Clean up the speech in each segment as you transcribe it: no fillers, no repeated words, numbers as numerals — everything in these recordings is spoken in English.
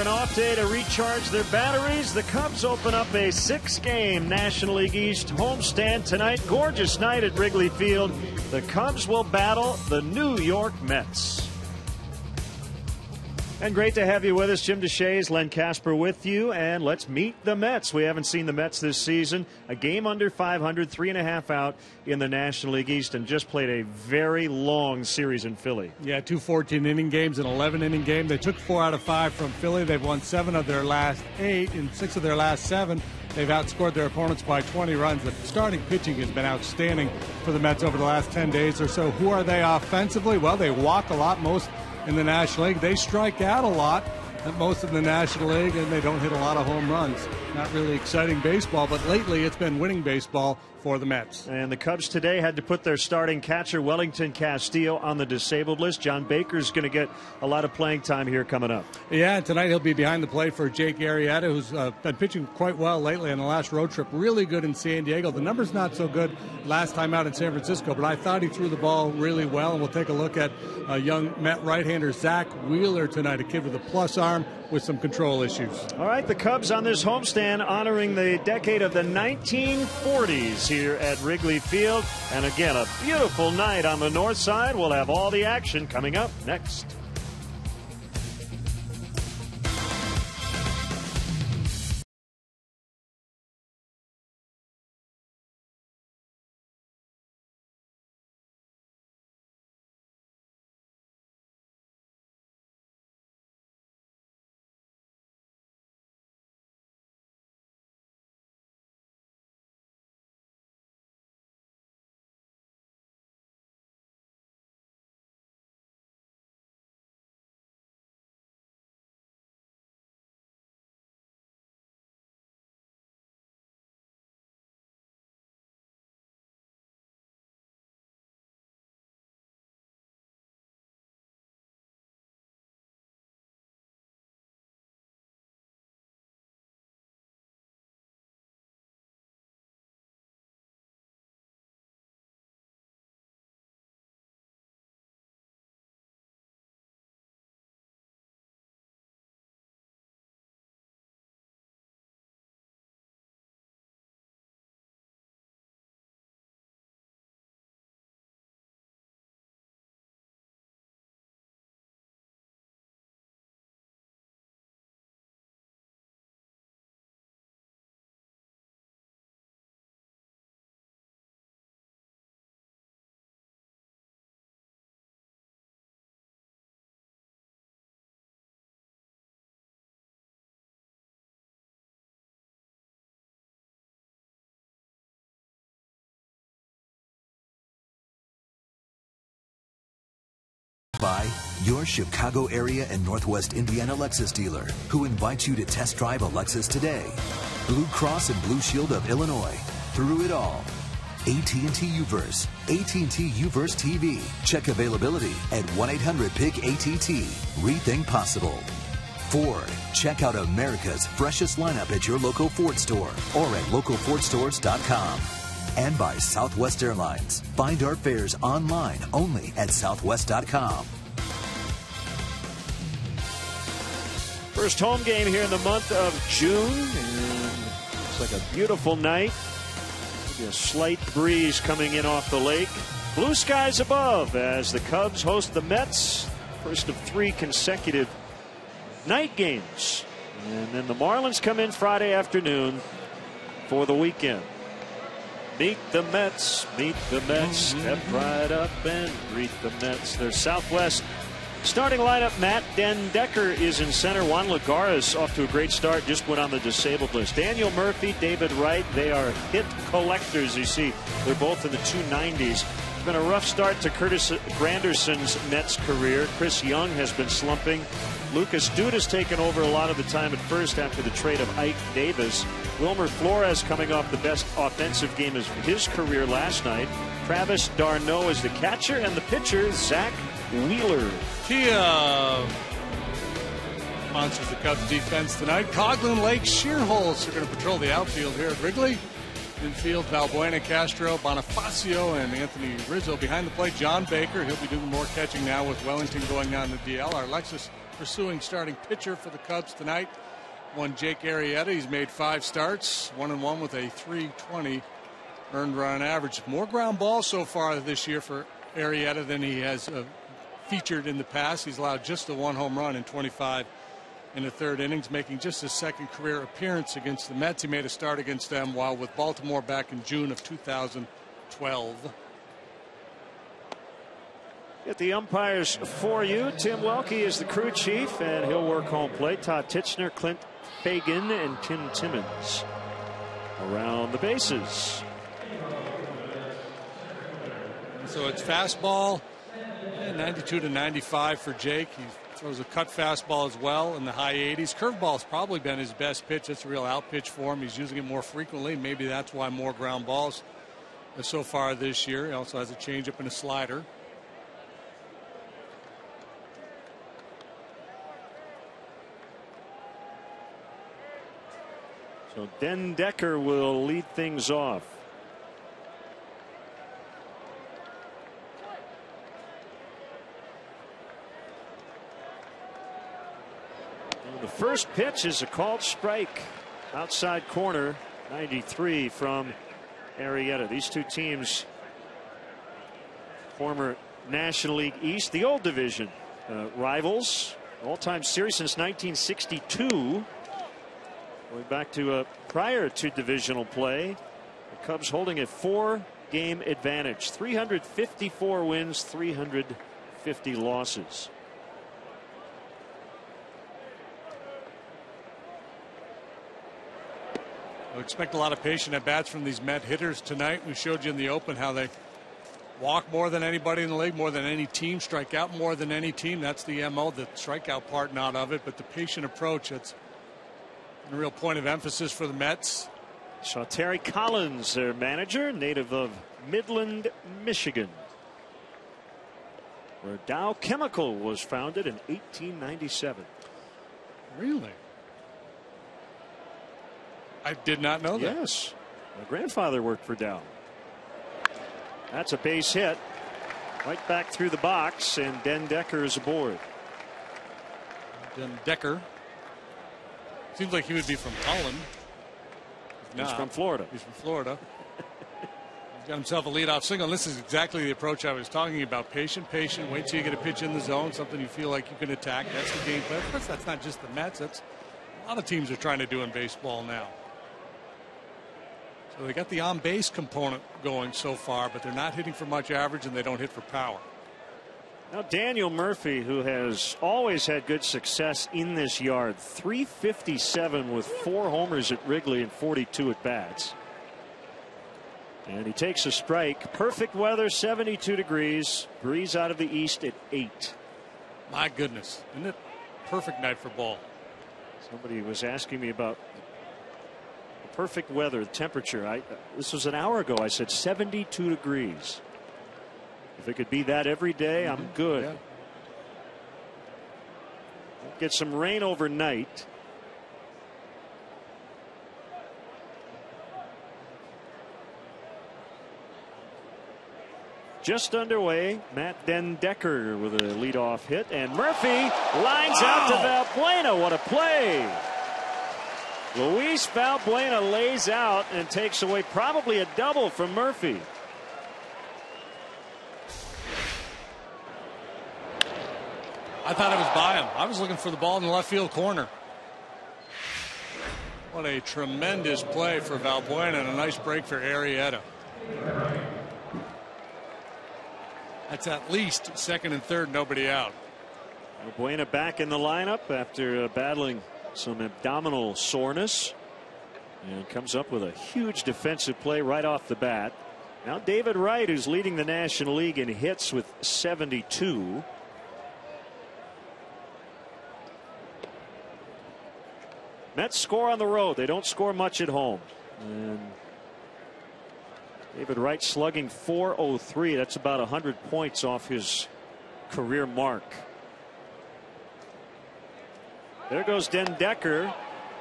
an off day to recharge their batteries. The Cubs open up a 6-game National League East homestand tonight. Gorgeous night at Wrigley Field. The Cubs will battle the New York Mets. And great to have you with us. Jim DeShays, Len Casper with you. And let's meet the Mets. We haven't seen the Mets this season. A game under 500, 3.5 out in the National League East, and just played a very long series in Philly. Yeah, 2 14-inning games, an 11-inning game. They took 4 out of 5 from Philly. They've won 7 of their last 8. In 6 of their last 7, they've outscored their opponents by 20 runs. The starting pitching has been outstanding for the Mets over the last 10 days or so. Who are they offensively? Well, they walk a lot, most in the National League. They strike out a lot, most in the National League, and they don't hit a lot of home runs. Not really exciting baseball, but lately it's been winning baseball for the Mets. And the Cubs today had to put their starting catcher, Wellington Castillo, on the disabled list. John Baker's going to get a lot of playing time here coming up. Yeah, tonight he'll be behind the plate for Jake Arrieta, who's been pitching quite well lately on the last road trip. Really good in San Diego. The number's not so good last time out in San Francisco, but I thought he threw the ball really well. And we'll take a look at young Met right-hander Zach Wheeler tonight, a kid with a plus arm with some control issues. All right, the Cubs on this homestand honoring the decade of the 1940s here at Wrigley Field. And again, a beautiful night on the north side. We'll have all the action coming up next. By your Chicago area and Northwest Indiana Lexus dealer, who invites you to test drive a Lexus today. Blue Cross and Blue Shield of Illinois. Through it all. AT&T U-verse. AT&T U-verse TV. Check availability at 1-800-PIC-ATT. Rethink possible. Ford. Check out America's freshest lineup at your local Ford store or at localfordstores.com. And by Southwest Airlines. Find our fares online only at southwest.com. First home game here in the month of June. And it's like a beautiful night. Maybe a slight breeze coming in off the lake. Blue skies above as the Cubs host the Mets. First of 3 consecutive night games. And then the Marlins come in Friday afternoon for the weekend. Meet the Mets, step right up and greet the Mets. Their Southwest starting lineup, Matt Den Decker is in center. Juan Lagares off to a great start, just went on the disabled list. Daniel Murphy, David Wright, they are hit collectors. You see, they're both in the 290s. It's been a rough start to Curtis Granderson's Mets career. Chris Young has been slumping. Lucas Duda's taken over a lot of the time at first after the trade of Ike Davis. Wilmer Flores coming off the best offensive game of his career last night. Travis d'Arnaud is the catcher, and the pitcher, Zach Wheeler. Kia sponsors the Cubs defense tonight. Coghlan Lake Shearholes are going to patrol the outfield here at Wrigley. Infield, Valbuena, Castro, Bonifacio, and Anthony Rizzo behind the plate. John Baker, he'll be doing more catching now with Wellington going on the DL. Our Lexus pursuing starting pitcher for the Cubs tonight. One Jake Arrieta. He's made 5 starts, 1-1 with a .320 earned run average. More ground balls so far this year for Arrieta than he has featured in the past. He's allowed just the 1 home run in 25 in the 3rd innings, making just his 2nd career appearance against the Mets. He made a start against them while with Baltimore back in June of 2012. Get the umpires for you. Tim Welke is the crew chief, and he'll work home plate. Todd Titchener, Clint Fagan, and Tim Timmons around the bases. So it's fastball, 92 to 95 for Jake. He throws a cut fastball as well in the high 80s. Curveball's probably been his best pitch. It's a real out pitch for him. He's using it more frequently. Maybe that's why more ground balls so far this year. He also has a changeup and a slider. So Den Decker will lead things off. The first pitch is a called strike. Outside corner, 93 from Arrieta. These two teams, former National League East, the old division rivals, all-time series since 1962. Going back to prior to divisional play. The Cubs holding a 4-game advantage. 354 wins, 350 losses. I expect a lot of patient at bats from these Met hitters tonight. We showed you in the open how they walk more than anybody in the league, more than any team, strike out more than any team. That's the MO, the strikeout part not of it, but the patient approach, that's a real point of emphasis for the Mets. So Terry Collins, their manager, native of Midland, Michigan, where Dow Chemical was founded in 1897. Really? I did not know that. Yes. My grandfather worked for Dow. That's a base hit. Right back through the box, and Den Decker is aboard. Den Decker. Seems like he would be from Holland. He's from Florida. He's from Florida. He's got himself a leadoff single. This is exactly the approach I was talking about. Patient, patient. Wait till you get a pitch in the zone, something you feel like you can attack. That's the game plan. Of course, that's not just the Mets. That's a lot of teams are trying to do in baseball now. So they got the on-base component going so far, but they're not hitting for much average, and they don't hit for power. Now Daniel Murphy, who has always had good success in this yard, 357 with 4 homers at Wrigley and 42 at bats. And he takes a strike. Perfect weather, 72 degrees. Breeze out of the east at 8. My goodness, isn't it perfect night for ball? Somebody was asking me about perfect weather, temperature. This was an hour ago. I said 72 degrees. If it could be that every day, I'm good. Yeah. Get some rain overnight. Just underway. Matt Den Decker with a leadoff hit, and Murphy lines out to Valbuena. What a play! Luis Valbuena lays out and takes away probably a double from Murphy. I thought it was by him. I was looking for the ball in the left field corner. What a tremendous play for Valbuena and a nice break for Arrieta. That's at least second and third, nobody out. Valbuena back in the lineup after battling some abdominal soreness, and comes up with a huge defensive play right off the bat. Now David Wright, who's leading the National League in hits with 72. Mets score on the road. They don't score much at home. And David Wright slugging .403. That's about 100 points off his career mark. There goes Den Decker,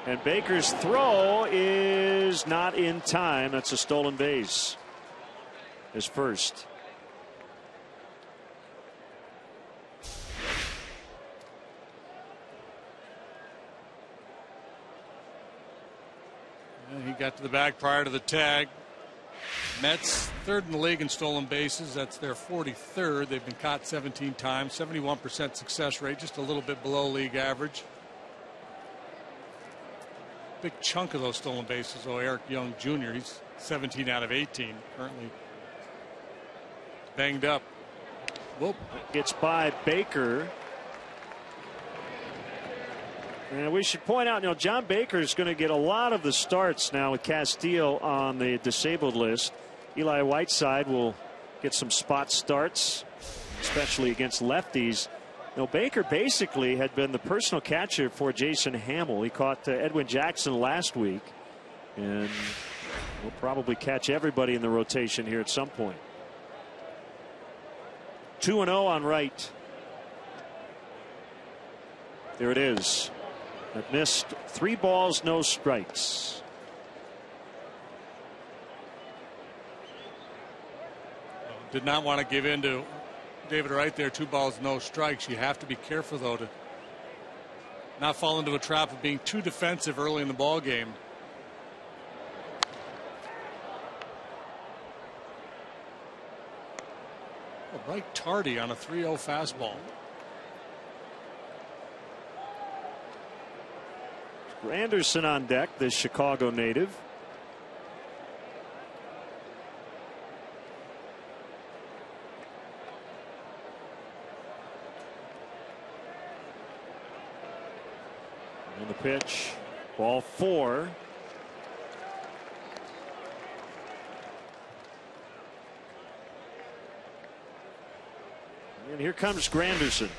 and Baker's throw is not in time. That's a stolen base. His first. He got to the bag prior to the tag. Mets third in the league in stolen bases. That's their 43rd. They've been caught 17 times, 71% success rate, just a little bit below league average. Big chunk of those stolen bases, though, Eric Young Jr., he's 17 out of 18, currently banged up. Whoop. Gets by Baker. And we should point out, John Baker is going to get a lot of the starts now with Castillo on the disabled list. Eli Whiteside will get some spot starts, especially against lefties. Baker basically had been the personal catcher for Jason Hamill. He caught Edwin Jackson last week, and will probably catch everybody in the rotation here at some point. 2-0 on Wright. There it is. That missed 3 balls, no strikes. Did not want to give in to David Wright there. 2 balls, no strikes. You have to be careful, though, to not fall into a trap of being too defensive early in the ball game. Right tardy on a 3-0 fastball. Anderson on deck, the Chicago native. And the pitch, ball 4. And here comes Granderson.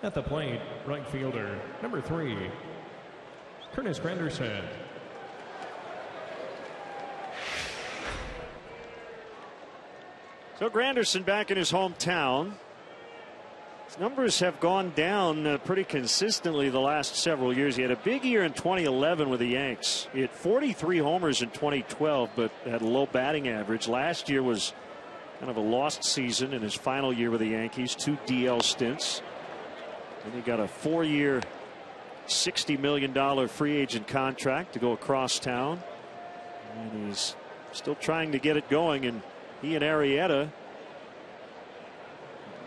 At the plate, right fielder, number 3, Curtis Granderson. So Granderson back in his hometown. His numbers have gone down pretty consistently the last several years. He had a big year in 2011 with the Yanks. He had 43 homers in 2012, but had a low batting average. Last year was kind of a lost season in his final year with the Yankees. 2 DL stints. And he got a 4-year, $60 million free agent contract to go across town. And he's still trying to get it going. And he and Arrieta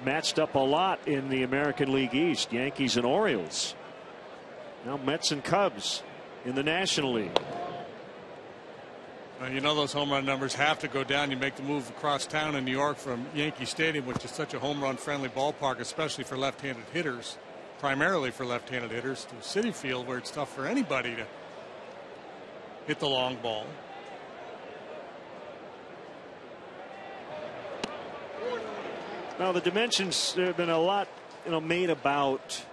matched up a lot in the American League East. Yankees and Orioles. Now Mets and Cubs in the National League. Well, those home run numbers have to go down. You make the move across town in New York from Yankee Stadium, which is such a home run friendly ballpark, especially for left-handed hitters, primarily for left-handed hitters, to Citi Field, where it's tough for anybody to hit the long ball. Now the dimensions, there have been a lot made about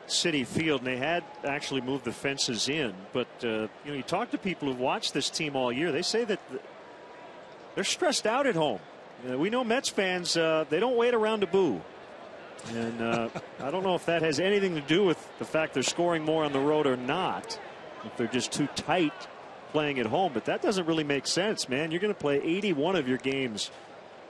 Citi Field, and they had actually moved the fences in, but you talk to people who've watched this team all year, they say that they're stressed out at home. We know Mets fans, they don't wait around to boo, and I don't know if that has anything to do with the fact they're scoring more on the road or not, if they're just too tight playing at home, but that doesn't really make sense, man. You're going to play 81 of your games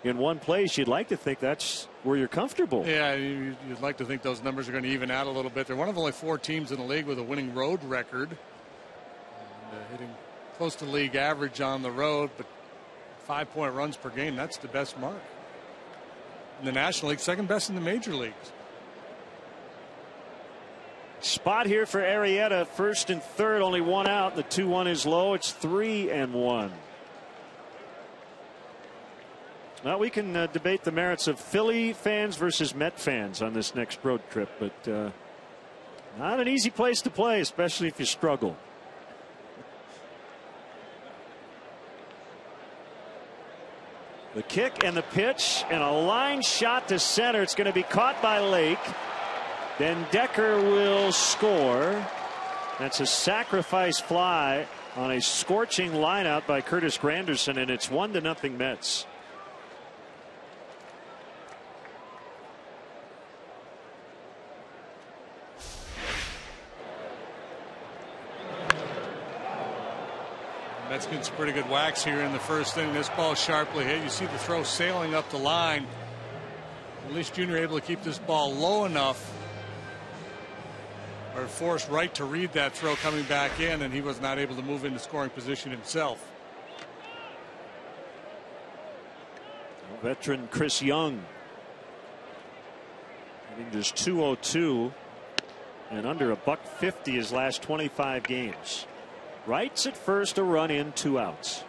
in one place. You'd like to think that's where you're comfortable. Yeah, you'd like to think those numbers are going to even out a little bit. They're one of only 4 teams in the league with a winning road record, and hitting close to league average on the road, but 5-point runs per game, that's the best mark in the National League, second best in the major leagues. Spot here for Arrieta, first and third, only 1 out. The 2-1 is low. It's 3-1. Well, we can debate the merits of Philly fans versus Met fans on this next road trip, but not an easy place to play, especially if you struggle. The kick and the pitch and a line shot to center. It's going to be caught by Lake. Then Decker will score. That's a sacrifice fly on a scorching line out by Curtis Granderson, and it's 1-0 Mets. Mets getting some pretty good wax here in the first inning. This ball sharply hit. You see the throw sailing up the line. At least Jr. able to keep this ball low enough or forced Wright to read that throw coming back in, and he was not able to move into scoring position himself. Veteran Chris Young hitting just .202 and under $150 his last 25 games. Wright's at first, a run in, 2 outs.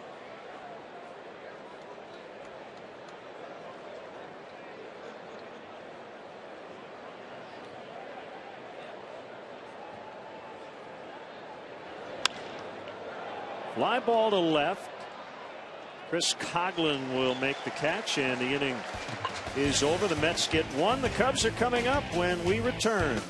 Fly ball to left. Chris Coghlan will make the catch, and the inning is over. The Mets get 1. The Cubs are coming up when we return.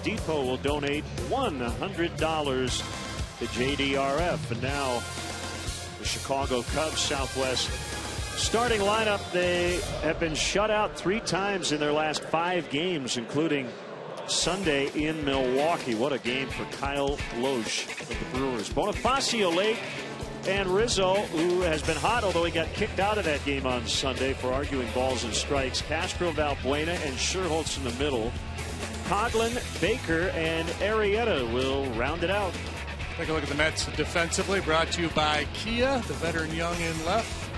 Depot will donate $100 to JDRF. And now the Chicago Cubs Southwest starting lineup. They have been shut out 3 times in their last 5 games, including Sunday in Milwaukee. What a game for Kyle Loesch of the Brewers. Bonifacio late, and Rizzo, who has been hot, although he got kicked out of that game on Sunday for arguing balls and strikes. Castro, Valbuena, and Scherholtz in the middle. Coghlan, Baker, and Arrieta will round it out. Take a look at the Mets defensively, brought to you by Kia, the veteran Young in left,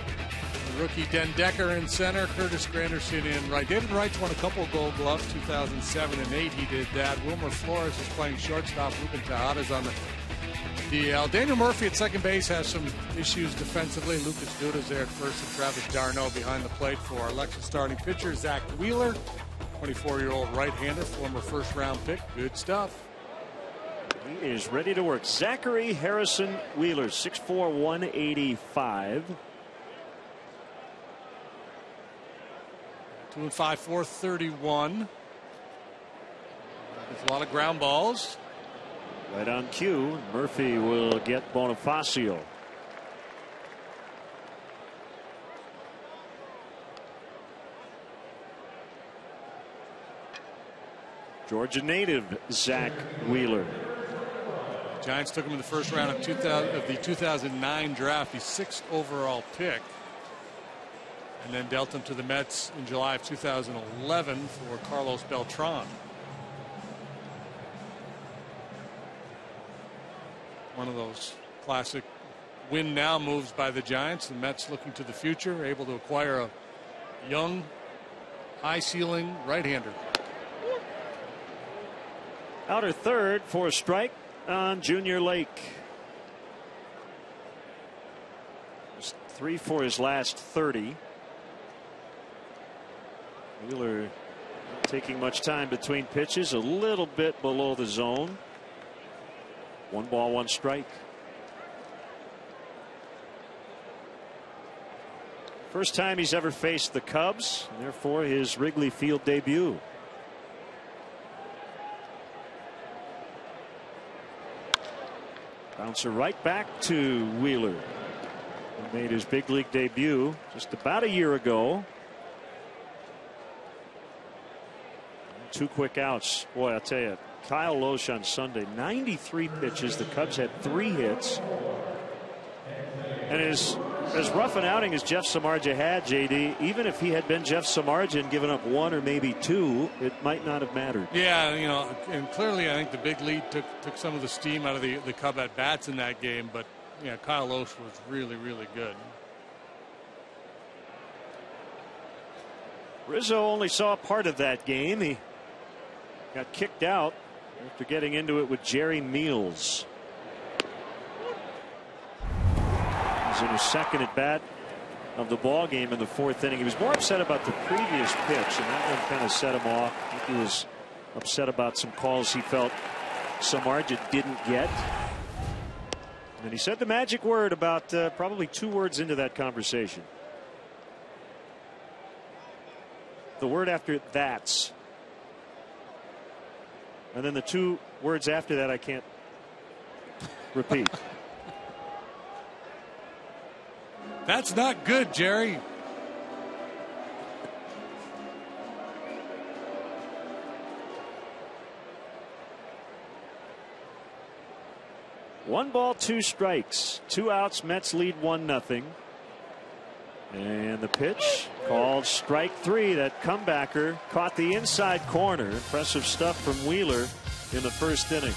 the rookie Den Decker in center, Curtis Granderson in right. David Wright's won a couple of Gold Gloves, 2007 and 8. He did that. Wilmer Flores is playing shortstop. Ruben Tejada's on the DL. Daniel Murphy at second base has some issues defensively. Lucas Duda's there at first, and Travis d'Arnaud behind the plate for our Lexus starting pitcher, Zach Wheeler. 24-year-old right-hander, former first-round pick. Good stuff. He is ready to work. Zachary Harrison Wheeler, 6'4", 185. 2 and 5, 431. There's a lot of ground balls. Right on cue, Murphy will get Bonifacio. Georgia native Zach Wheeler. Giants took him in the first round of the 2009 draft, the 6th overall pick, and then dealt him to the Mets in July of 2011 for Carlos Beltran. One of those classic win now moves by the Giants. The Mets looking to the future, able to acquire a young, high ceiling right-hander. Outer third for a strike on Junior Lake. It's 3 for his last 30. Wheeler not taking much time between pitches, a little bit below the zone. 1 ball, 1 strike. First time he's ever faced the Cubs, and therefore his Wrigley Field debut. Bouncer right back to Wheeler. He made his big league debut just about a year ago. 2 quick outs. Boy, I'll tell you, Kyle Loesch on Sunday, 93 pitches. The Cubs had 3 hits. And as rough an outing as Jeff Samardzija had, JD, even if he had been Jeff Samardzija and given up 1 or maybe 2, it might not have mattered. Yeah, you know, and clearly I think the big lead took some of the steam out of the Cub at bats in that game. But yeah, Kyle Loesch was really, really good. Rizzo only saw part of that game. He got kicked out after getting into it with Jerry Meals. He's in his second at bat of the ball game in the 4th inning. He was more upset about the previous pitch, and that one kind of set him off. I think he was upset about some calls he felt Samardzija didn't get. And he said the magic word about probably 2 words into that conversation. The word after that's. And then the 2 words after that I can't repeat. That's not good, Jerry. One ball, 2 strikes, 2 outs. Mets lead 1-0. And the pitch called strike 3. That comebacker caught the inside corner. Impressive stuff from Wheeler in the 1st inning.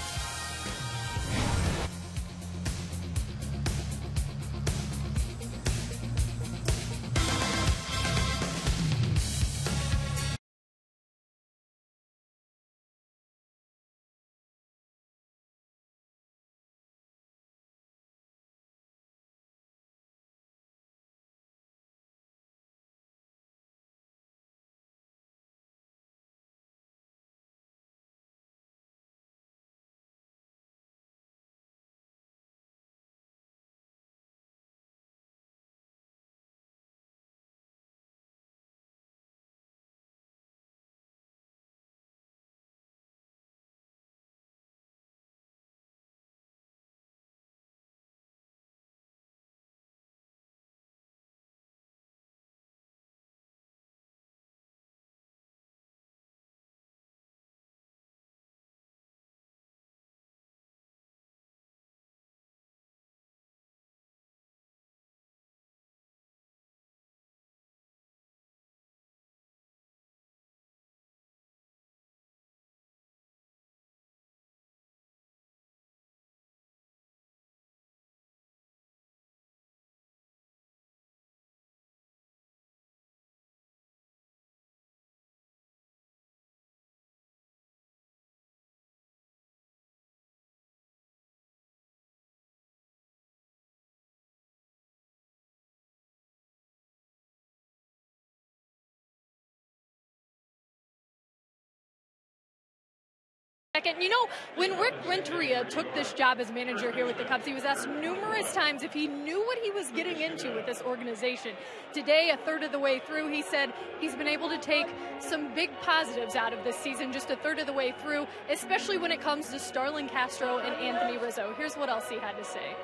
You know, when Rick Renteria took this job as manager here with the Cubs, he was asked numerous times if he knew what he was getting into with this organization. Today, a third of the way through, he said he's been able to take some big positives out of this season, just a third of the way through, especially when it comes to Starlin Castro and Anthony Rizzo. Here's what else he had to say.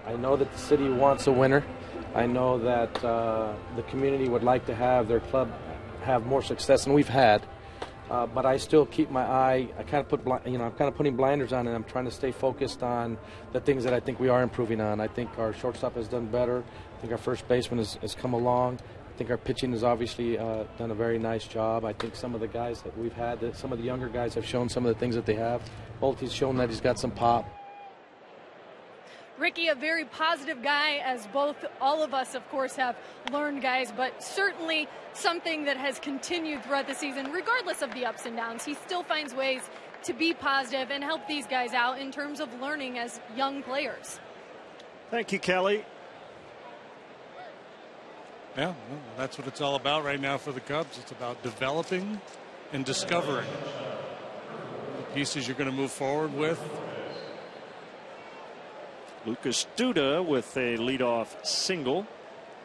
I know that the city wants a winner. I know that the community would like to have their club have more success than we've had. But I still keep my eye. I'm kind of putting blinders on, and I'm trying to stay focused on the things that I think we are improving on. I think our shortstop has done better. I think our first baseman has come along. I think our pitching has obviously done a very nice job. I think some of the guys that we've had, some of the younger guys have shown some of the things that they have. Bolty's shown that he's got some pop. Ricky, a very positive guy, as all of us, of course, have learned, guys, but certainly something that has continued throughout the season, regardless of the ups and downs. He still finds ways to be positive and help these guys out in terms of learning as young players. Thank you, Kelly. Yeah, well, that's what it's all about right now for the Cubs. It's about developing and discovering the pieces you're going to move forward with. Lucas Duda with a leadoff single.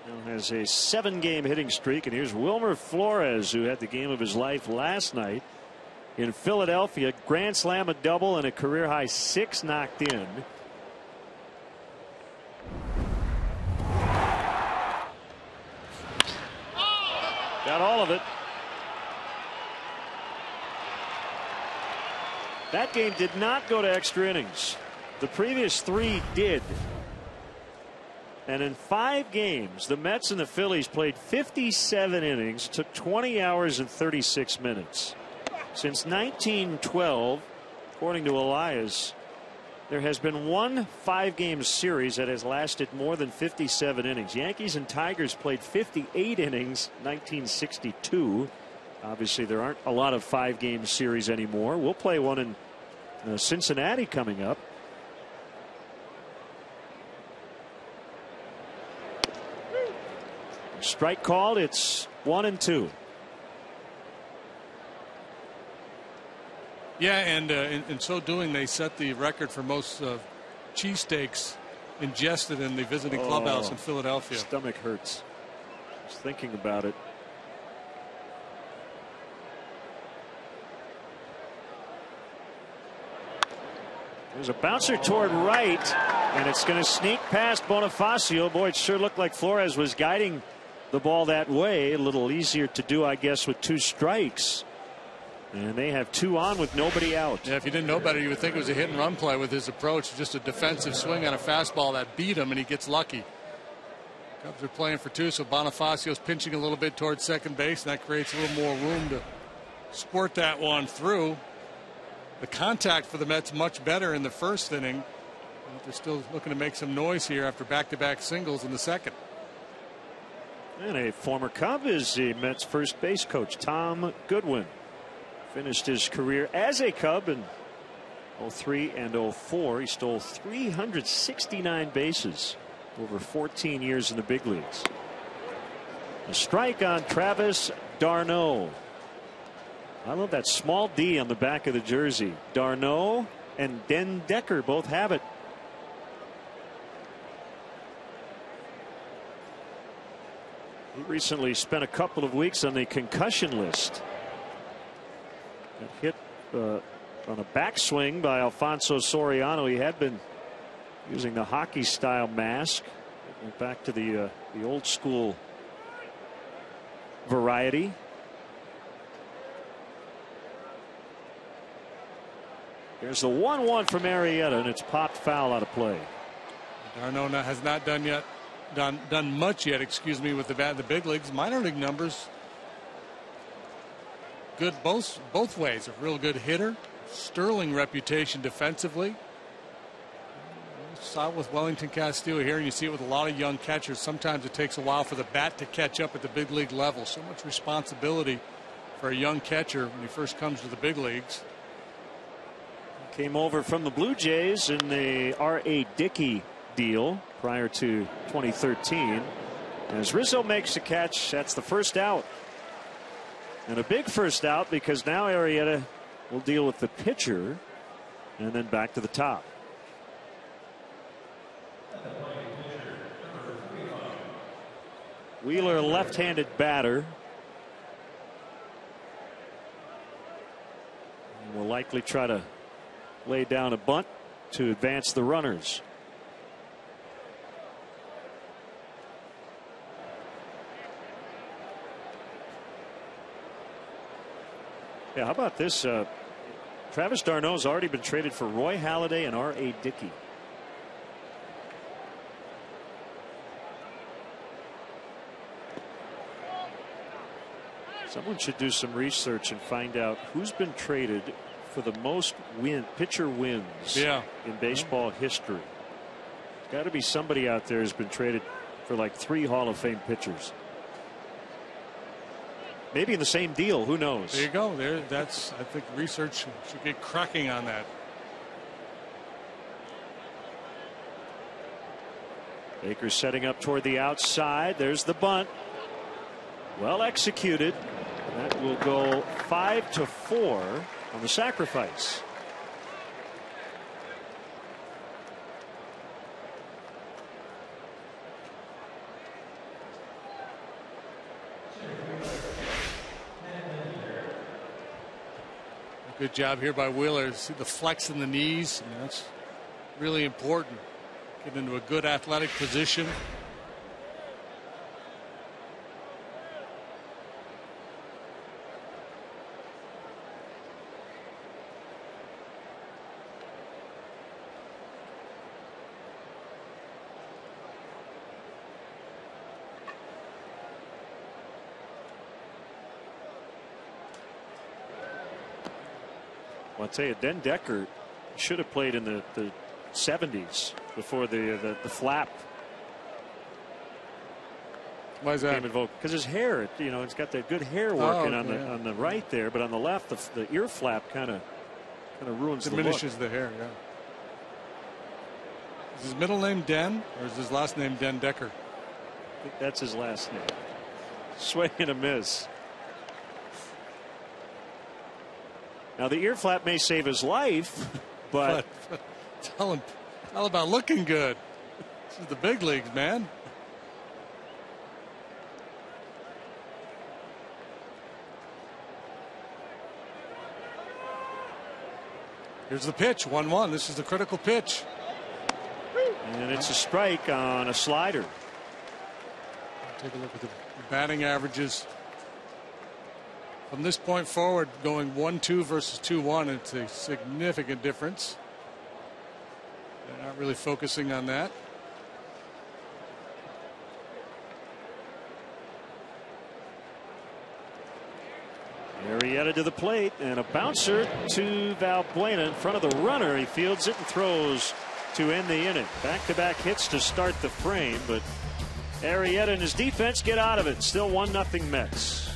Now has a 7-game hitting streak. And here's Wilmer Flores, who had the game of his life last night in Philadelphia. Grand slam, a double, and a career high 6 knocked in. Got all of it. That game did not go to extra innings. The previous 3 did. And in 5 games, the Mets and the Phillies played 57 innings, took 20 hours and 36 minutes. Since 1912, according to Elias, there has been one 5-game series that has lasted more than 57 innings. Yankees and Tigers played 58 innings, 1962. Obviously, there aren't a lot of 5-game series anymore. We'll play one in Cincinnati coming up. Strike called. It's 1-2. Yeah, and in so doing, they set the record for most cheesesteaks ingested in the visiting clubhouse in Philadelphia. Stomach hurts just thinking about it. There's a bouncer toward right, and it's going to sneak past Bonifacio. Boy, it sure looked like Flores was guiding the ball that way. A little easier to do, I guess, with 2 strikes. And they have 2 on with nobody out. Yeah, if you didn't know better, you would think it was a hit and run play with his approach. Just a defensive swing on a fastball that beat him, and he gets lucky. Cubs are playing for 2, so Bonifacio's pinching a little bit towards second base, and that creates a little more room to squirt that one through. The contact for the Mets much better in the first inning. But they're still looking to make some noise here after back-to-back singles in the second. And a former Cub is the Mets first base coach, Tom Goodwin. Finished his career as a Cub in 03 and 04. He stole 369 bases over 14 years in the big leagues. A strike on Travis d'Arnaud. I love that small D on the back of the jersey. d'Arnaud and Den Decker both have it. He recently spent a couple of weeks on the concussion list. Got hit on a backswing by Alfonso Soriano. He had been using the hockey style mask. Went back to the old school variety. There's the 1-1 from Arrieta, and it's popped foul out of play. d'Arnaud has not done much yet, with the bat in the big leagues. Minor league numbers good both ways. A real good hitter, sterling reputation defensively. Saw it with Wellington Castillo here, and you see it with a lot of young catchers. Sometimes it takes a while for the bat to catch up at the big league level. So much responsibility for a young catcher when he first comes to the big leagues. Came over from the Blue Jays in the R.A. Dickey deal prior to 2013. As Rizzo makes the catch, that's the first out. And a big first out, because now Arrieta will deal with the pitcher and then back to the top. Wheeler, left-handed batter. And will likely try to lay down a bunt to advance the runners. Yeah, how about this? Travis d'Arnaud's already been traded for Roy Halladay and R.A. Dickey. Someone should do some research and find out who's been traded for the most pitcher wins in baseball history. There's got to be somebody out there who's been traded for like 3 Hall of Fame pitchers. Maybe in the same deal. Who knows? There you go. I think research should get cracking on that. Baker setting up toward the outside. There's the bunt. Well executed. That will go 5-4 on the sacrifice. Good job here by Wheeler. See the flex in the knees. I mean, that's really important. Get into a good athletic position. Well, I'll tell you, Den Decker should have played in the 70s before the flap. Why is that? Because his hair, it's got that good hair working on the right there, but on the left, the ear flap kind of ruins diminishes the hair. Yeah. Is his middle name Den, or is his last name Den Decker? I think that's his last name. Swing and a miss. Now the ear flap may save his life, but tell him all about looking good. This is the big leagues, man. Here's the pitch, 1-1. This is the critical pitch. And it's a strike on a slider. Take a look at the batting averages. From this point forward, going 1-2 versus 2-1, it's a significant difference. They're not really focusing on that. Arrieta to the plate, and a bouncer to Valbuena in front of the runner. He fields it and throws to end the inning. Back-to-back hits to start the frame, but Arrieta and his defense get out of it. Still 1-0 Mets.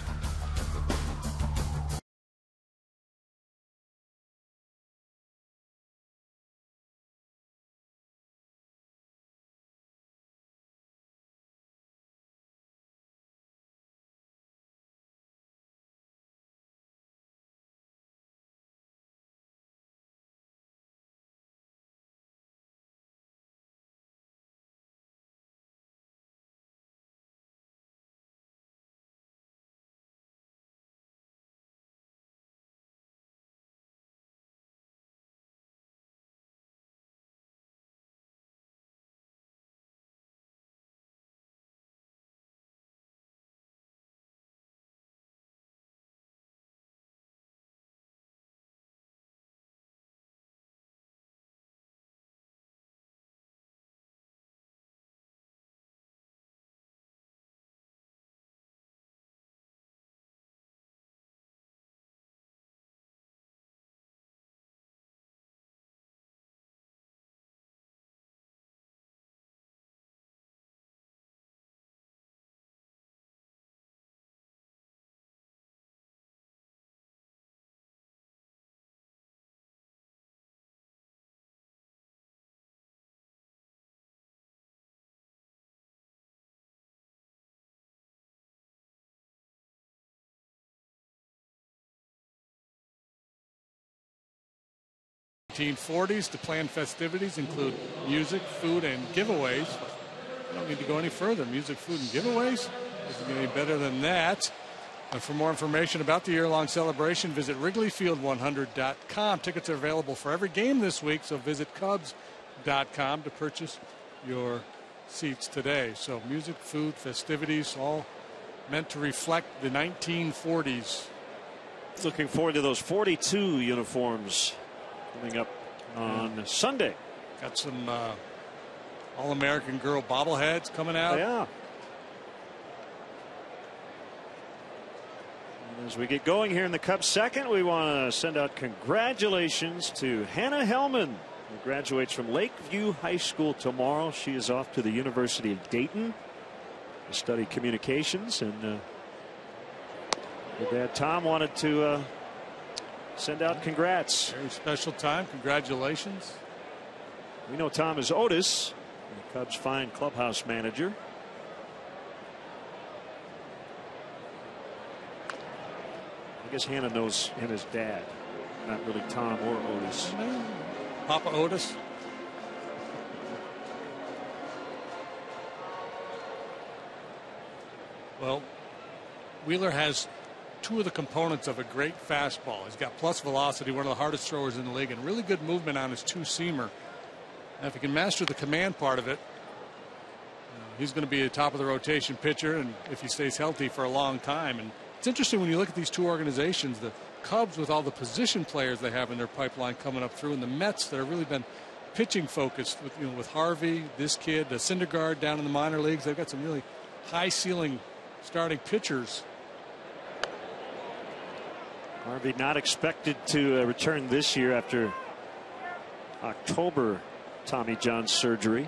The 1940s to plan festivities include music, food, and giveaways. I don't need to go any further. Music, food, and giveaways doesn't get any better than that. And for more information about the year-long celebration, visit WrigleyField100.com. Tickets are available for every game this week, so visit Cubs.com to purchase your seats today. So music, food, festivities, all meant to reflect the 1940s. Looking forward to those 42 uniforms coming up on Sunday. Got some All-American Girl bobbleheads coming out. Yeah. As we get going here in the Cubs second, we want to send out congratulations to Hannah Hellman, who graduates from Lakeview High School tomorrow. She is off to the University of Dayton to study communications, and her dad Tom wanted to send out congrats. Very special time. Congratulations. We know Tom is Otis, the Cubs' fine clubhouse manager. I guess Hannah knows Hannah's dad, not really Tom or Otis. Papa Otis. Well, Wheeler has two of the components of a great fastball. He's got plus velocity, one of the hardest throwers in the league, and really good movement on his two-seamer. Now, if he can master the command part of it, he's going to be a top of the rotation pitcher, and if he stays healthy for a long time. And it's interesting when you look at these two organizations, the Cubs with all the position players they have in their pipeline coming up through, and the Mets that have really been pitching focused with, with Harvey, this kid, Syndergaard down in the minor leagues. They've got some really high ceiling starting pitchers. Harvey not expected to return this year after October Tommy John surgery.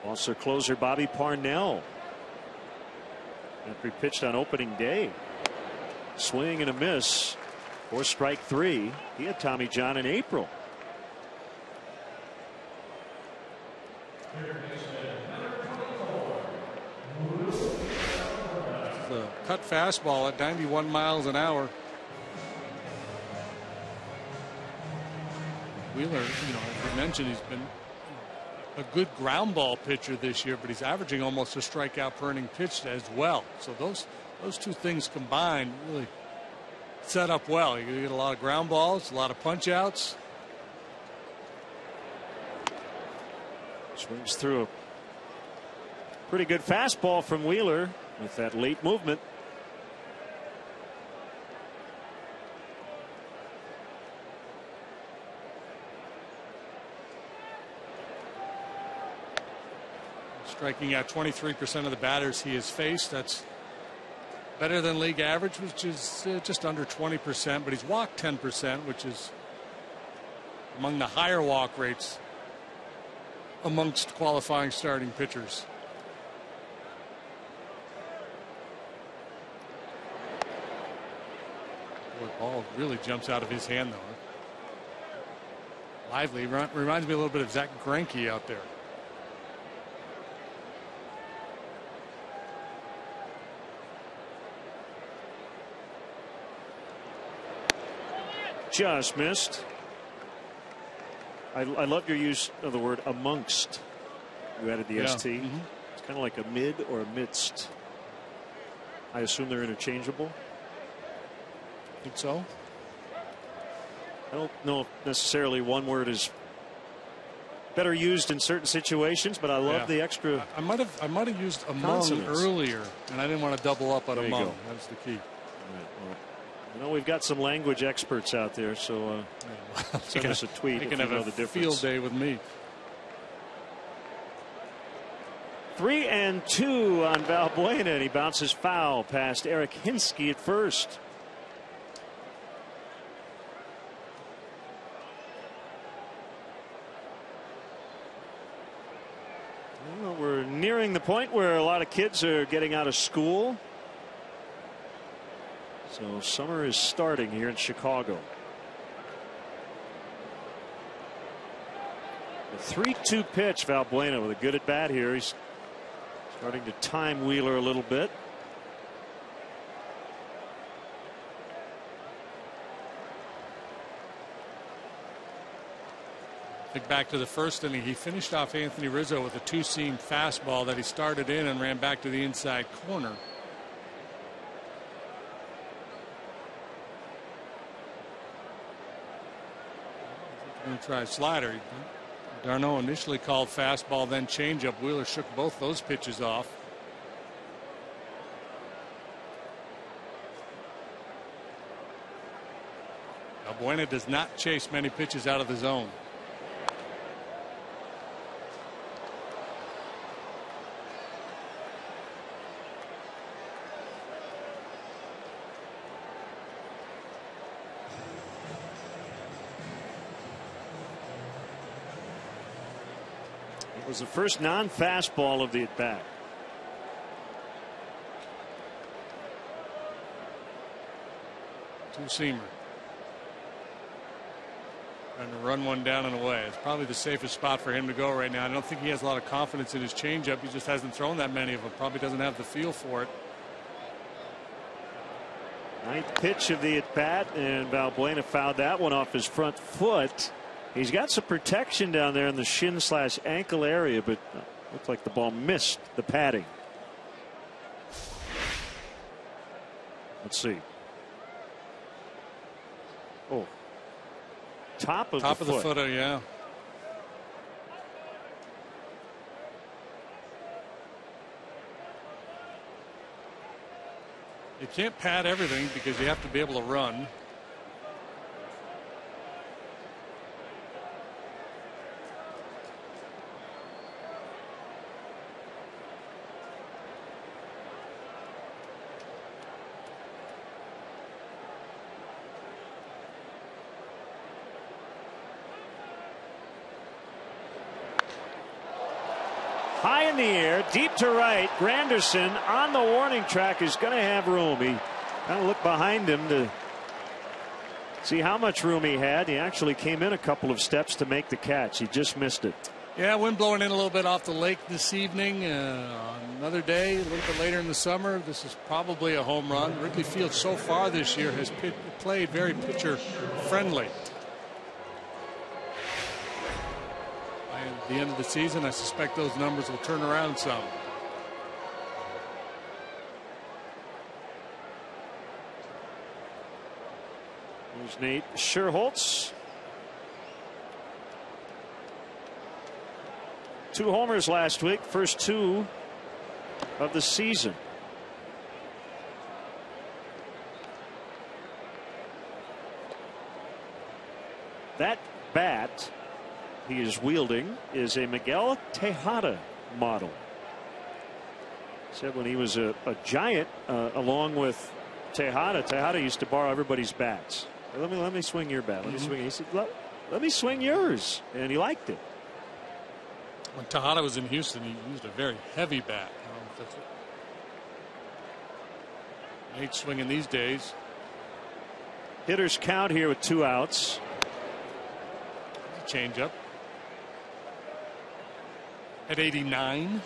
Also closer Bobby Parnell after he pitched on opening day. Swing and a miss for strike 3. He had Tommy John in April. The cut fastball at 91 miles an hour. Wheeler, as we mentioned, he's been a good ground ball pitcher this year, but he's averaging almost a strikeout per inning pitched as well. So those two things combined really set up well. You get a lot of ground balls, a lot of punch outs. Swings through a pretty good fastball from Wheeler with that late movement. Striking out 23% of the batters he has faced. That's better than league average, which is just under 20%, but he's walked 10%, which is among the higher walk rates amongst qualifying starting pitchers. Boy, ball really jumps out of his hand, though. Lively. Reminds me a little bit of Zach Greinke out there. Just missed. I love your use of the word amongst. You added the ST. Mm-hmm. It's kind of like a mid or a midst. I assume they're interchangeable. I think so. I don't know if necessarily one word is better used in certain situations, but I love the extra. I might have used among consonants earlier, and I didn't want to double up on there among. That's the key. Right, well, we've got some language experts out there, so send us a tweet if you know the difference. Field day with me. 3-2 on Valbuena, and he bounces foul past Eric Hinsky at first. Well, we're nearing the point where a lot of kids are getting out of school. So summer is starting here in Chicago. The 3-2 pitch, Valbuena with a good at bat here. He's starting to time Wheeler a little bit. Think back to the first inning. He finished off Anthony Rizzo with a two-seam fastball that he started in and ran back to the inside corner. Going to try a slider. Darno initially called fastball, then changeup. Wheeler shook both those pitches off. Valbuena does not chase many pitches out of the zone. It was the first non-fastball of the at bat. Two-seamer. Trying to run one down and away. It's probably the safest spot for him to go right now. I don't think he has a lot of confidence in his changeup. He just hasn't thrown that many of them. Probably doesn't have the feel for it. Ninth pitch of the at bat, and Valbuena fouled that one off his front foot. He's got some protection down there in the shin/ankle area, but looked like the ball missed the padding. Let's see. Oh, top of the foot. Yeah. You can't pad everything because you have to be able to run. in the air, deep to right. Granderson on the warning track is going to have room. He kind of looked behind him to see how much room he had. He actually came in a couple of steps to make the catch. He just missed it. Yeah, wind blowing in a little bit off the lake this evening. Another day, a little bit later in the summer. This is probably a home run. Wrigley Field so far this year has played very pitcher friendly. At the end of the season, I suspect those numbers will turn around some. There's Nate Scherholtz. 2 homers last week, first 2 of the season. That bat he is wielding is a Miguel Tejada model. Said when he was a Giant, along with Tejada used to borrow everybody's bats. Let me swing your bat. Let me swing. He said, let me swing yours, and he liked it. When Tejada was in Houston, he used a very heavy bat. I don't know if that's what Nate's swinging these days. Hitters count here with 2 outs. Change up at 89.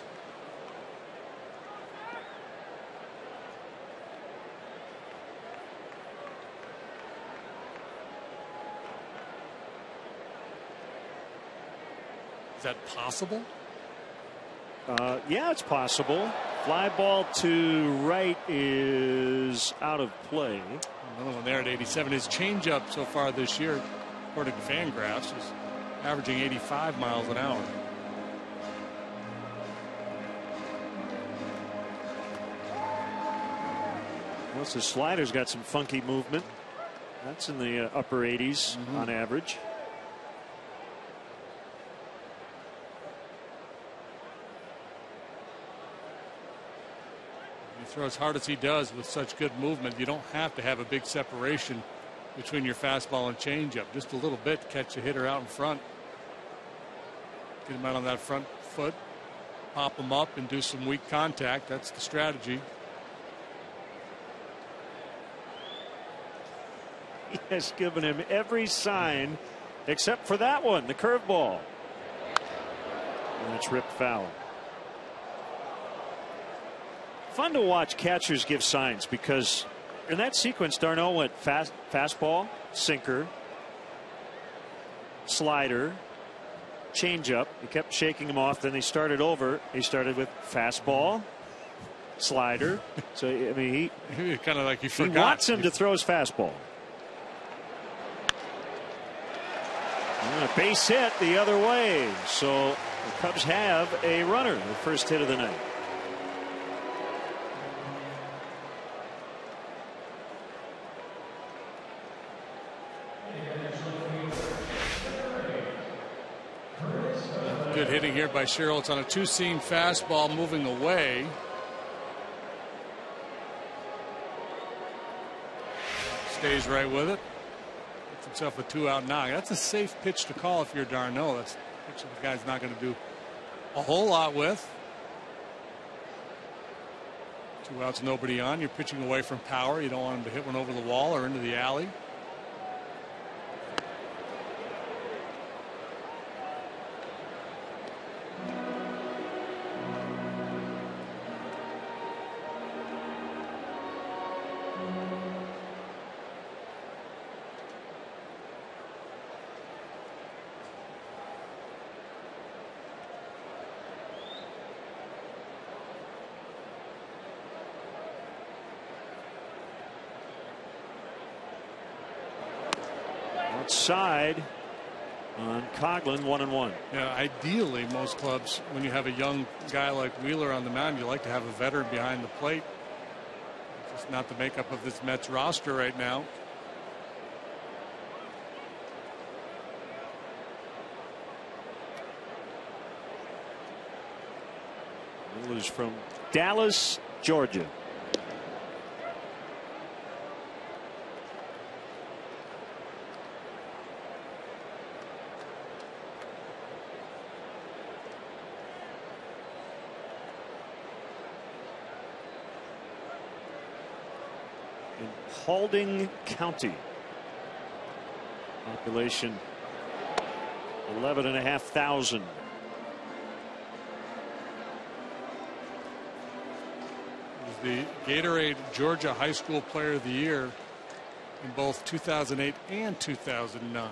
Is that possible? Yeah, it's possible. Fly ball to right is out of play. Another one there at 87. His changeup so far this year, according to Fangraphs, is averaging 85 miles an hour. Well, the slider's got some funky movement. That's in the upper 80s on average. Throw as hard as he does with such good movement, you don't have to have a big separation between your fastball and changeup. Just a little bit to catch a hitter out in front. Get him out on that front foot, pop him up, and do some weak contact. That's the strategy. He has given him every sign except for that one, the curveball. And it's ripped foul. Fun to watch catchers give signs, because in that sequence Darno went fastball, sinker, slider, changeup. He kept shaking him off. Then he started over. He started with fastball, slider. So I mean, he kind of like he wants him to throw his fastball. And a base hit the other way. So the Cubs have a runner. The first hit of the night. Good hitting here by Scherholtz on a 2-seam fastball moving away. Stays right with it. Gets himself a 2-out knock. That's a safe pitch to call if you're Darno. That's a pitch the guy's not going to do a whole lot with. 2 outs, nobody on. You're pitching away from power. You don't want him to hit one over the wall or into the alley. Outside on Coghlan, 1-1. Yeah, ideally, most clubs, when you have a young guy like Wheeler on the mound, you like to have a veteran behind the plate. It's just not the makeup of this Mets roster right now. Wheeler's from Dallas, Georgia. in Paulding County. Population 11,500. The Gatorade Georgia High School Player of the Year in both 2008 and 2009.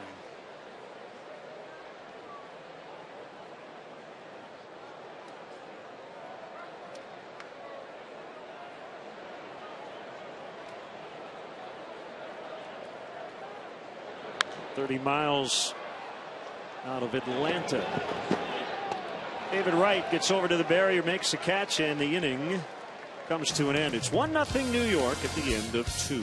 $30 miles out of Atlanta. David Wright gets over to the barrier, makes a catch, and the inning comes to an end. It's 1-0 New York at the end of 2.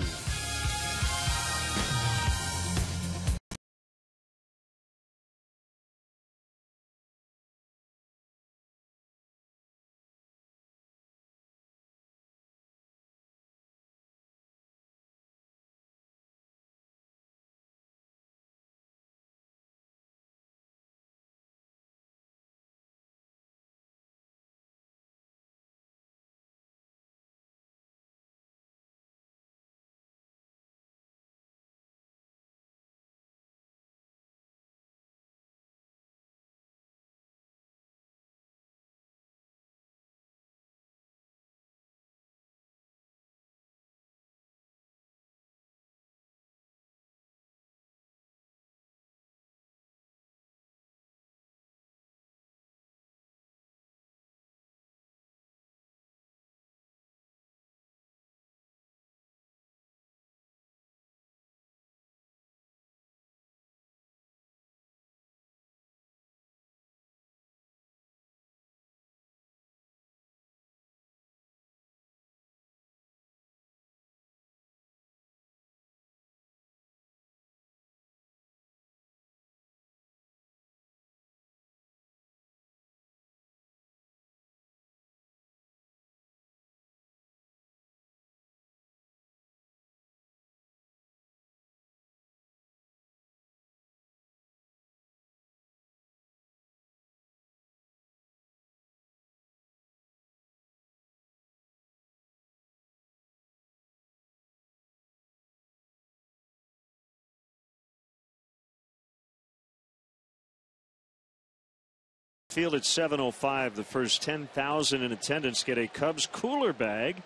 Field at 7:05. The first 10,000 in attendance get a Cubs cooler bag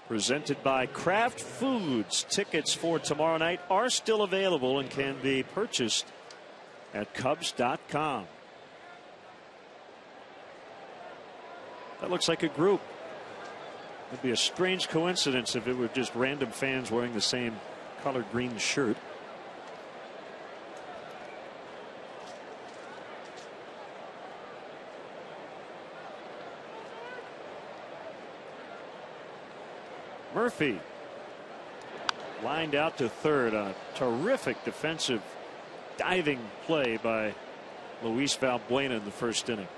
presented by Kraft Foods. Tickets for tomorrow night are still available and can be purchased at Cubs.com. That looks like a group. It'd be a strange coincidence if it were just random fans wearing the same colored green shirt. Murphy lined out to third. A terrific defensive diving play by Luis Valbuena in the first inning.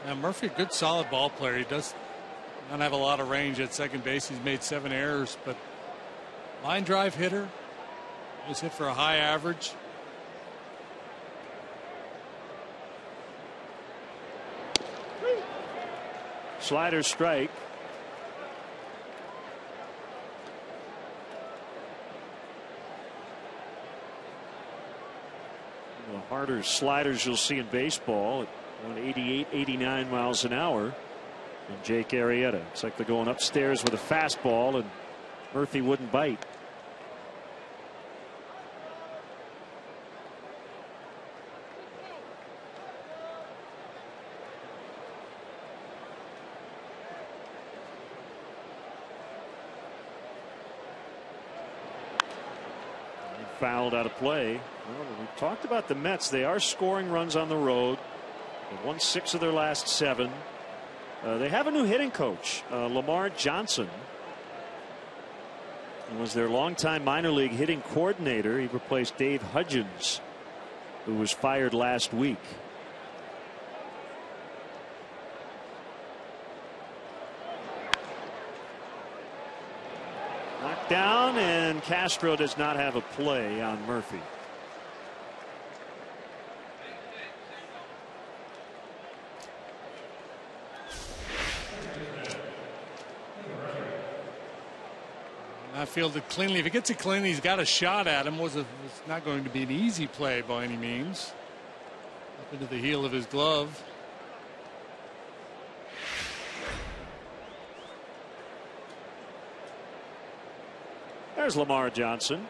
Now Murphy, a good solid ball player. He does not have a lot of range at second base. He's made 7 errors, but line drive hitter. He's hit for a high average. Slider strike. The harder sliders you'll see in baseball at 188, 89 miles an hour. And Jake Arrieta. It's like they're going upstairs with a fastball, and Murphy wouldn't bite. Fouled out of play. Well, we talked about the Mets. They are scoring runs on the road. They've won 6 of their last 7. They have a new hitting coach, Lamar Johnson. He was their longtime minor league hitting coordinator. He replaced Dave Hudgens, who was fired last week. Knocked down, and Castro does not have a play on Murphy. Not fielded cleanly. If he gets it clean, he's got a shot at him. It's not going to be an easy play by any means. Up into the heel of his glove. There's Lamar Johnson.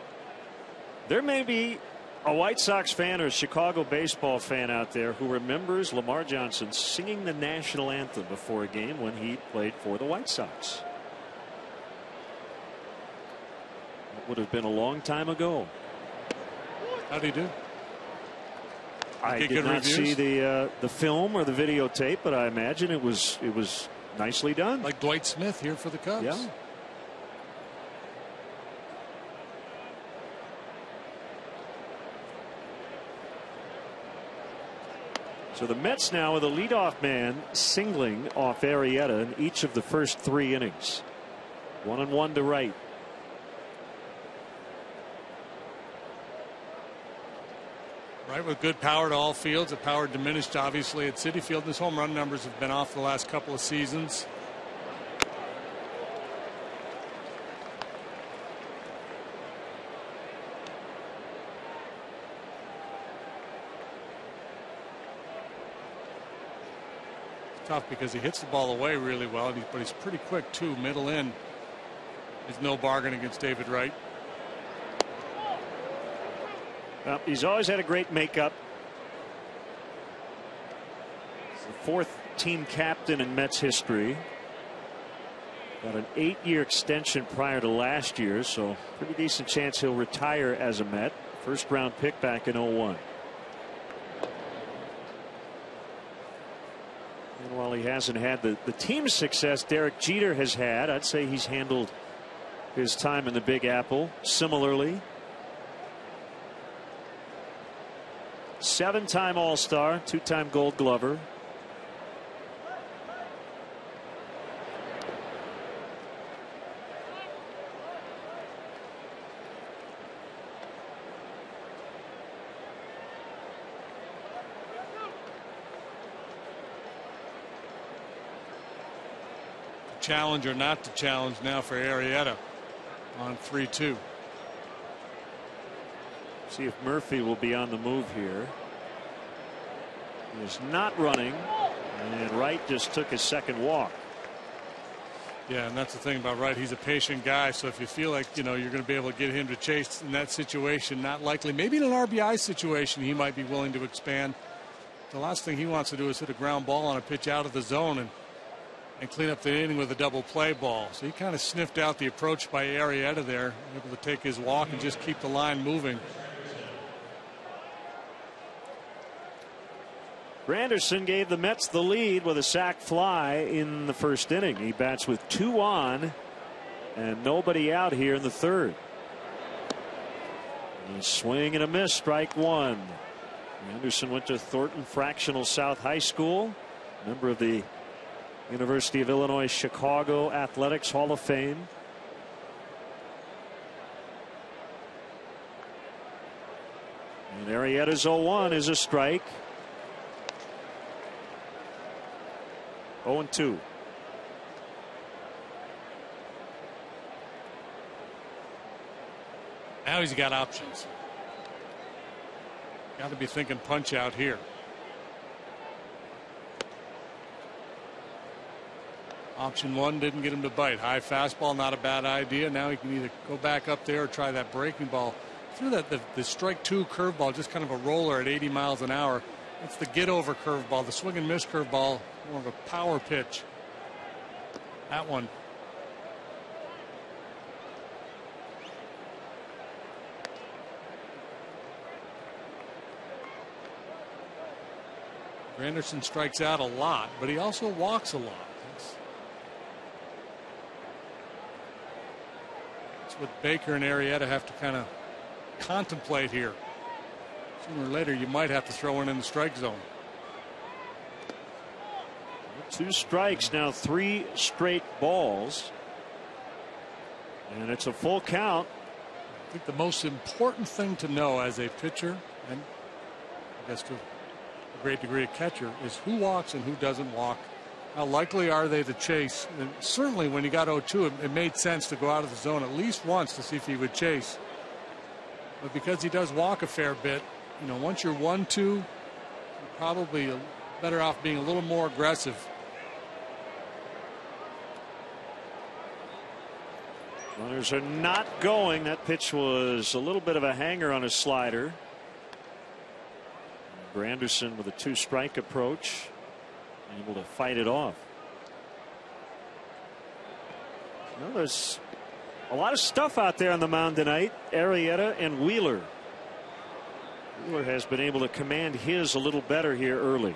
There may be a White Sox fan or a Chicago baseball fan out there who remembers Lamar Johnson singing the national anthem before a game when he played for the White Sox. It would have been a long time ago. How'd he do? I did not see the film or the videotape, but I imagine it was nicely done. Like Dwight Smith here for the Cubs. Yeah. So the Mets now with a leadoff man singling off Arrieta in each of the first 3 innings. 1-1 to right. Right, with good power to all fields. The power diminished obviously at Citi Field. His home run numbers have been off the last couple of seasons. Tough because he hits the ball away really well, but he's pretty quick too. Middle in is no bargain against David Wright. Well, he's always had a great makeup. He's the 4th team captain in Mets history. Got an 8-year extension prior to last year, so pretty decent chance he'll retire as a Met. First round pick back in 01. And while he hasn't had the team success Derek Jeter has had, I'd say he's handled his time in the Big Apple similarly. 7-time All-Star, 2-time Gold Glover. Challenge or not to challenge now for Arrieta on 3-2. See if Murphy will be on the move here. He's not running, and Wright just took his second walk. Yeah, and that's the thing about Wright. He's a patient guy, so if you feel like you're going to be able to get him to chase in that situation, not likely. Maybe in an RBI situation he might be willing to expand. The last thing he wants to do is hit a ground ball on a pitch out of the zone and clean up the inning with a double play ball. So he kind of sniffed out the approach by Arrieta there, able to take his walk and just keep the line moving. Granderson gave the Mets the lead with a sac fly in the first inning. He bats with 2 on and nobody out here in the 3rd. A swing and a miss, strike 1. Anderson went to Thornton Fractional South High School, member of the University of Illinois Chicago Athletics Hall of Fame. And Arrieta's 0-1 is a strike. 0-2. Now he's got options. Got to be thinking punch out here. Option 1 didn't get him to bite. High fastball, not a bad idea. Now he can either go back up there or try that breaking ball. Through that, the strike 2 curveball, just kind of a roller at 80 miles an hour. That's the get over curveball. The swing and miss curveball, more of a power pitch. That one. Granderson strikes out a lot, but he also walks a lot. That's what Baker and Arrieta have to kind of contemplate here. Sooner or later, you might have to throw one in the strike zone. 2 strikes now, 3 straight balls. And it's a full count. I think the most important thing to know as a pitcher, and I guess to a great degree a catcher, is who walks and who doesn't walk. How likely are they to chase? And certainly when you got 0-2, it made sense to go out of the zone at least once to see if he would chase. But because he does walk a fair bit, you know, once you're 1-2, you're probably better off being a little more aggressive. Runners are not going. That pitch was a little bit of a hanger on his slider. Granderson with a 2-strike approach, able to fight it off. Well, there's a lot of stuff out there on the mound tonight. Arrieta and Wheeler. Wheeler has been able to command his a little better here early.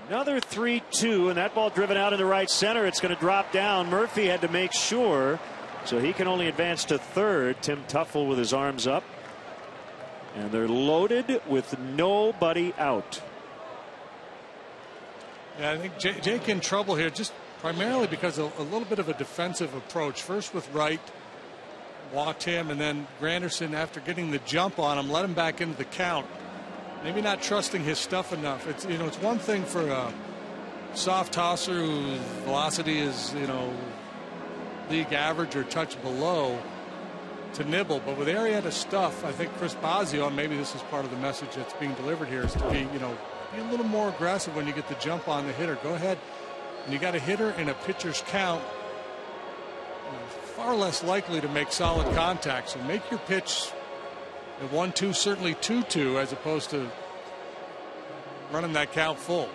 Another 3-2, and that ball driven out into right center. It's going to drop down. Murphy had to make sure, so he can only advance to third. Tim Tuffle with his arms up. And they're loaded with nobody out. Yeah, I think Jake in trouble here, just primarily because of a little bit of a defensive approach. First with Wright, walked him, and then Granderson, after getting the jump on him, let him back into the count. Maybe not trusting his stuff enough. It's, you know, it's one thing for a soft tosser whose velocity is, you know, league average or touch below to nibble, but with Arrieta's stuff, I think Chris Bosio, and maybe this is part of the message that's being delivered here, is to be, you know, be a little more aggressive when you get the jump on the hitter. Go ahead, and you got a hitter in a pitcher's count, far less likely to make solid contact. So make your pitch at 1-2, certainly 2-2, as opposed to running that count full.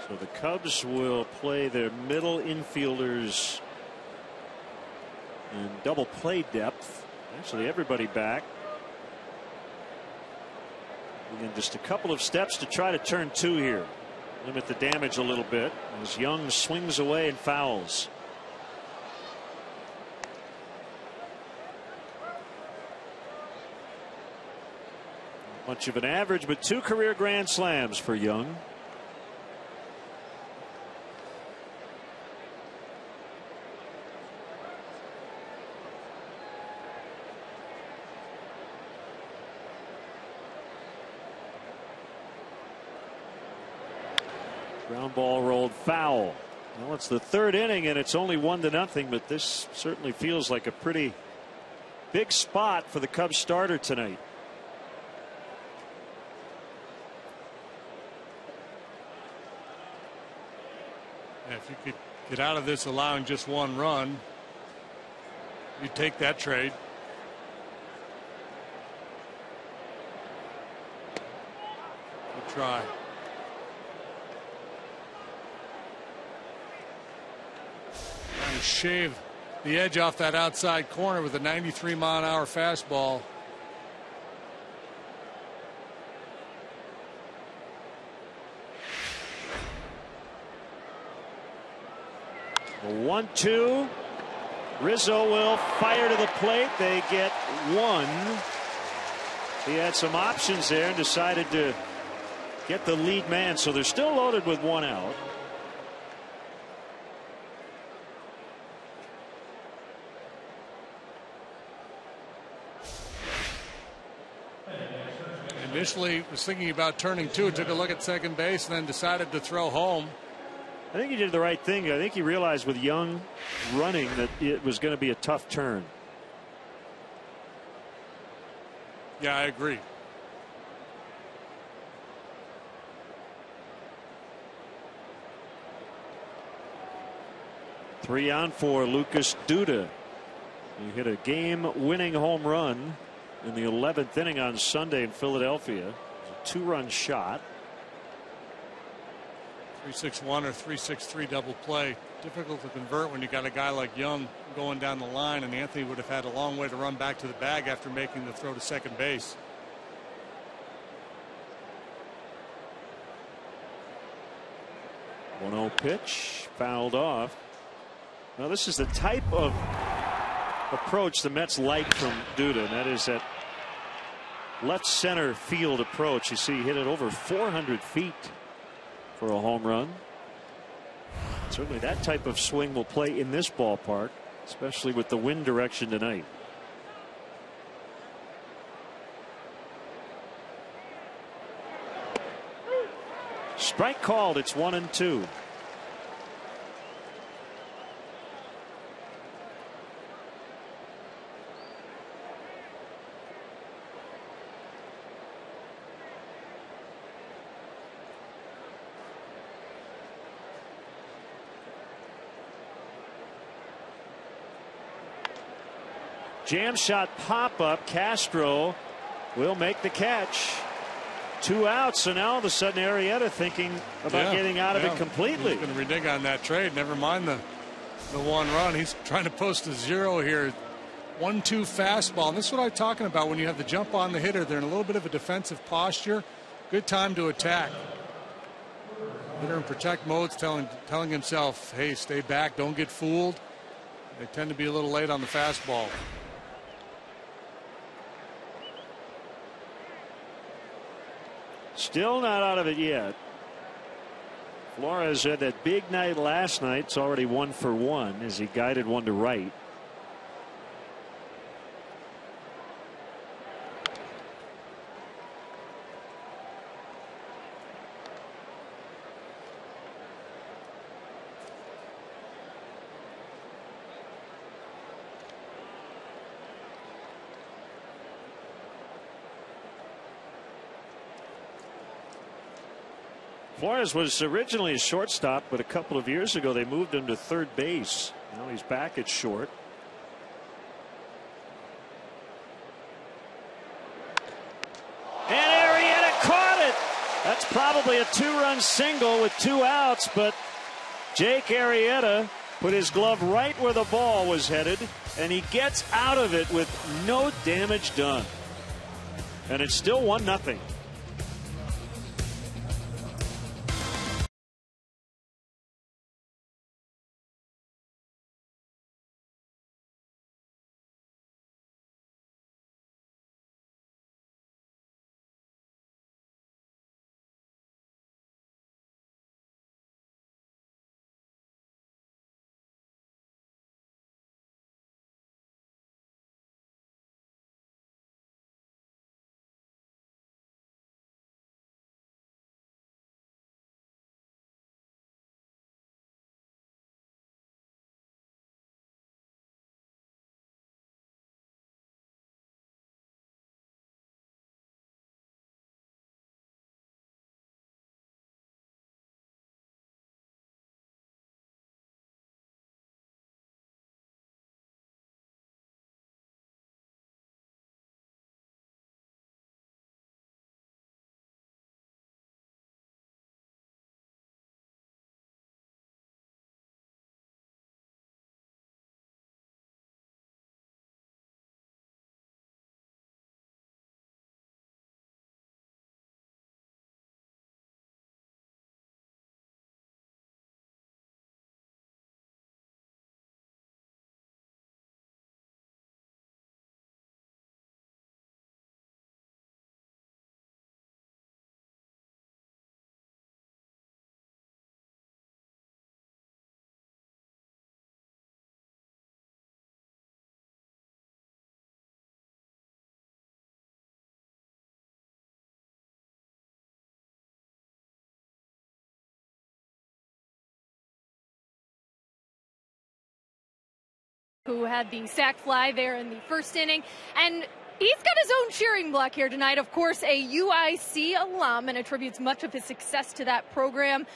So the Cubs will play their middle infielders in double play depth. Actually, everybody back. And just a couple of steps to try to turn 2 here. Limit the damage a little bit as Young swings away and fouls. Much of an average, but 2 career grand slams for Young. Ground ball rolled foul. Well, it's the 3rd inning and it's only 1-0, but this certainly feels like a pretty big spot for the Cubs starter tonight. Yeah, if you could get out of this allowing just 1 run, you'd take that trade. Good try. Shave the edge off that outside corner with a 93-mile-an-hour fastball. The 1-2. Rizzo will fire to the plate. They get 1. He had some options there and decided to get the lead man, so they're still loaded with 1 out. Initially was thinking about turning 2, took a look at second base, and then decided to throw home. I think he did the right thing. I think he realized with Young running that it was going to be a tough turn. Yeah, I agree. Three on for Lucas Duda. He hit a game-winning home run in the 11th inning on Sunday in Philadelphia. A 2-run shot. 3-6-1 or 3-6-3 double play. Difficult to convert when you got a guy like Young going down the line, and Anthony would have had a long way to run back to the bag after making the throw to second base. One-0 pitch fouled off. Now this is the type of approach the Mets like from Duda, and that is that left center field approach. You see, he hit it over 400 feet for a home run. Certainly that type of swing will play in this ballpark, especially with the wind direction tonight. Strike called. It's 1-2. Jam shot pop up. Castro will make the catch. 2 outs, so now all of a sudden Arrieta thinking about getting out of it completely. He's going to renege on that trade. Never mind the 1 run. He's trying to post a 0 here. 1-2 fastball. And this is what I'm talking about when you have the jump on the hitter. They're in a little bit of a defensive posture. Good time to attack. Hitter in protect mode's telling himself, hey, stay back, don't get fooled. They tend to be a little late on the fastball. Still not out of it yet. Flores had that big night last night. It's already 1 for 1 as he guided one to right. Flores was originally a shortstop, but a couple of years ago they moved him to third base. Now he's back at short. And Arrieta caught it. That's probably a 2-run single with 2 outs, but Jake Arrieta put his glove right where the ball was headed, and he gets out of it with no damage done. And it's still 1-0. Who had the sac fly there in the first inning, and he's got his own cheering block here tonight. Of course, a UIC alum, and attributes much of his success to that program,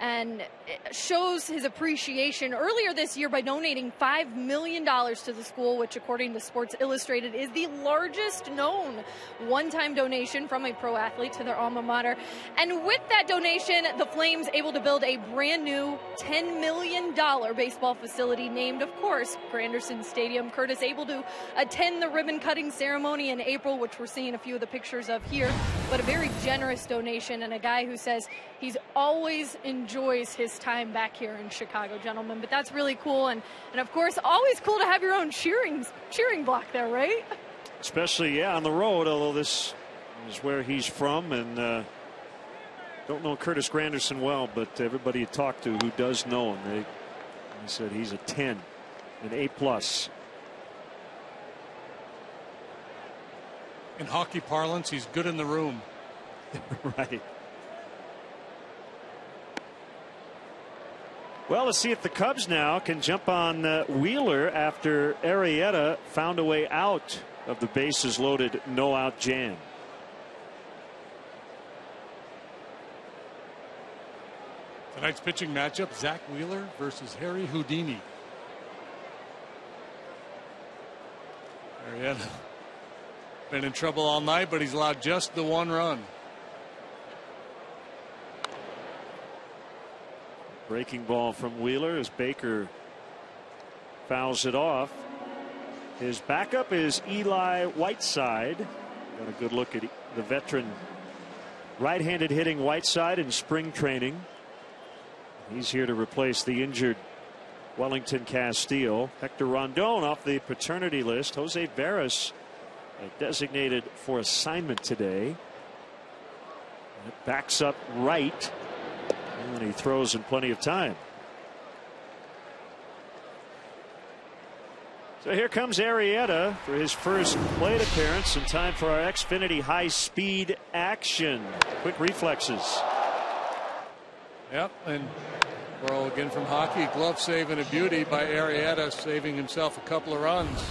and shows his appreciation earlier this year by donating $5 million to the school, which according to Sports Illustrated is the largest known one-time donation from a pro athlete to their alma mater. And with that donation, the Flames able to build a brand new $10 million baseball facility named, of course, Granderson Stadium. Curtis able to attend the ribbon cutting ceremony in April, which we're seeing a few of the pictures of here, but a very generous donation, and a guy who says he's always enjoys his time back here in Chicago, gentlemen. But that's really cool, and of course always cool to have your own cheering block there, right? Especially on the road, although this is where he's from, and don't know Curtis Granderson well, but everybody you talk to who does know him, they said he's a 10, an A+. In hockey parlance, he's good in the room. Right. Well, let's see if the Cubs now can jump on Wheeler after Arrieta found a way out of the bases loaded no out jam. Tonight's pitching matchup, Zach Wheeler versus Harry Houdini. Arrieta been in trouble all night, but he's allowed just the 1 run. Breaking ball from Wheeler as Baker fouls it off. His backup is Eli Whiteside. Got a good look at the veteran right-handed hitting Whiteside in spring training. He's here to replace the injured Wellington Castillo. Hector Rondon off the paternity list. Jose Veras designated for assignment today. It backs up right. And he throws in plenty of time. So here comes Arrieta for his first plate appearance, in time for our Xfinity high speed action. Quick reflexes. Yep, and we're again from hockey. Glove save and a beauty by Arrieta, saving himself a couple of runs.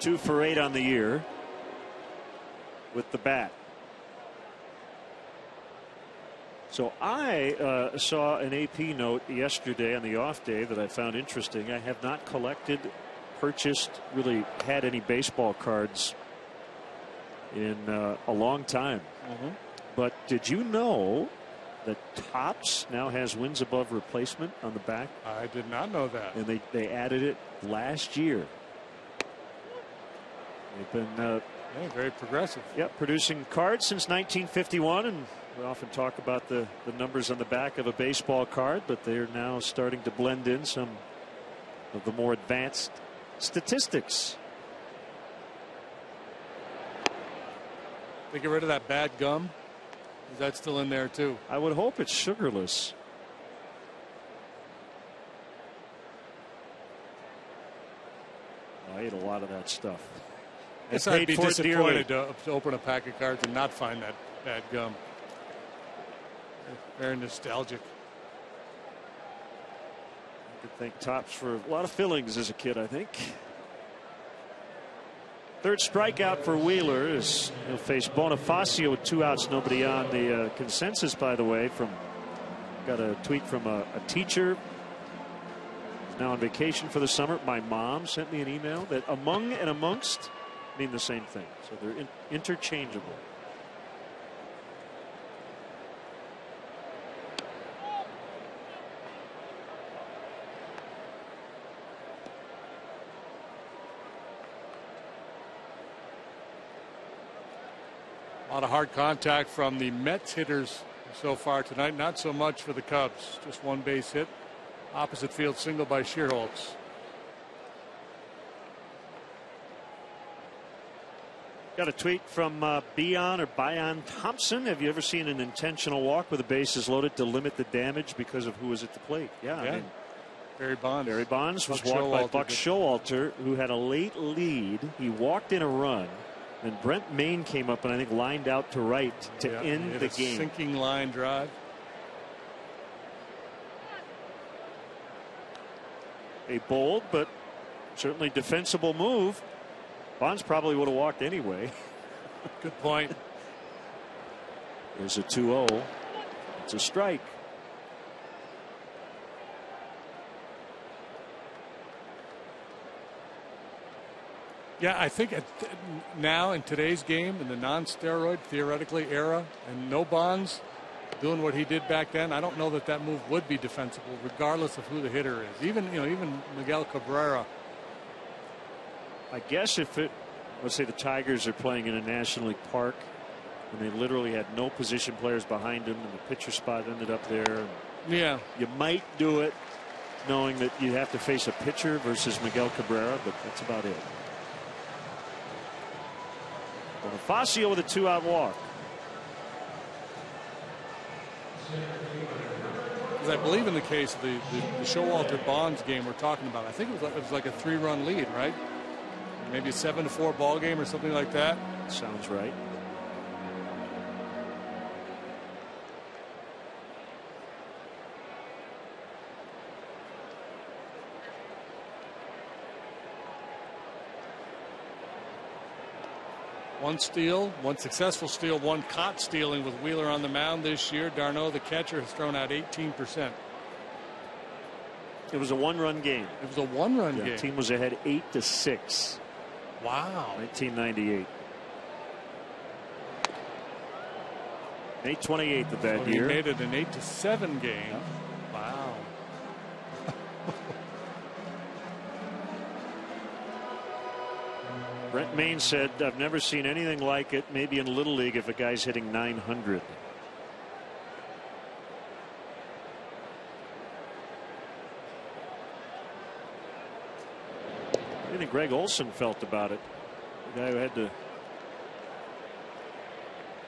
2 for 8 on the year with the bat. So I saw an AP note yesterday on the off day that I found interesting. I have not collected, purchased, really had any baseball cards in a long time. But did you know that Topps now has wins above replacement on the back? I did not know that. And they added it last year. They've been very progressive. Yep, producing cards since 1951, and we often talk about the numbers on the back of a baseball card, but they're now starting to blend in some of the more advanced statistics. They get rid of that bad gum. Is that still in there too? I would hope it's sugarless. I ate a lot of that stuff. Yes, I'd be disappointed to open a pack of cards and not find that bad gum. Very nostalgic. I could thank Topps for a lot of fillings as a kid, I think. Third strikeout for Wheeler as he'll face Bonifacio with 2 outs, nobody on. The consensus, by the way, got a tweet from a teacher who's now on vacation for the summer. My mom sent me an email that among and amongst mean the same thing, so they're interchangeable. A lot of hard contact from the Mets hitters so far tonight. Not so much for the Cubs. Just 1 base hit. Opposite field single by Shearholtz. Got a tweet from Bion Thompson. Have you ever seen an intentional walk with the bases loaded to limit the damage because of who was at the plate? Yeah. I mean, Barry Bonds. Barry Bonds was walked by Buck Showalter, who had a late lead. He walked in a run. And Brent Maine came up and I think lined out to right to end the game. Sinking line drive. A bold but certainly defensible move. Bonds probably would have walked anyway. Good point. There's a 2-0. It's a strike. Yeah, I think now in today's game, in the non-steroid theoretically era, and no Bonds doing what he did back then, I don't know that move would be defensible, regardless of who the hitter is. Even Miguel Cabrera. I guess let's say the Tigers are playing in a National League park, and they literally had no position players behind them, and the pitcher spot ended up there. Yeah, you might do it, knowing that you have to face a pitcher versus Miguel Cabrera, but that's about it. Bonifacio with a 2-out walk. I believe in the case of the Showalter Bonds game we're talking about, I think it was like a 3-run lead, right? Maybe a 7-4 ball game or something like that. Sounds right. One steal, one successful steal, one caught stealing with Wheeler on the mound this year. D'Arnaud, the catcher, has thrown out 18%. It was a 1-run game. It was a 1-run game. The team was ahead 8-6. Wow. 1998. May 28th of that year. He made it an 8-7 game. Yeah. Wow. Brent Maine said, I've never seen anything like it, maybe in Little League if a guy's hitting 900. What do you think Greg Olson felt about it? The guy who had to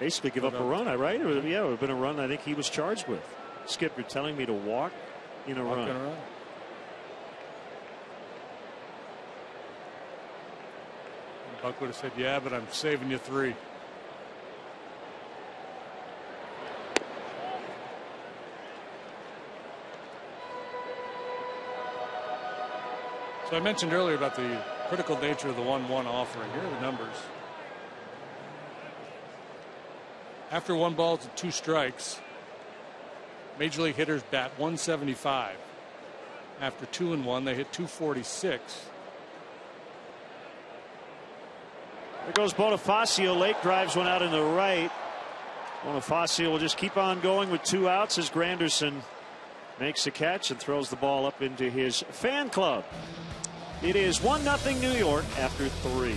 basically give up a run, right? Yeah, it would have been a run I think he was charged with. Skip, you're telling me to walk in a run. Buck would have said, yeah, but I'm saving you 3. So I mentioned earlier about the critical nature of the 1-1 offering. Here are the numbers. After 1 ball to 2 strikes, Major League hitters bat 175. After 2-1, they hit 246. There goes Bonifacio. Lake drives one out in the right. Bonifacio will just keep on going with 2 outs as Granderson makes a catch and throws the ball up into his fan club. It is 1-0 New York after 3.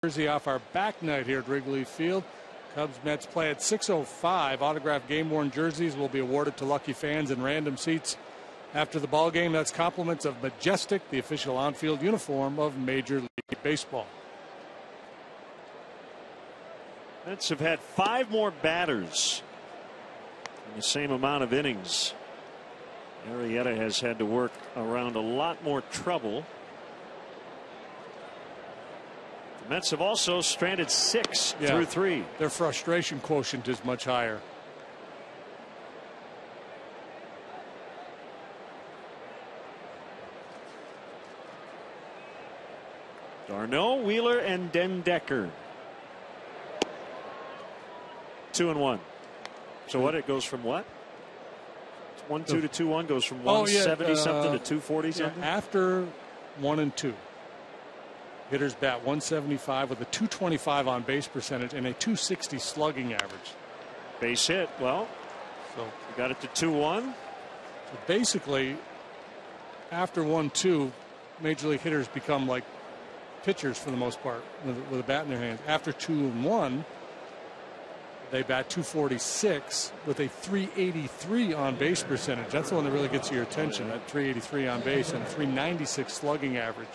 Jersey off our back night here at Wrigley Field. Cubs Mets play at 6:05. Autographed game-worn jerseys will be awarded to lucky fans in random seats after the ball game. That's compliments of Majestic, the official on-field uniform of Major League Baseball. Mets have had 5 more batters in the same amount of innings. Arrieta has had to work around a lot more trouble. The Mets have also stranded 6 through 3. Their frustration quotient is much higher. D'Arnaud, Wheeler, and Dendecker. 2-1. So what? It goes from what? 1-2 to 2-1 goes from 170 something to 240 something. After 1 and 2, hitters bat 175 with a 225 on base percentage and a 260 slugging average. Base hit. Well, so we got it to 2-1. So basically, after 1-2, major league hitters become like pitchers for the most part with a bat in their hands. After 2-1, they bat 246 with a 383 on base percentage. That's the one that really gets your attention. That 383 on base and a 396 slugging average.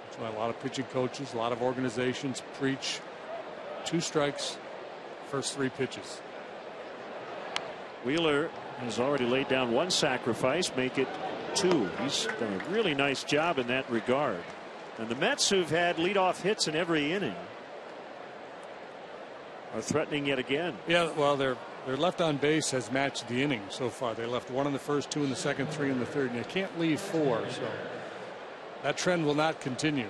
That's why a lot of pitching coaches, a lot of organizations preach 2 strikes, first 3 pitches. Wheeler has already laid down 1 sacrifice, make it 2. He's done a really nice job in that regard. And the Mets, who've had leadoff hits in every inning, are threatening yet again. Yeah, well, their left on base has matched the inning so far. They left 1 in the first, 2 in the second, 3 in the third, and they can't leave 4. So that trend will not continue.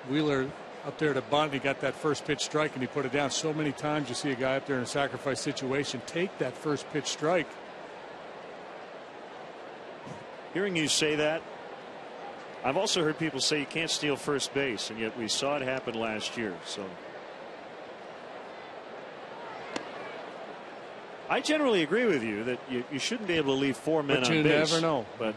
Wheeler up there to bunt, he got that first pitch strike and he put it down. So many times you see a guy up there in a sacrifice situation take that first pitch strike. Hearing you say that, I've also heard people say you can't steal first base, and yet we saw it happen last year. So I generally agree with you that you shouldn't be able to leave 4 men on base. But you never know. But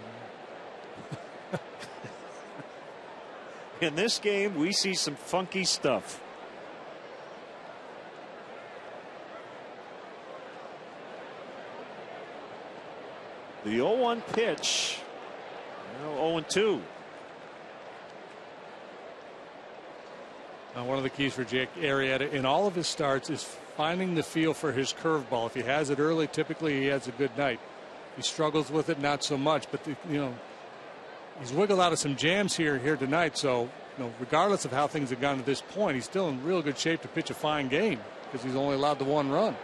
in this game, we see some funky stuff. The 0-1 pitch. Now 0-2. Now, one of the keys for Jake Arrieta in all of his starts is finding the feel for his curveball. If he has it early, typically he has a good night. He struggles with it, not so much. But he's wiggled out of some jams here tonight. So, regardless of how things have gone to this point, he's still in real good shape to pitch a fine game because he's only allowed the 1 run.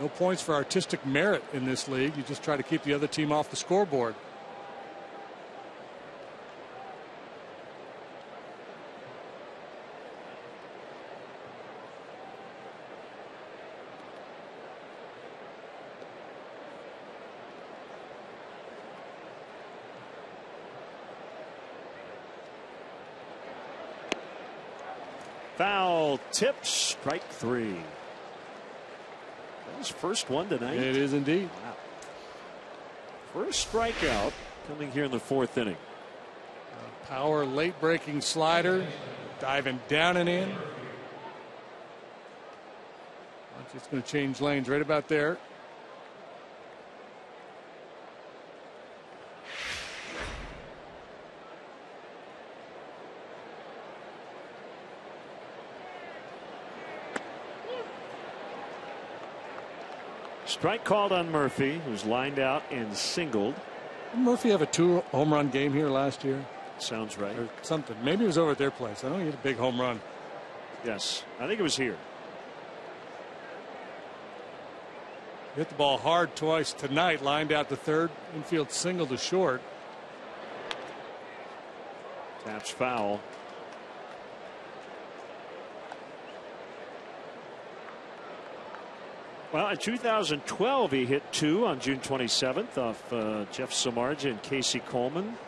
No points for artistic merit in this league. You just try to keep the other team off the scoreboard. Foul tip, strike 3. His first one tonight. It is indeed. Wow. First strikeout coming here in the 4th inning. Power late breaking slider, diving down and in. Just going to change lanes right about there. Strike called on Murphy, who's lined out and singled. Didn't Murphy have a 2 home run game here last year? Sounds right. Or something. Maybe it was over at their place. I know he had a big home run. Yes, I think it was here. Hit the ball hard twice tonight, lined out to third. Infield single to short. Taps foul. Well, in 2012, he hit 2 on June 27th off Jeff Samardzija and Casey Coleman.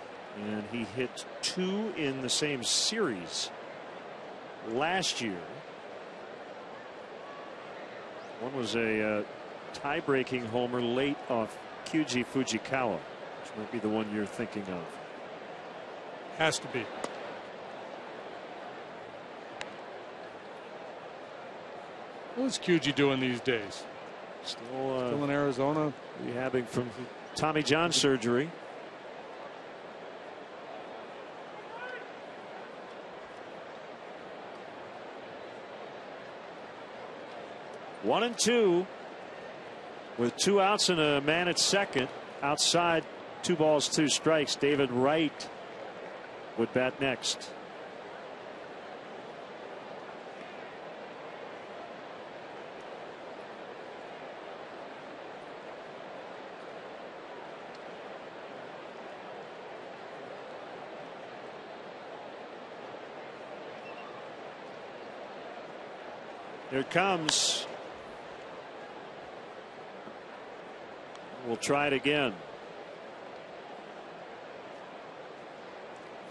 And he hit 2 in the same series last year. One was a tie-breaking homer late off Kyuji Fujikawa, which might be the one you're thinking of. Has to be. What's Kyuji doing these days? Still in Arizona, rehabbing from Tommy John surgery. One and 2 with 2 outs and a man at second. Outside, 2 balls, 2 strikes. David Wright would bat next. Here it comes. We'll try it again.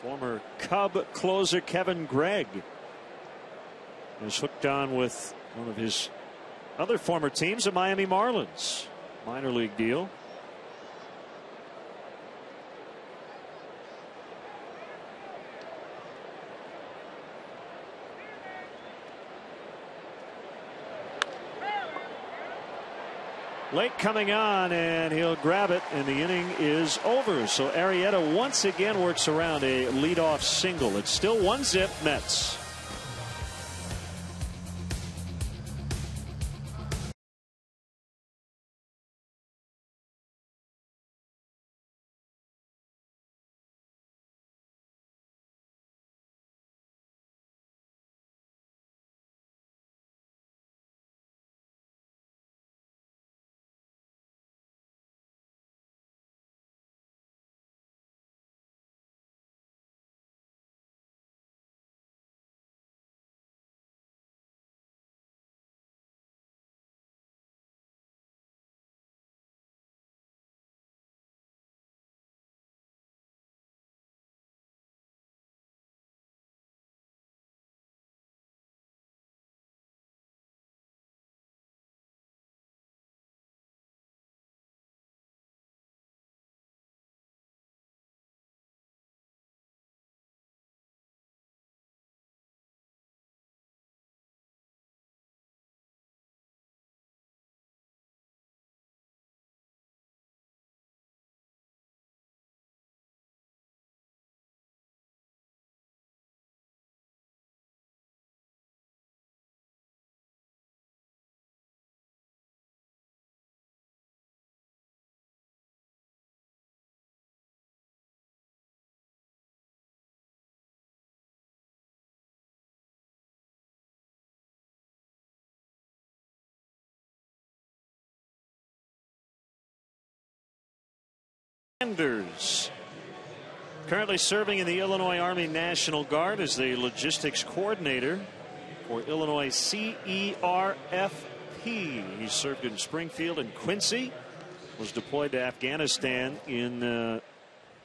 Former Cub closer Kevin Gregg is hooked on with one of his other former teams, the Miami Marlins. Minor league deal. Late coming on, and he'll grab it, and the inning is over. So Arrieta once again works around a leadoff single. It's still 1-0 Mets. Sanders, currently serving in the Illinois Army National Guard as the logistics coordinator for Illinois CERFP. He served in Springfield and Quincy, was deployed to Afghanistan in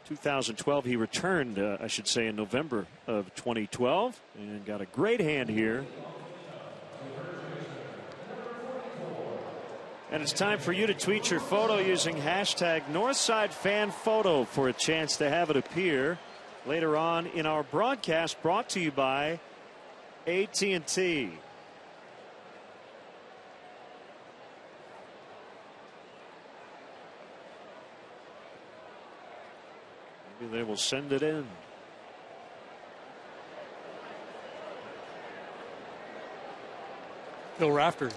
2012. He returned, I should say, in November of 2012, and got a great hand here. And it's time for you to tweet your photo using hashtag NorthsideFanPhoto for a chance to have it appear later on in our broadcast, brought to you by AT&T. Maybe they will send it in. Phil Rafter.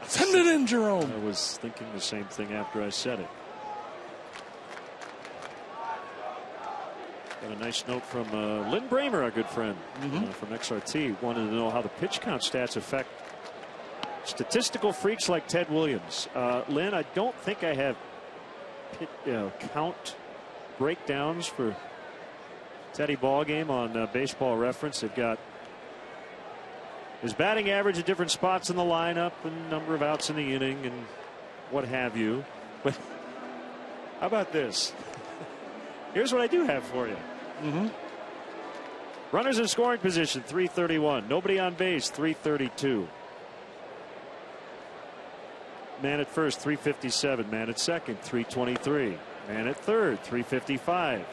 Send it in, Jerome. I was thinking the same thing after I said it. Got a nice note from Lynn Bramer, our good friend from XRT. Wanted to know how the pitch count stats affect statistical freaks like Ted Williams. Lynn, I don't think I have count breakdowns for Teddy Ballgame on Baseball Reference. They've got his batting average at different spots in the lineup and number of outs in the inning and what have you. But how about this? Here's what I do have for you. Runners in scoring position, 331. Nobody on base, 332. Man at first, 357. Man at second, 323. Man at third, 355.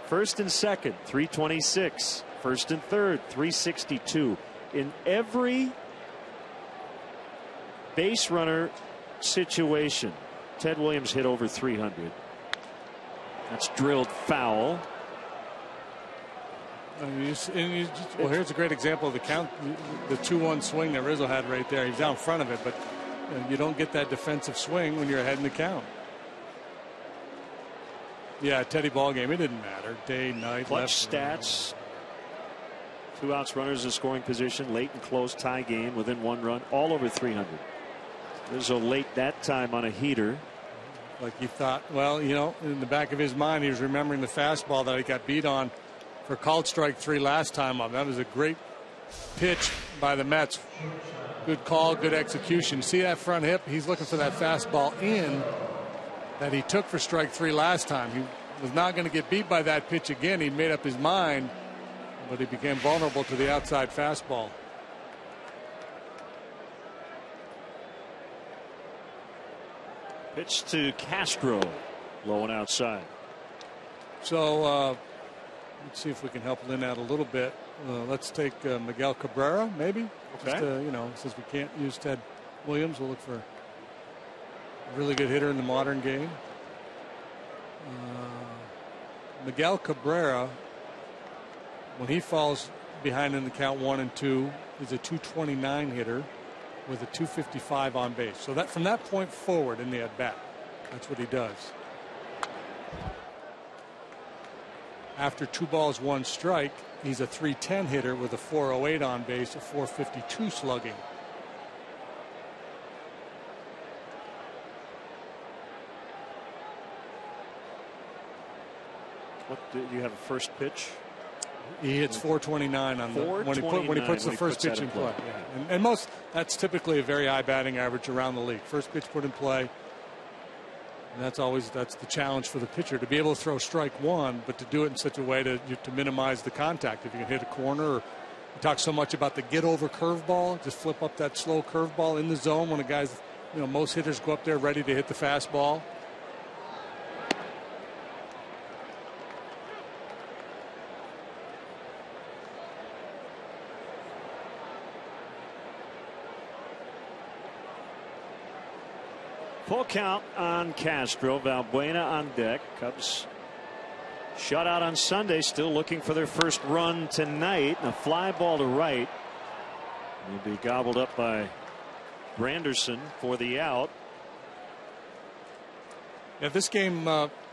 First and second, 326. First and third, 362. In every base runner situation, Ted Williams hit over 300. That's drilled foul. Well, here's a great example of the count, the 2-1 swing that Rizzo had right there. He's out in front of it, but you don't get that defensive swing when you're ahead in the count. Yeah, Teddy Ballgame, it didn't matter. Day, night, clutch left, stats. 2 outs, runners in scoring position, late and close tie game within 1 run, all over 300. Rizzo late that time on a heater. Like he thought, well, you know, in the back of his mind, he was remembering the fastball that he got beat on for called strike 3 last time up. That was a great pitch by the Mets. Good call, good execution. See that front hip? He's looking for that fastball in that he took for strike 3 last time. He was not going to get beat by that pitch again. He made up his mind, but he became vulnerable to the outside fastball. Pitch to Castro, low and outside. So let's see if we can help Lynn out a little bit. Let's take Miguel Cabrera, maybe. Okay. Just, since we can't use Ted Williams, we'll look for a really good hitter in the modern game. Miguel Cabrera, when he falls behind in the count 1 and 2, is a 229 hitter with a 255 on base. So that from that point forward in the at bat, that's what he does. After 2 balls 1 strike, he's a 310 hitter with a 408 on base, a 452 slugging. What do you have a first pitch? He hits 429 on the when he puts the first pitch in play. Yeah. And most, that's typically a very high batting average around the league. First pitch put in play. And that's the challenge for the pitcher, to be able to throw strike 1, but to do it in such a way to minimize the contact. If you can hit a corner, or we talk so much about the get over curveball, just flip up that slow curveball in the zone when a guy's, most hitters go up there ready to hit the fastball. Full count on Castro. Valbuena on deck. Cubs shut out on Sunday, still looking for their first run tonight. And a fly ball to right will be gobbled up by Granderson for the out. Yeah, this game,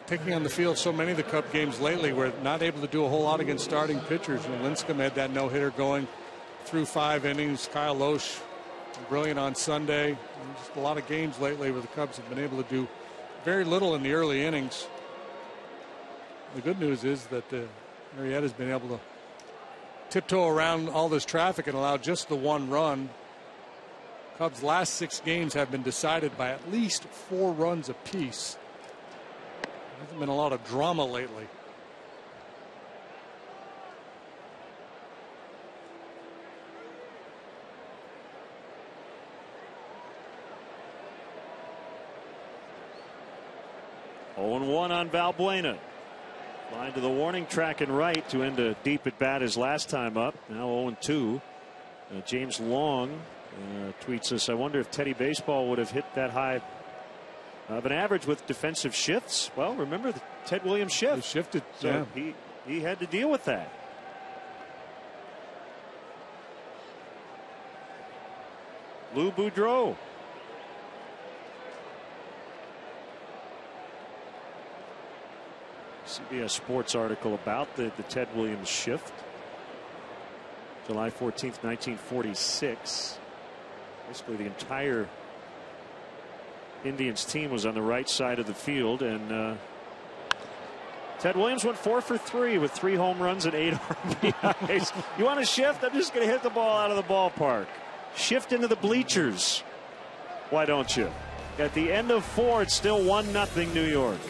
picking on the field so many of the Cub games lately, we're not able to do a whole lot against starting pitchers. Lincecum had that no-hitter going through 5 innings. Kyle Loesch, brilliant on Sunday. Just a lot of games lately where the Cubs have been able to do very little in the early innings. The good news is that Arrieta's been able to tiptoe around all this traffic and allow just the 1 run. Cubs' last 6 games have been decided by at least 4 runs apiece. There hasn't been a lot of drama lately. Oh and 1 on Valbuena. Line to the warning track and right to end a deep at bat his last time up. Now 0 and 2. James Long tweets us, I wonder if Teddy Baseball would have hit that high of an average with defensive shifts. Well, remember the Ted Williams shift. He shifted. So yeah. He had to deal with that. Lou Boudreau. CBS Sports article about the Ted Williams shift. July 14th, 1946. Basically the entire Indians team was on the right side of the field, and Ted Williams went 4 for 3 with 3 home runs and 8 RBIs. You want to shift? I'm just going to hit the ball out of the ballpark. Shift into the bleachers. Why don't you? At the end of 4, it's still 1-0 New York.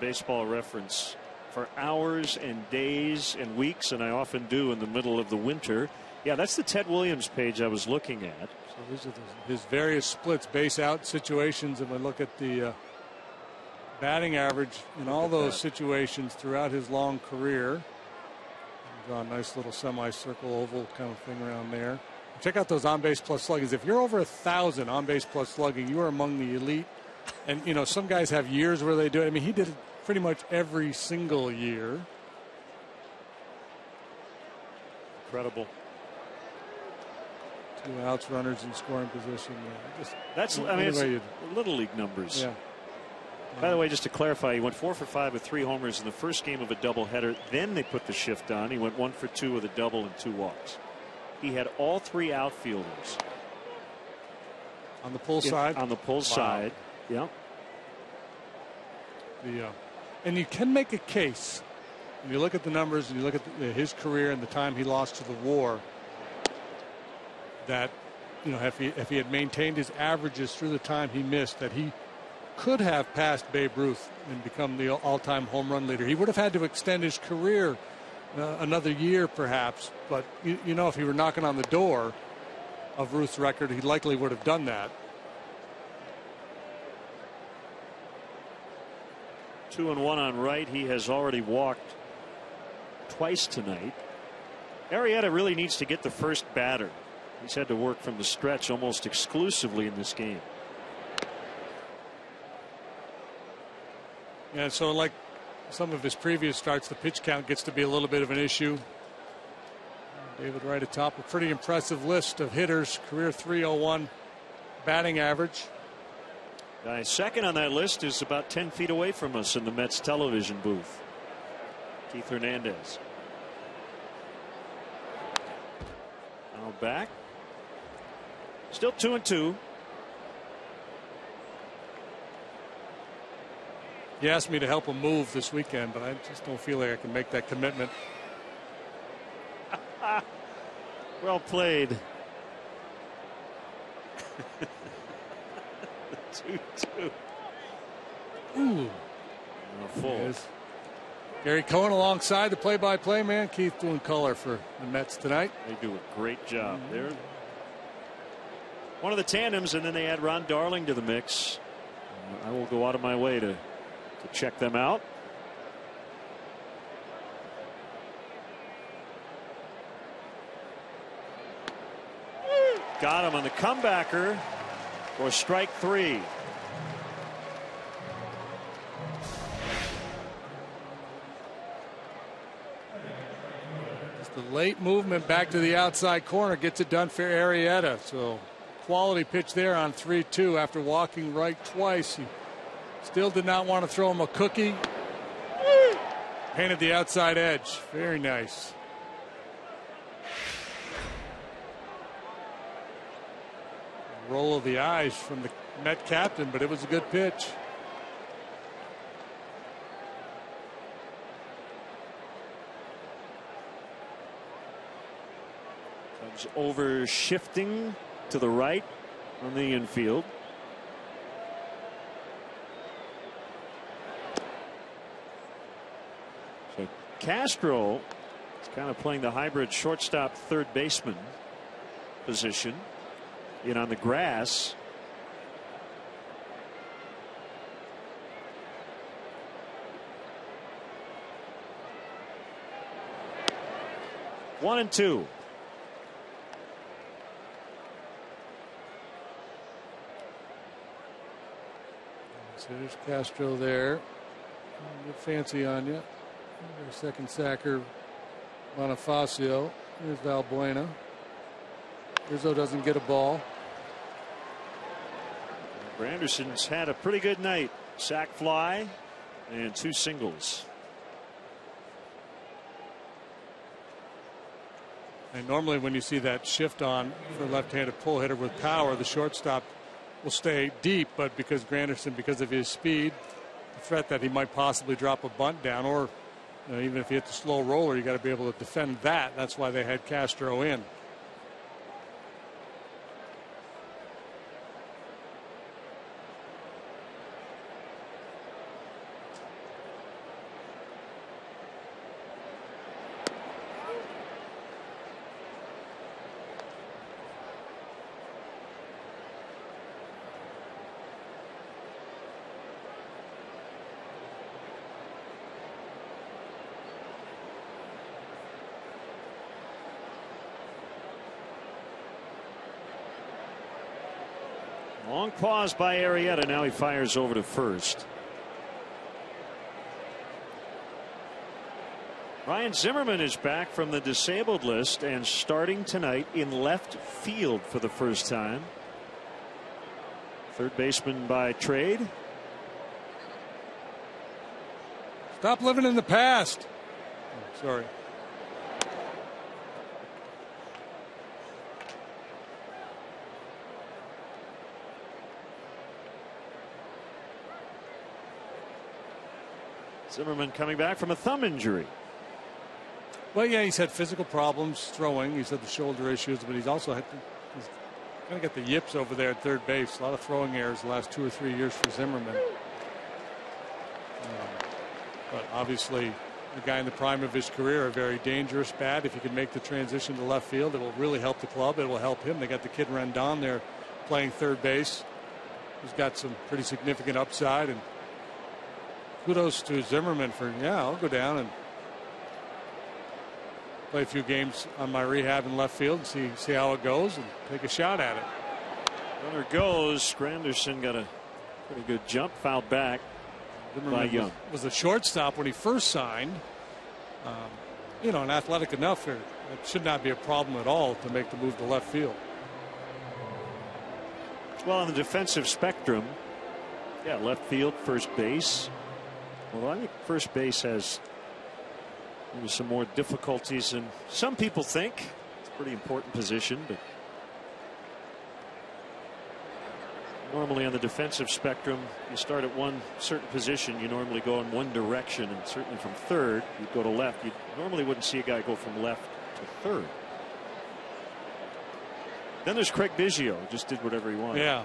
Baseball Reference for hours and days and weeks, and I often do in the middle of the winter. Yeah, that's the Ted Williams page I was looking at. So these are his various splits, base out situations, and we look at the batting average in all those situations throughout his long career. Draw a nice little semicircle oval kind of thing around there. Check out those on-base plus sluggings. If you're over 1,000 on-base plus slugging, you are among the elite. And, you know, some guys have years where they do it. I mean, he did it pretty much every single year. Incredible. 2 outs, runners in scoring position. Yeah, that's, I mean, it's little league numbers. Yeah. By the way, just to clarify, he went 4 for 5 with 3 homers in the first game of a doubleheader. Then they put the shift on. He went 1 for 2 with a double and 2 walks. He had all 3 outfielders on the pull side. On the pull side, yeah. And you can make a case. When you look at the numbers and you look at his career and the time he lost to the WAR, that, you know, if he had maintained his averages through the time he missed, that he could have passed Babe Ruth and become the all-time home run leader. He would have had to extend his career another year perhaps, but you know, if he were knocking on the door of Ruth's record, he likely would have done that. 2-1 on right. He has already walked twice tonight. Arrieta really needs to get the first batter. He's had to work from the stretch almost exclusively in this game. Yeah, so like some of his previous starts, the pitch count gets to be a little bit of an issue. David right atop a pretty impressive list of hitters. Career .301 batting average. Guy second on that list is about 10 feet away from us in the Mets television booth. Keith Hernandez. Now back. Still 2-2. He asked me to help him move this weekend, but I just don't feel like I can make that commitment. Well played. 2-2. Ooh. Full. Gary Cohen alongside the play-by-play man. Keith doing color for the Mets tonight. They do a great job there. One of the tandems, and then they add Ron Darling to the mix. I will go out of my way to check them out. Got him on the comebacker for strike 3. Just the late movement back to the outside corner gets it done for Arrieta. So quality pitch there on 3-2 after walking right twice. He still did not want to throw him a cookie. Painted the outside edge. Very nice. Roll of the eyes from the Met captain, but it was a good pitch. Comes over shifting to the right on the infield. So Castro is kind of playing the hybrid shortstop third baseman position in on the grass. One and two. So there's Castro there. Get fancy on you. Their second sacker, Bonifacio. Here's Valbuena. Rizzo doesn't get a ball. Granderson's had a pretty good night. Sac fly and 2 singles. And normally when you see that shift on for a left-handed pull hitter with power, the shortstop will stay deep, but because Granderson, because of his speed, the threat that he might possibly drop a bunt down, or even if he hits a slow roller, you got to be able to defend that. That's why they had Castro in. Long pause by Arrieta. Now he fires over to first. Ryan Zimmerman is back from the disabled list and starting tonight in left field for the first time. Third baseman by trade. Stop living in the past. Oh, sorry. Zimmerman coming back from a thumb injury. Well, yeah, he's had physical problems throwing. He's had the shoulder issues, but he's also had he's kind of got the yips over there at third base. A lot of throwing errors the last 2 or 3 years for Zimmerman. But obviously, a guy in the prime of his career, a very dangerous bat. If he can make the transition to left field, it will really help the club. It will help him. They got the kid Rendon there playing third base. He's got some pretty significant upside. And kudos to Zimmerman for, I'll go down and play a few games on my rehab in left field and see how it goes and take a shot at it. Runner goes. Granderson got a pretty good jump, fouled back by Young. Was a shortstop when he first signed. And athletic enough here. It should not be a problem at all to make the move to left field. Well, on the defensive spectrum, left field, first base. Well, I think first base has maybe some more difficulties than some people think. It's a pretty important position, but normally on the defensive spectrum, you start at one certain position, you normally go in one direction, and certainly from third, you go to left. You normally wouldn't see a guy go from left to third. Then there's Craig Biggio, who just did whatever he wanted. Yeah.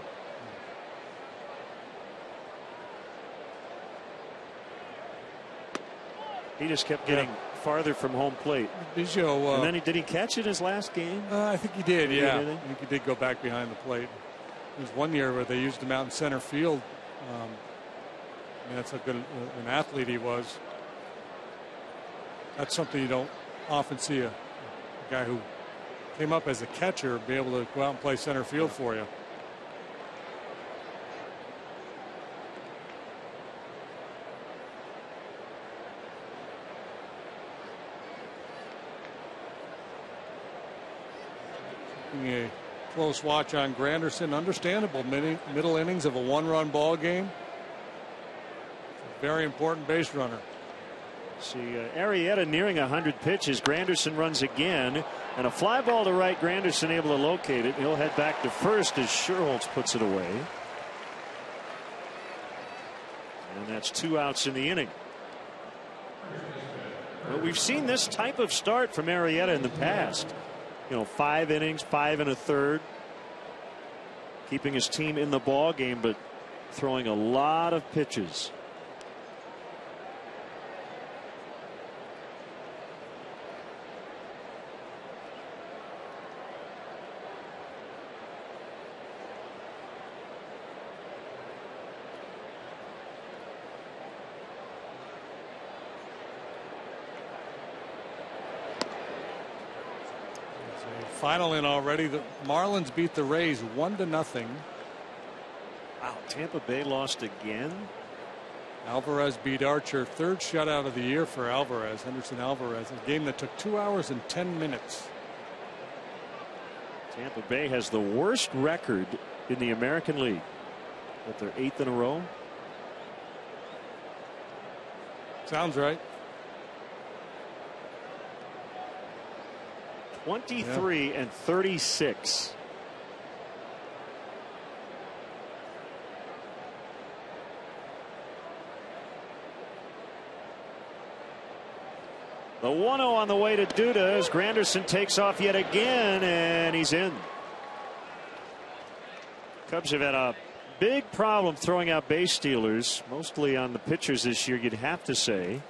He just kept getting farther from home plate. Biggio, and then did he catch it his last game? I think he did. Yeah, I think he did go back behind the plate. There was one year where they used him out in center field. That's how good an athlete he was. That's something you don't often see a guy who came up as a catcher be able to go out and play center field for you. A close watch on Granderson. Understandable middle innings of a one-run ball game. Very important base runner. See Arrieta nearing 100 pitches. Granderson runs again, and a fly ball to right. Granderson able to locate it. He'll head back to first as Sherholtz puts it away, and that's 2 outs in the inning. But we've seen this type of start from Arrieta in the past. 5 innings, 5 1/3, keeping his team in the ball game, but throwing a lot of pitches. Final in already. The Marlins beat the Rays 1-0. Wow, Tampa Bay lost again. Alvarez beat Archer. Third shutout of the year for Alvarez, Henderson Alvarez. A game that took 2 hours and 10 minutes. Tampa Bay has the worst record in the American League. But they're 8th in a row. Sounds right. 23 and 36. The 1-0 on the way to Duda as Granderson takes off yet again, and he's in. Cubs have had a big problem throwing out base stealers, mostly on the pitchers this year, you'd have to say.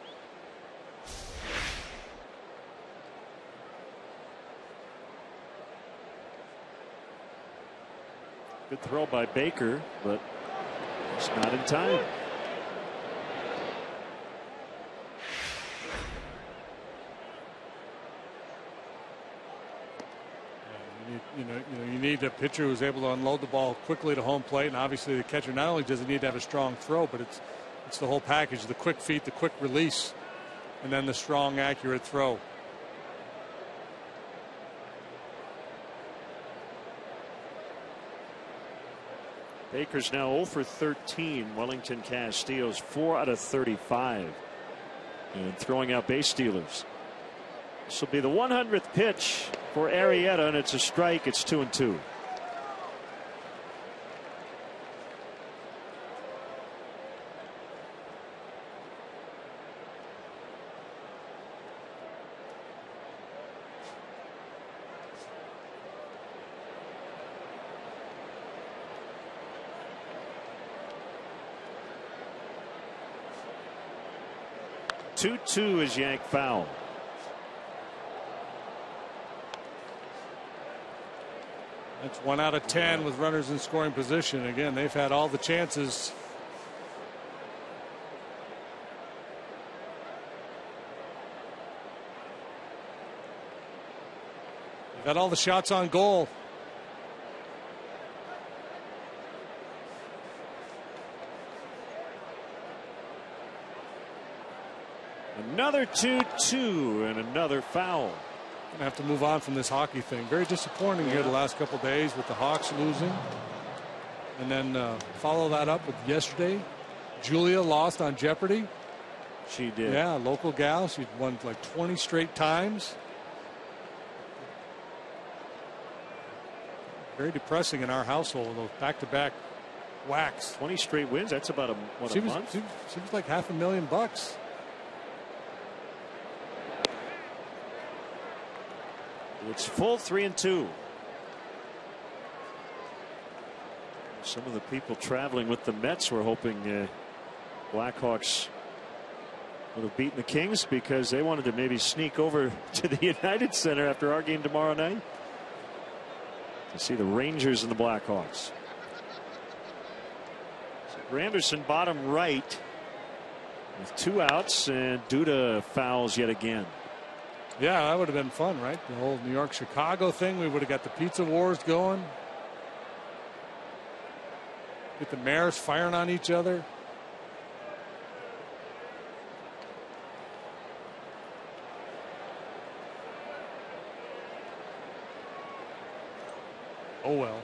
Good throw by Baker, but it's not in time. You need a pitcher who's able to unload the ball quickly to home plate, and obviously the catcher not only does he need to have a strong throw, but it's the whole package: the quick feet, the quick release, and then the strong, accurate throw. Baker's now 0 for 13. Wellington Castillo's 4 out of 35. And throwing out base stealers. This will be the 100th pitch for Arrieta, and it's a strike. It's 2-2. Two is yanked foul. That's 1 out of 10 with runners in scoring position. Again, they've had all the chances. They've had all the shots on goal. Another 2-2 and another foul. Gonna have to move on from this hockey thing. Very disappointing here the last couple days with the Hawks losing, and then follow that up with yesterday. Julia lost on Jeopardy. She did. Yeah, local gal. She'd won like 20 straight times. Very depressing in our household. Those back-to-back whacks. 20 straight wins. That's about a month. She was like $500,000. It's full 3-2. Some of the people traveling with the Mets were hoping Blackhawks would have beaten the Kings because they wanted to maybe sneak over to the United Center after our game tomorrow night to see the Rangers and the Blackhawks. So Granderson bottom right with 2 outs, and Duda fouls yet again. Yeah, that would have been fun, right? The whole New York Chicago thing. We would have got the pizza wars going. Get the mayors firing on each other. Oh well.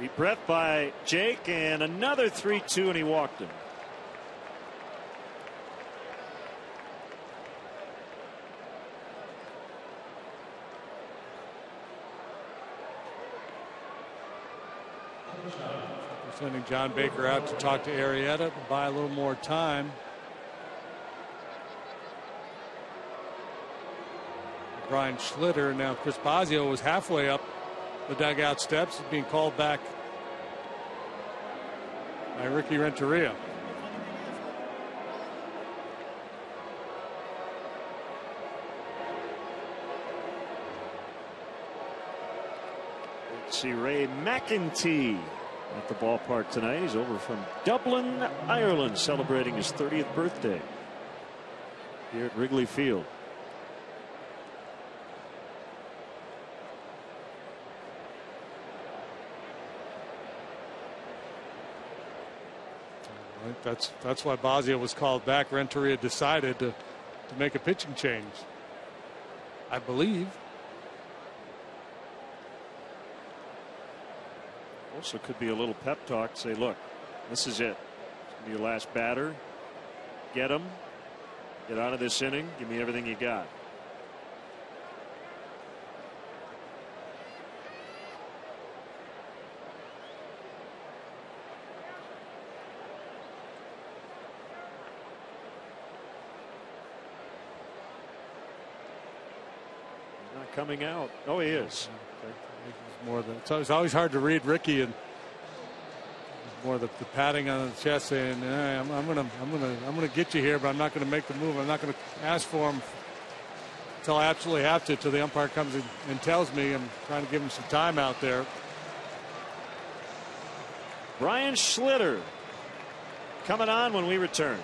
Deep breath by Jake, and another 3-2, and he walked him. We're sending John Baker out to talk to Arrieta to buy a little more time. Brian Schlitter. Now Chris Bosio was halfway up the dugout steps. He's being called back by Ricky Renteria. Let's see Ray McEntee at the ballpark tonight. He's over from Dublin, Ireland, celebrating his 30th birthday here at Wrigley Field. That's why Bosio was called back. Renteria decided to make a pitching change, I believe. Also could be a little pep talk. Say, look, this is it. It's going to be your last batter. Get him. Get out of this inning. Give me everything you got. Coming out. Oh, he is. It's always hard to read Ricky, and more the patting on the chest saying, I'm gonna get you here, but I'm not going to make the move. I'm not going to ask for him until I absolutely have to. Till the umpire comes in and tells me. I'm trying to give him some time out there. Brian Schlitter coming on when we return.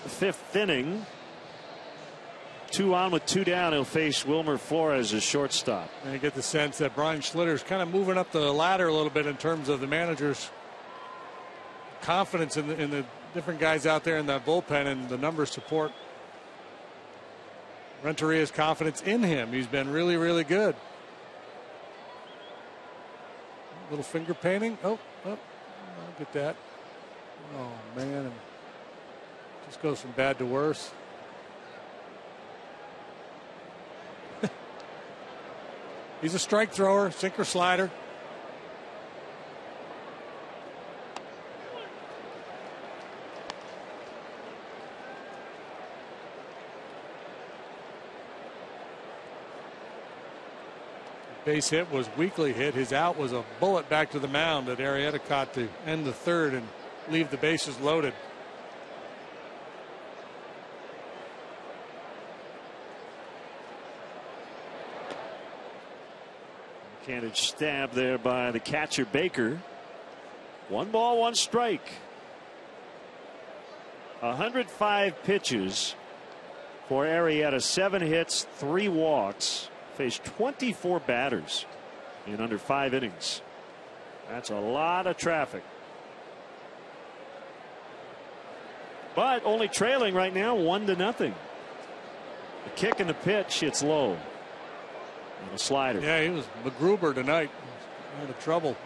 Fifth inning. 2 on with 2 down. He'll face Wilmer Flores as shortstop. And you get the sense that Brian Schlitter is kind of moving up the ladder a little bit in terms of the manager's confidence in the different guys out there in that bullpen, and the numbers support Renteria's confidence in him. He's been really, really good. Little finger painting. Oh, look at that. Oh, man. And just goes from bad to worse. He's a strike thrower, sinker slider. Base hit was weakly hit. His out was a bullet back to the mound that Arrieta caught to end the third and leave the bases loaded. Candid stab there by the catcher Baker. 1 ball, 1 strike. 105 pitches for Arrieta. 7 hits, 3 walks. Faced 24 batters in under 5 innings. That's a lot of traffic. But only trailing right now 1-0. The kick and the pitch, it's low. And a slider. Yeah, he was McGruber tonight. Out of trouble.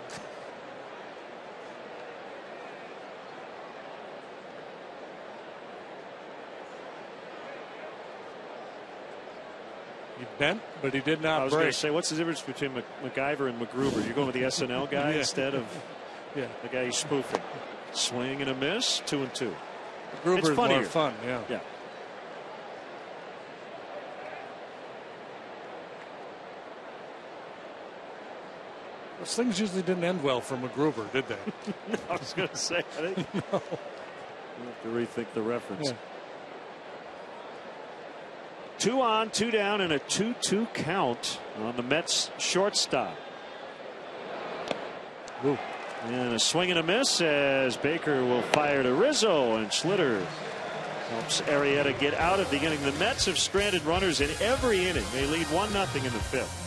He bent, but he did not break. I was going to say, what's the difference between MacGyver and McGruber? You're going with the SNL guy instead of the guy he's spoofing. Swing and a miss, 2-2. McGruber is more fun, yeah. Those things usually didn't end well for McGruber, did they? No, I was going to say, I think. No. We'll have to rethink the reference. Yeah. 2 on, 2 down, and a 2-2 count on the Mets shortstop. Ooh. And a swing and a miss as Baker will fire to Rizzo, and Schlitter helps Arrieta get out of the inning. The Mets have stranded runners in every inning. They lead 1-0 in the 5th.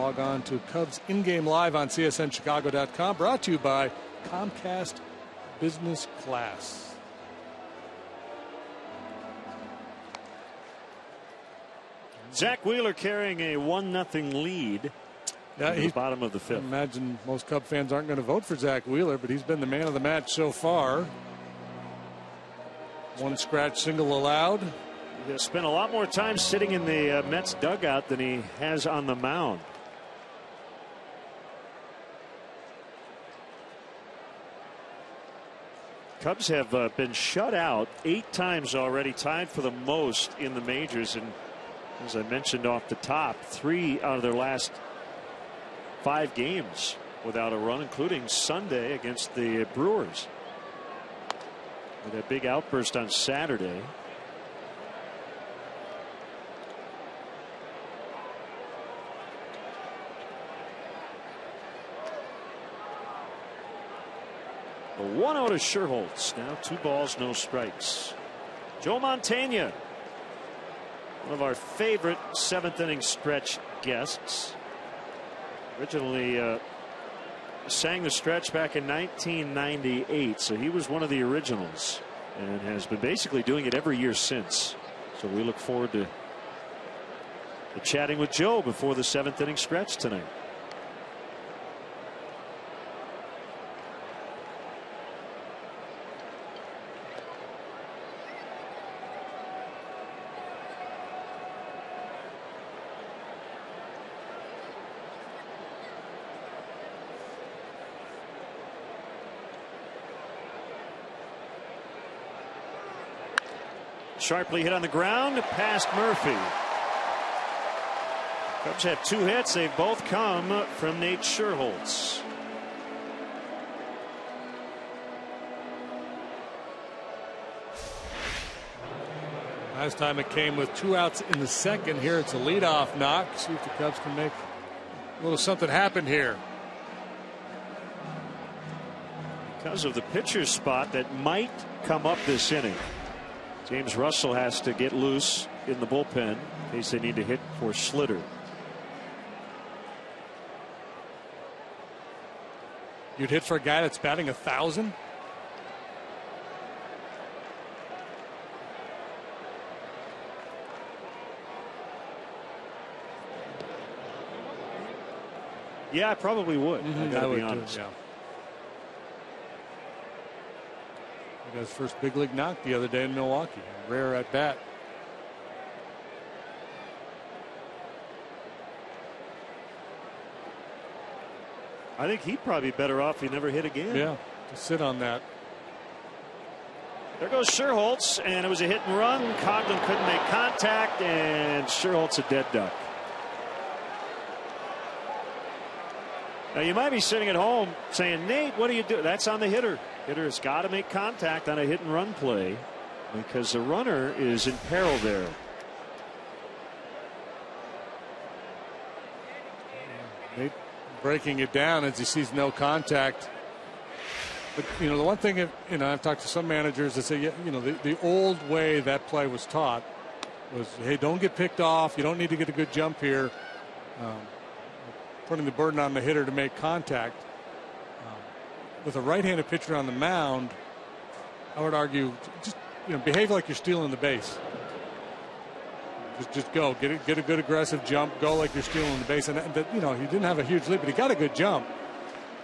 Log on to Cubs in-game live on csnchicago.com. Brought to you by Comcast Business Class. Zach Wheeler carrying a 1-0 lead. Yeah, he's bottom of the fifth. I imagine most Cub fans aren't going to vote for Zach Wheeler, but he's been the man of the match so far. One scratch single allowed. He spent a lot more time sitting in the Mets dugout than he has on the mound. Cubs have been shut out 8 times already, tied for the most in the majors. And as I mentioned off the top, 3 out of their last 5 games without a run, including Sunday against the Brewers. With a big outburst on Saturday. A 1-0 to Sherholtz. Now 2 balls, no strikes. Joe Montana, one of our favorite 7th inning stretch guests. Originally sang the stretch back in 1998, so he was one of the originals and has been basically doing it every year since. So we look forward to chatting with Joe before the 7th inning stretch tonight. Sharply hit on the ground past Murphy. Cubs have 2 hits. They've both come from Nate Sherholtz. Last time it came with 2 outs in the second. Here it's a leadoff knock. See if the Cubs can make a little something happen here. Because of the pitcher's spot that might come up this inning, James Russell has to get loose in the bullpen in case they need to hit for Slitter. You'd hit for a guy that's batting 1,000? Yeah, I probably would. I gotta be would honest. too, yeah. He got his first big league knock the other day in Milwaukee. Rare at bat. I think he'd probably be better off if he never hit again. Yeah, to sit on that. There goes Sherholtz, and it was a hit and run. Coghlan couldn't make contact, and Sherholtz a dead duck. Now you might be sitting at home saying, Nate, what do you do? That's on the hitter. Hitter has got to make contact on a hit and run play because the runner is in peril there. Nate breaking it down as he sees no contact. But the one thing, I've talked to some managers that say, the old way that play was taught was, hey, don't get picked off. You don't need to get a good jump here. Putting the burden on the hitter to make contact. With a right-handed pitcher on the mound, I would argue, just behave like you're stealing the base. Just go, get a good aggressive jump, go like you're stealing the base. And he didn't have a huge lead, but he got a good jump.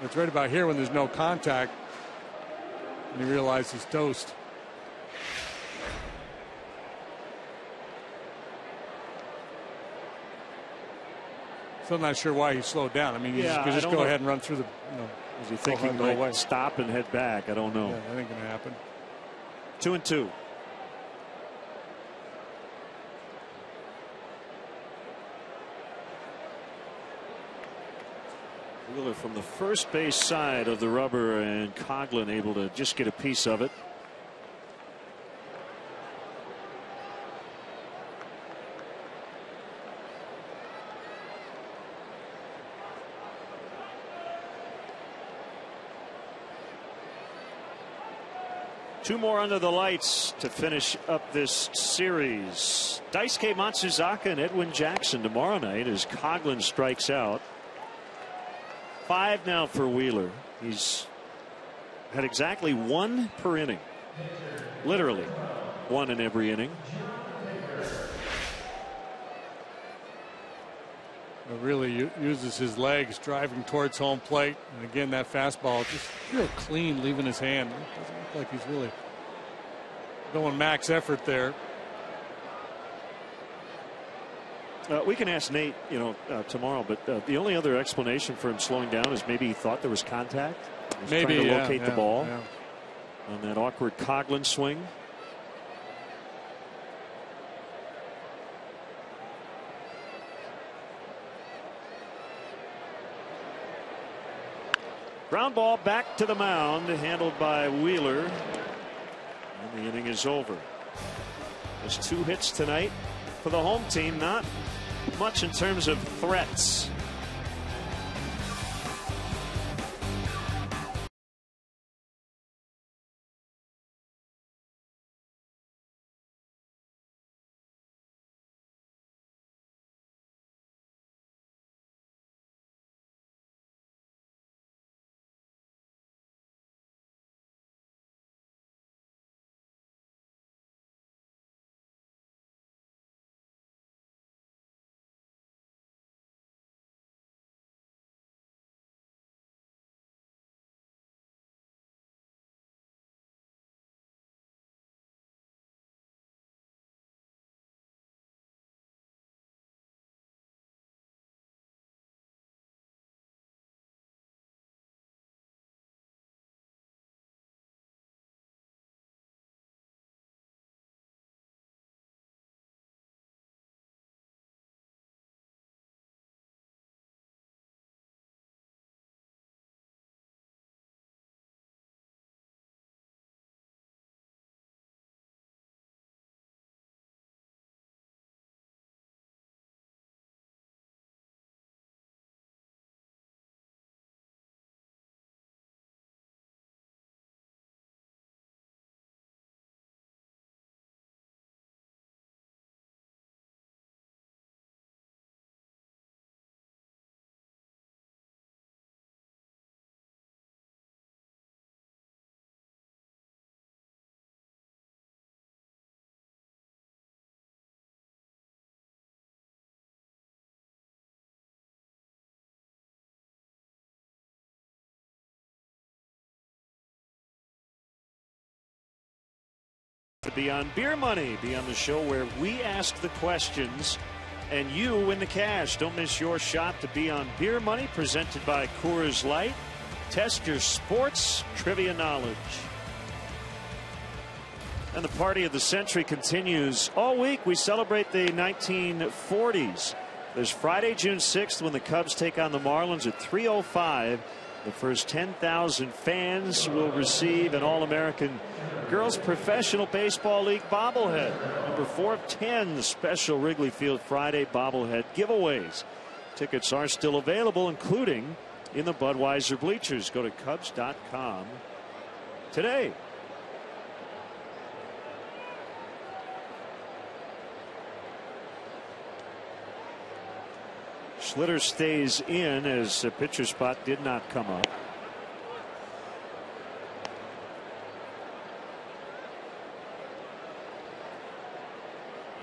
It's right about here when there's no contact, and he realized he's toast. So I'm not sure why he slowed down. I mean, you could just go ahead and run through the. Was he thinking like stop and head back? I don't know. Yeah, that ain't going to happen. 2-2. Wheeler from the first base side of the rubber, and Coghlan able to just get a piece of it. 2 more under the lights to finish up this series. Daisuke Matsuzaka and Edwin Jackson tomorrow night as Coghlan strikes out. 5 now for Wheeler. He's had exactly 1 per inning. Literally 1 in every inning. Really uses his legs driving towards home plate, and again that fastball just real clean leaving his hand. It doesn't look like he's really going max effort there. We can ask Nate, tomorrow, but the only other explanation for him slowing down is maybe he thought there was contact. He's maybe trying to locate the ball yeah. on that awkward Coghlan swing. Ground ball back to the mound, handled by Wheeler. And the inning is over. There's 2 hits tonight for the home team. Not much in terms of threats. To be on Beer Money, be on the show where we ask the questions and you win the cash. Don't miss your shot to be on Beer Money, presented by Coors Light. Test your sports trivia knowledge. And the party of the century continues all week. We celebrate the 1940s. There's Friday, June 6th, when the Cubs take on the Marlins at 3:05. The first 10,000 fans will receive an All-American Girls Professional Baseball League bobblehead. Number 4 of 10 special Wrigley Field Friday bobblehead giveaways. Tickets are still available, including in the Budweiser bleachers. Go to Cubs.com today. Schlitter stays in as the pitcher spot did not come up.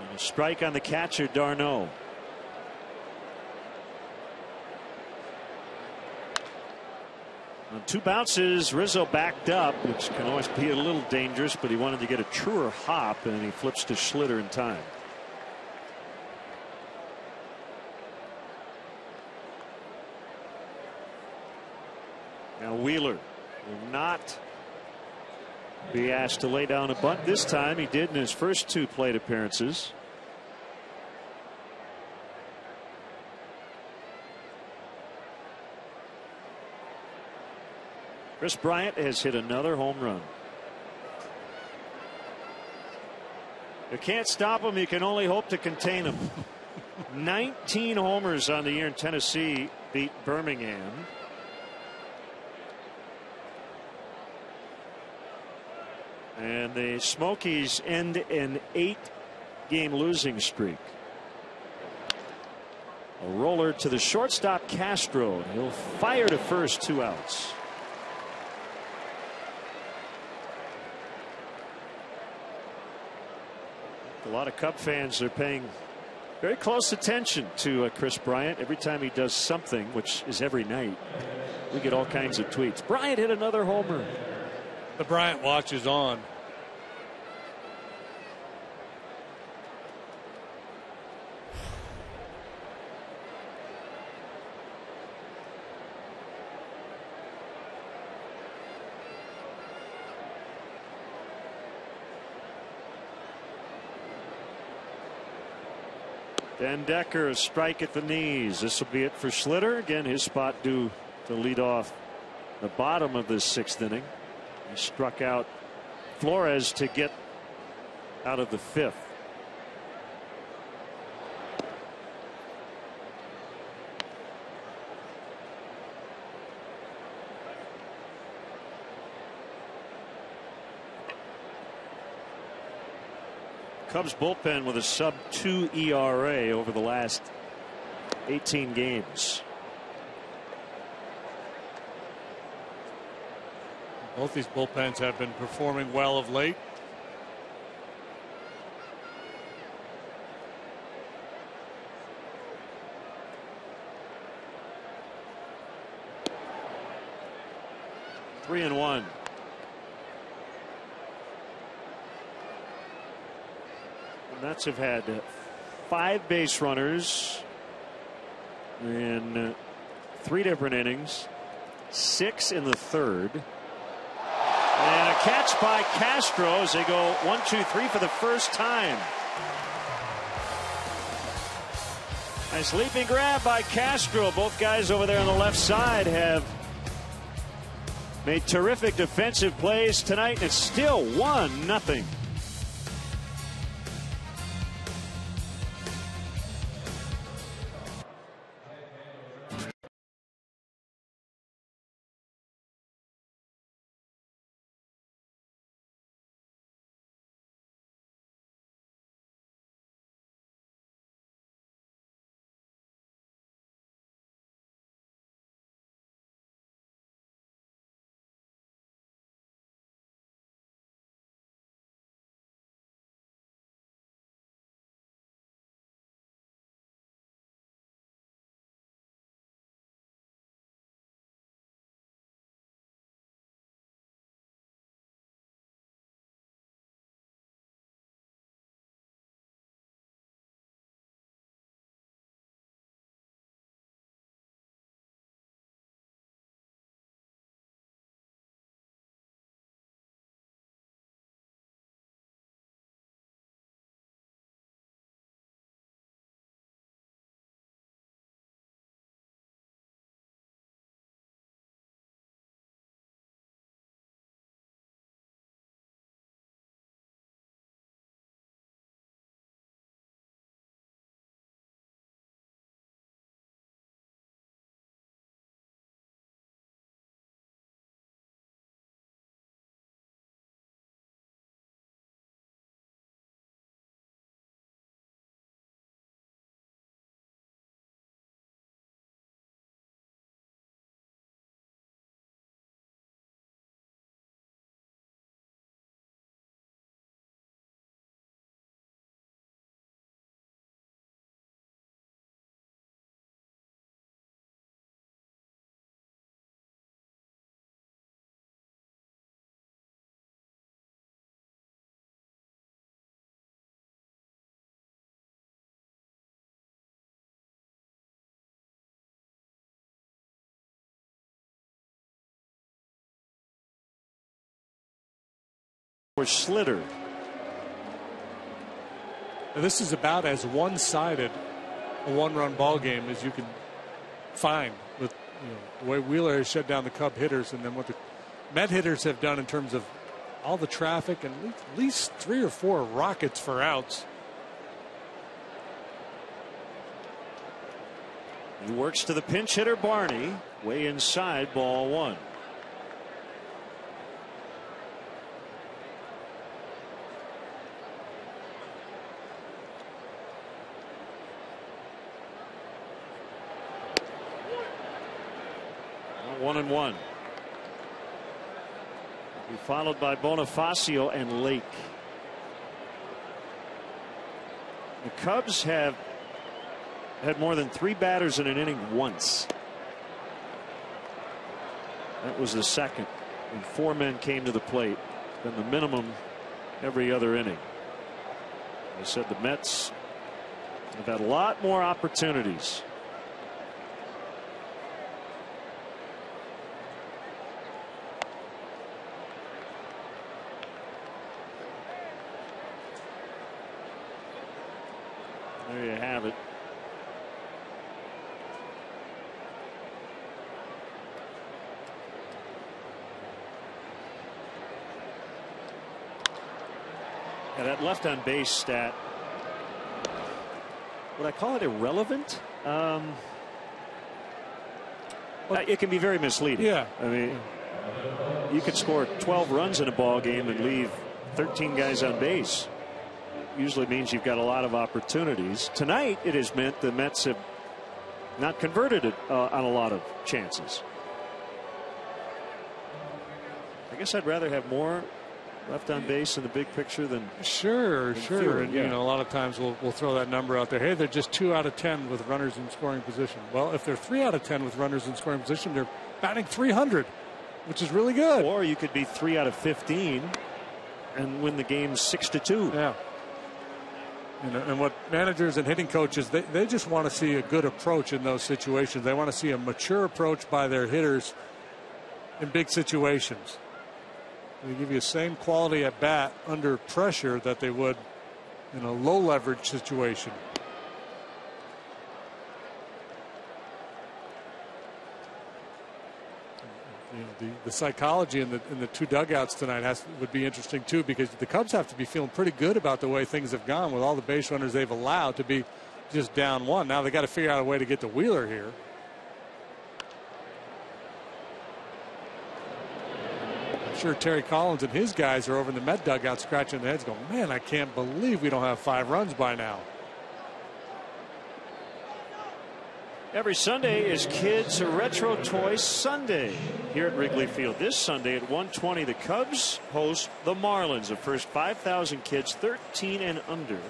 And a strike on the catcher, Darno. On 2 bounces, Rizzo backed up, which can always be a little dangerous, but he wanted to get a truer hop, and he flips to Schlitter in time. Now Wheeler will not be asked to lay down a bunt this time. He did in his first 2 plate appearances. Chris Bryant has hit another home run. You can't stop him. You can only hope to contain him. 19 homers on the year in Tennessee. Beat Birmingham. And the Smokies end an 8-game losing streak. A roller to the shortstop Castro. He'll fire to first, 2 outs. A lot of Cub fans are paying very close attention to Chris Bryant. Every time he does something, which is every night, we get all kinds of tweets. Bryant hit another homer. The Bryant watch is on. Dan Decker, a strike at the knees. This will be it for Schlitter. Again, his spot due to lead off the bottom of this 6th inning. He struck out Flores to get out of the 5th. Cubs bullpen with a sub-2 ERA over the last 18 games. Both these bullpens have been performing well of late. Three and one. The Mets have had 5 base runners in 3 different innings, 6 in the 3rd. And a catch by Castro as they go 1, 2, 3 for the first time. Nice leaping grab by Castro. Both guys over there on the left side have made terrific defensive plays tonight, and it's still 1-0. For Schlitter. This is about as one-sided a one-run ball game as you can find with the way Wheeler has shut down the Cub hitters, and then what the Met hitters have done in terms of all the traffic and at least 3 or 4 rockets for outs. He works to the pinch hitter Barney, way inside, ball 1. 1-1. Be followed by Bonifacio and Lake. The Cubs have had more than 3 batters in an inning once. That was the second, when 4 men came to the plate. Then the minimum every other inning. I said the Mets have had a lot more opportunities. There you have it. Yeah, that left on base stat, would I call it irrelevant? It can be very misleading. Yeah. I mean, you could score 12 runs in a ball game and leave 13 guys on base. Usually means you've got a lot of opportunities. Tonight, it has meant the Mets have not converted it on a lot of chances. I guess I'd rather have more left on base in the big picture than sure. fewer, And yeah. you know, a lot of times we'll throw that number out there. Hey, they're just 2 out of 10 with runners in scoring position. Well, if they're 3 out of 10 with runners in scoring position, they're batting .300, which is really good. Or you could be 3 out of 15 and win the game 6-2. Yeah. You know, and what managers and hitting coaches, they just want to see a good approach in those situations. They want to see a mature approach by their hitters in big situations. They give you the same quality at bat under pressure that they would in a low leverage situation. You know, the psychology in the 2 dugouts tonight would be interesting too, because the Cubs have to be feeling pretty good about the way things have gone with all the base runners they've allowed to be just down 1. Now they got to figure out a way to get to Wheeler here. I'm sure Terry Collins and his guys are over in the Met dugout scratching their heads going, man, I can't believe we don't have 5 runs by now. Every Sunday is Kids Retro Toy Sunday here at Wrigley Field. This Sunday at 1:20, the Cubs host the Marlins. The first 5,000 kids 13 and under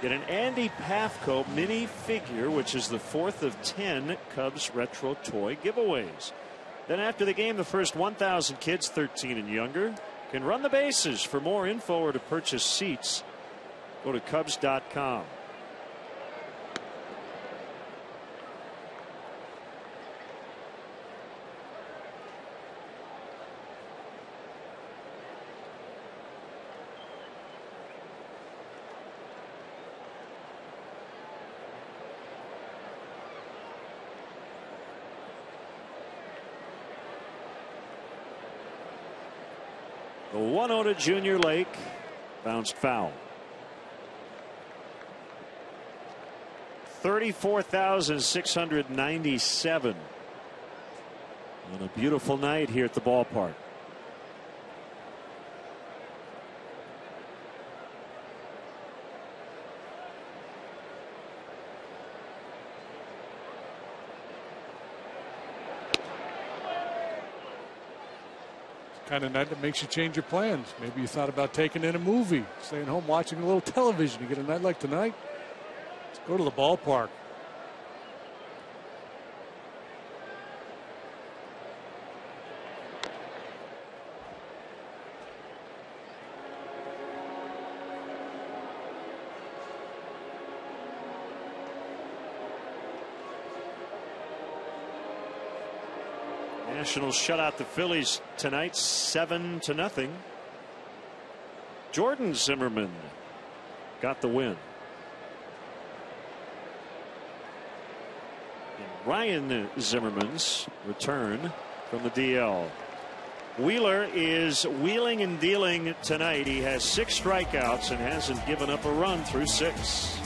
get an Andy Pafko mini figure, which is the 4th of 10 Cubs Retro Toy giveaways. Then after the game, the first 1,000 kids 13 and younger can run the bases. For more info or to purchase seats, go to Cubs.com. The 1-0 to Junior Lake, bounced foul. 34,697 on a beautiful night here at the ballpark. Kind of night that makes you change your plans. Maybe you thought about taking in a movie, staying home watching a little television. You get a night like tonight, let's go to the ballpark. Nationals shut out the Phillies tonight 7-0. Jordan Zimmerman got the win. And Ryan Zimmerman's return from the DL. Wheeler is wheeling and dealing tonight. He has 6 strikeouts and hasn't given up a run through 6.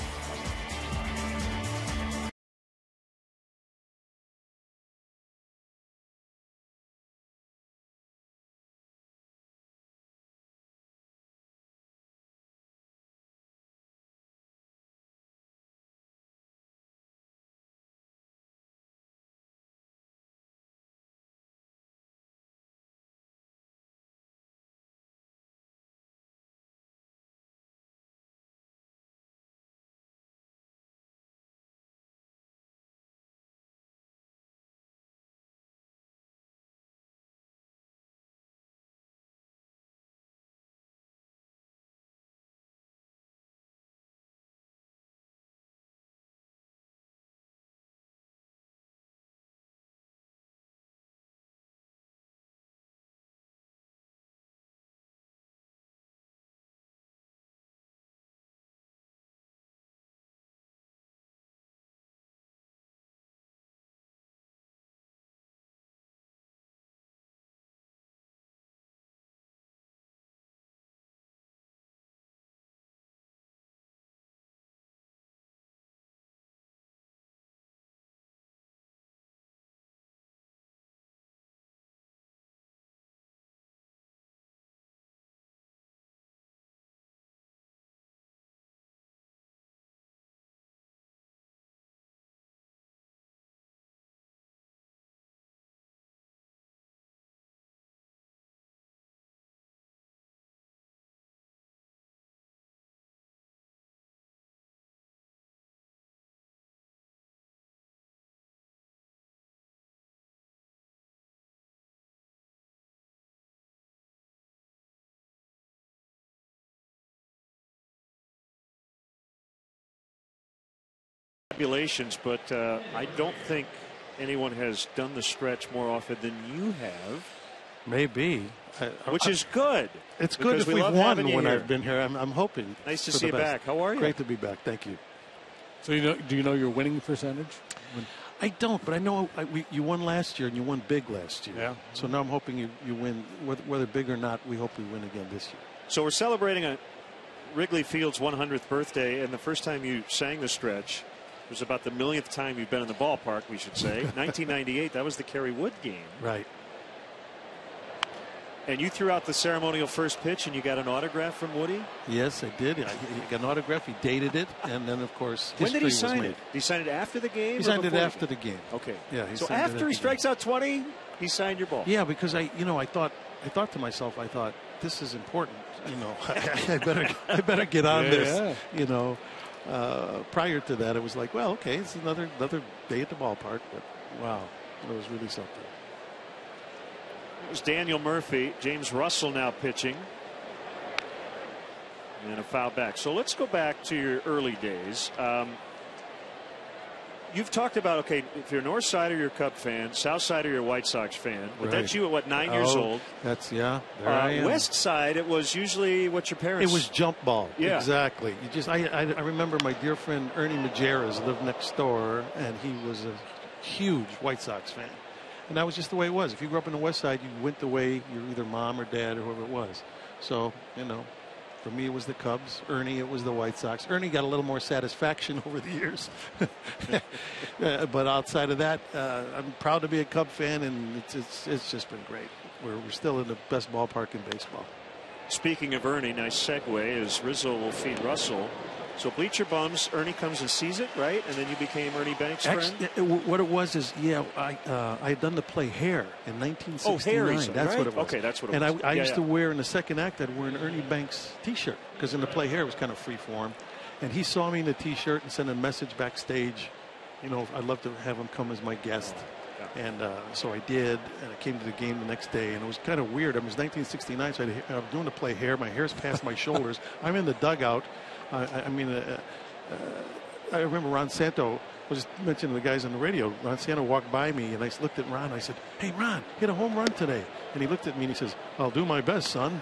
Congratulations, but I don't think anyone has done the stretch more often than you have. Maybe. Which is good. It's good if we've won when I've been here. I'm hoping. Nice to see you back. How are you? Great to be back. Thank you. So do you know your winning percentage? I don't, but I know you won last year and you won big last year. Yeah. So now I'm hoping you win, whether big or not. We hope we win again this year. So we're celebrating a Wrigley Field's 100th birthday, and the first time you sang the stretch was about the millionth time you've been in the ballpark, we should say. 1998, that was the Kerry Wood game. Right. And you threw out the ceremonial first pitch, and you got an autograph from Woody? Yes, I did. He got an autograph. He dated it, and then, of course, when did he sign it? Did he sign it after the game? He signed it after the game. Okay. Yeah. So after he strikes out 20, he signed your ball. Yeah, because I thought to myself, this is important. I better get on this. Prior to that, it was like, well, okay, it's another day at the ballpark, but wow, it was really something. It was Daniel Murphy. James Russell now pitching. And a foul back. So let's go back to your early days. You've talked about, okay, if you're a North Sider, you're a Cub fan. South Sider, you're a White Sox fan. But that's you at 9 years old. That's, yeah. There I am. West Side, it was usually what your parents. It was jump ball. Yeah. Exactly. I remember my dear friend Ernie Majerus lived next door, and he was a huge White Sox fan. And that was just the way it was. If you grew up in the West Side, you went the way your either mom or dad or whoever it was. So, for me, it was the Cubs. Ernie, it was the White Sox. Ernie got a little more satisfaction over the years. But outside of that, I'm proud to be a Cub fan, and it's just been great. We're still in the best ballpark in baseball. Speaking of Ernie, nice segue, as Rizzo will feed Russell. So Bleacher Bums, Ernie comes and sees it, right? And then you became Ernie Banks' friend? What it was is, I had done the play Hair in 1969. Oh, Hair, that's right? what it was. Okay, that's what it was. And I used to wear, in the second act, I'd wear an Ernie Banks T-shirt, because in the play Hair it was kind of free form. And he saw me in the T-shirt and sent a message backstage. I'd love to have him come as my guest. And so I did, and I came to the game the next day, and it was kind of weird. It was 1969, so I'm doing the play Hair. My hair's past my shoulders. I'm in the dugout. I remember Ron Santo was mentioning the guys on the radio. Ron Santo walked by me, and I looked at Ron. And I said, "Hey, Ron, hit a home run today." And he looked at me and he says, "I'll do my best, son."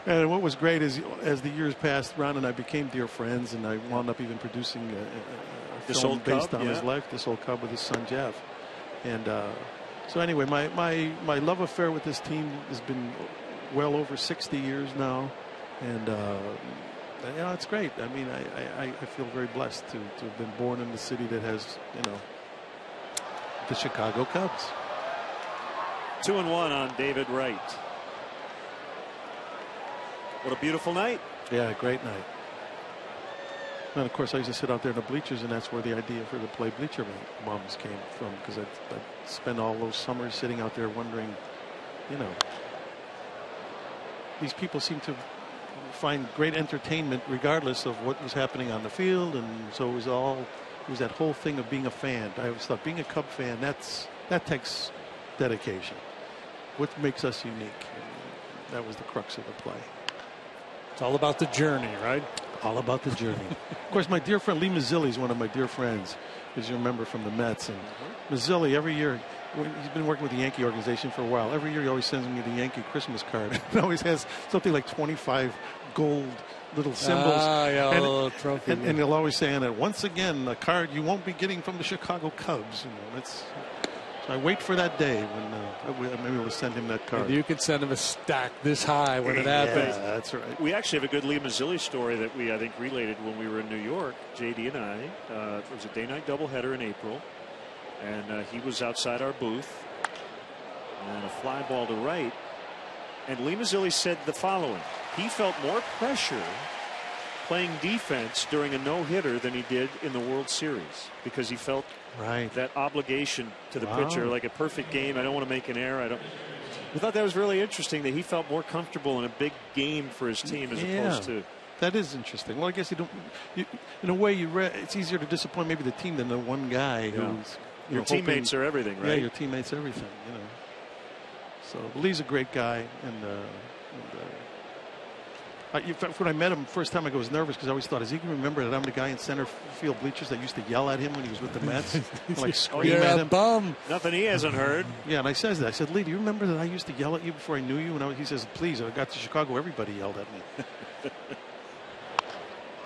And what was great is, as the years passed, Ron and I became dear friends, and I wound up even producing a film based on his life, This Old Cub, with his son Jeff. And so anyway, my love affair with this team has been well over 60 years now. And it's great. I mean, I feel very blessed to have been born in the city that has, the Chicago Cubs. 2-1 on David Wright. What a beautiful night. Yeah, great night. And of course, I used to sit out there in the bleachers, and that's where the idea for the play Bleacher Bums came from, because I'd spend all those summers sitting out there wondering, these people seem to find great entertainment regardless of what was happening on the field, and so it was that whole thing of being a fan. I always thought being a Cub fan, that takes dedication. What makes us unique? And that was the crux of the play. It's all about the journey, right? All about the journey. Of course, my dear friend Lee Mazzilli is one of my dear friends, as you remember, from the Mets. And Mazzilli, every year, he's been working with the Yankee organization for a while. Every year he always sends me the Yankee Christmas card. It always has something like 25 gold little symbols. A little trophy. And he'll always say on it, once again, a card you won't be getting from the Chicago Cubs. So I wait for that day when maybe we'll send him that card. And you could send him a stack this high when it happens. Yeah, that's right. We actually have a good Lee Mazzilli story that I think, related when we were in New York. JD and I, it was a day-night doubleheader in April. And he was outside our booth, and a fly ball to right. And Lee Mazzilli said the following: he felt more pressure playing defense during a no-hitter than he did in the World Series, because he felt that obligation to the pitcher, like a perfect game. I don't want to make an error. I thought that was really interesting, that he felt more comfortable in a big game for his team as opposed to. That is interesting. Well, I guess in a way, it's easier to disappoint maybe the team than the one guy who's. Your teammates are everything, right? Yeah, your teammates everything. So Lee's a great guy, and When I met him first time, I was nervous because I always thought, is he going to remember that I'm the guy in center field bleachers that used to yell at him when he was with the Mets? Like scream at him. Bum. Nothing he hasn't heard. Yeah, and I said that. I said, Lee, do you remember that I used to yell at you before I knew you? And he says, please. When I got to Chicago, everybody yelled at me.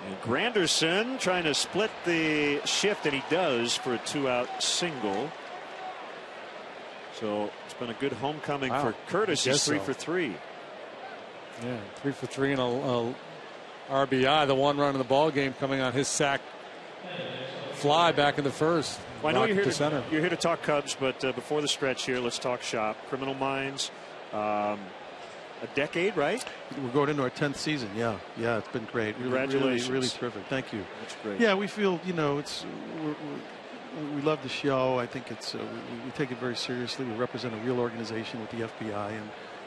And Granderson trying to split the shift, and he does for a 2-out single. So it's been a good homecoming for Curtis. He's 3 for 3. Yeah, 3 for 3 and a RBI. The one run in the ball game coming on his sac fly back in the first. Well, I know you're here to talk Cubs, but before the stretch here, let's talk shop. Criminal Minds, a decade, right? We're going into our 10th season. Yeah, it's been great. Congratulations. Really terrific. Thank you. That's great. Yeah, we feel, we love the show. I think it's we take it very seriously. We represent a real organization with the FBI,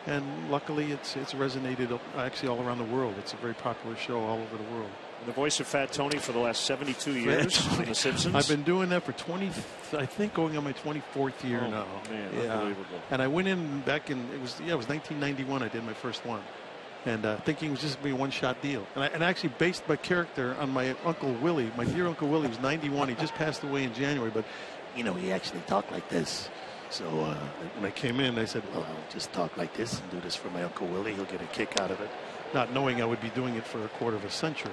and luckily it's resonated actually all around the world. It's a very popular show all over the world. And the voice of Fat Tony for the last 72 years on The Simpsons. I've been doing that for 20, I think going on my 24th year now. Man, yeah. Unbelievable. And I went in back in, it was 1991 I did my first one. And thinking it was just going to be a one-shot deal. And I actually based my character on my Uncle Willie. My dear Uncle Willie was 91. He just passed away in January. But, he actually talked like this. So when I came in, I said, well, I'll just talk like this and do this for my Uncle Willie. He'll get a kick out of it. Not knowing I would be doing it for a quarter of a century.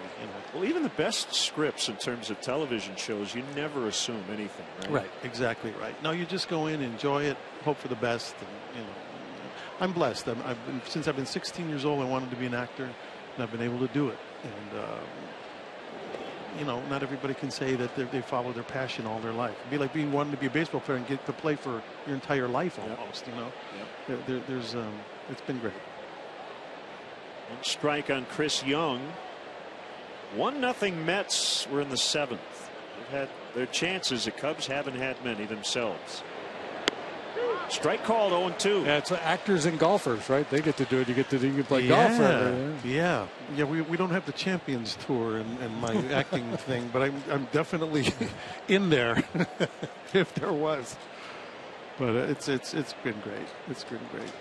Well, even the best scripts in terms of television shows, you never assume anything, right? Right, exactly right. No, you just go in, enjoy it, hope for the best. And, I'm blessed. Since I've been 16 years old, I wanted to be an actor, and I've been able to do it. And, not everybody can say that they follow their passion all their life. It'd be like wanting to be a baseball player and get to play for your entire life almost, Yep. It's been great. One strike on Chris Young. 1-0 Mets. We're in the 7th. They've had their chances. The Cubs haven't had many themselves. Strike called 0-2. Yeah, it's actors and golfers, right? They get to do it. You get to play golf. Yeah. We don't have the Champions Tour and my acting thing, but I'm definitely in there if there was. But it's been great. It's been great.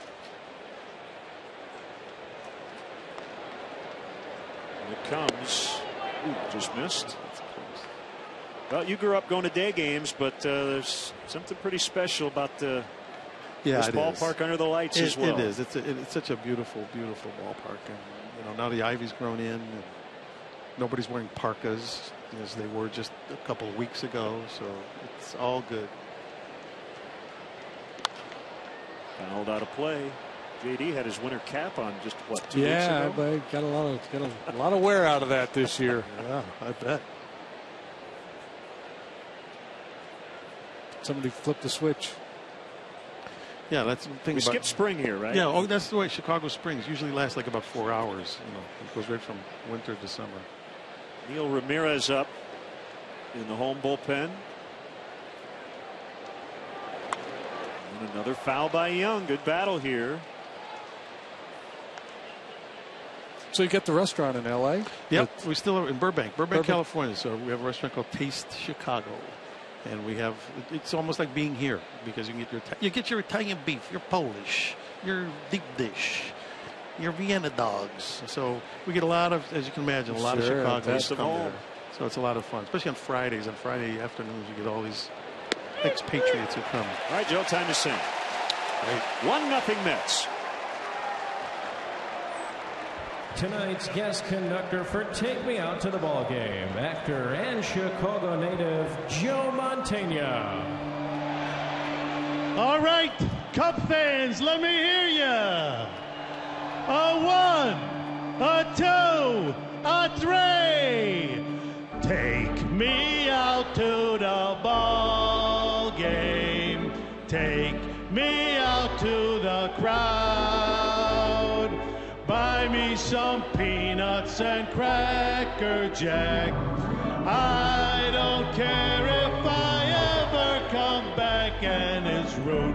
And it comes. Ooh, just missed. Well, you grew up going to day games, but there's something pretty special about this ballpark under the lights as well. It is. It's such a beautiful, beautiful ballpark. And, now the ivy's grown in. And nobody's wearing parkas as they were just a couple of weeks ago. So it's all good. Fouled out of play. JD had his winter cap on just 2 weeks ago? Yeah, but got a lot of wear out of that this year. Yeah, I bet. Somebody flipped the switch. Yeah, that's the thing. We skip spring here, right? Yeah, that's the way Chicago springs usually lasts like about 4 hours. It goes right from winter to summer. Neil Ramirez up in the home bullpen. And another foul by Young. Good battle here. So you get the restaurant in L.A.? Yep, we still are in Burbank, California. So we have a restaurant called Taste Chicago. And it's almost like being here because you get your Italian beef, your Polish, your deep dish, your Vienna dogs. So we get a lot of, as you can imagine, a lot of Chicagoans come there. So it's a lot of fun, especially on Fridays. On Friday afternoons, you get all these expatriates who come. All right, Joe, time to sing. Great. 1-0 Mets. Tonight's guest conductor for Take Me Out to the Ball Game, actor and Chicago native Joe Mantegna. All right, Cub fans, let me hear ya. A 1, a 2, a 3. Take me out to the ball game. Take me out to the crowd. Buy me some peanuts and Cracker Jack. I don't care if I ever come back, and it's root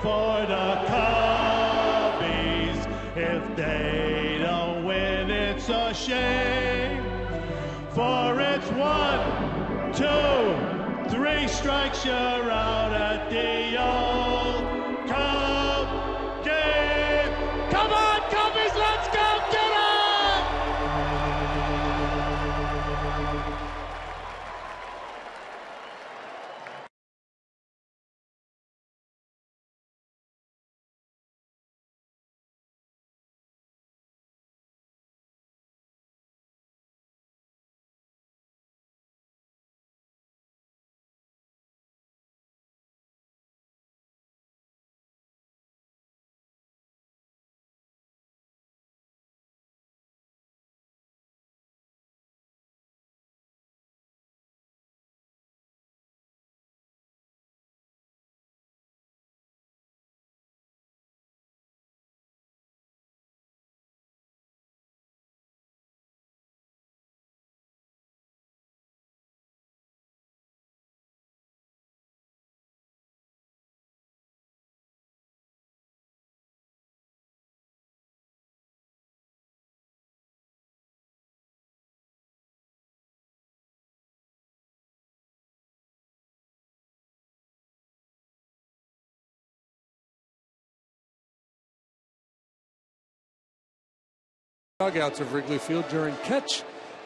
for the Cubbies. If they don't win, it's a shame. For it's 1, 2, 3 strikes, you're out at the old Cub game. Come on, Cubbies, let's go get 'em! Dugouts of Wrigley Field during Catch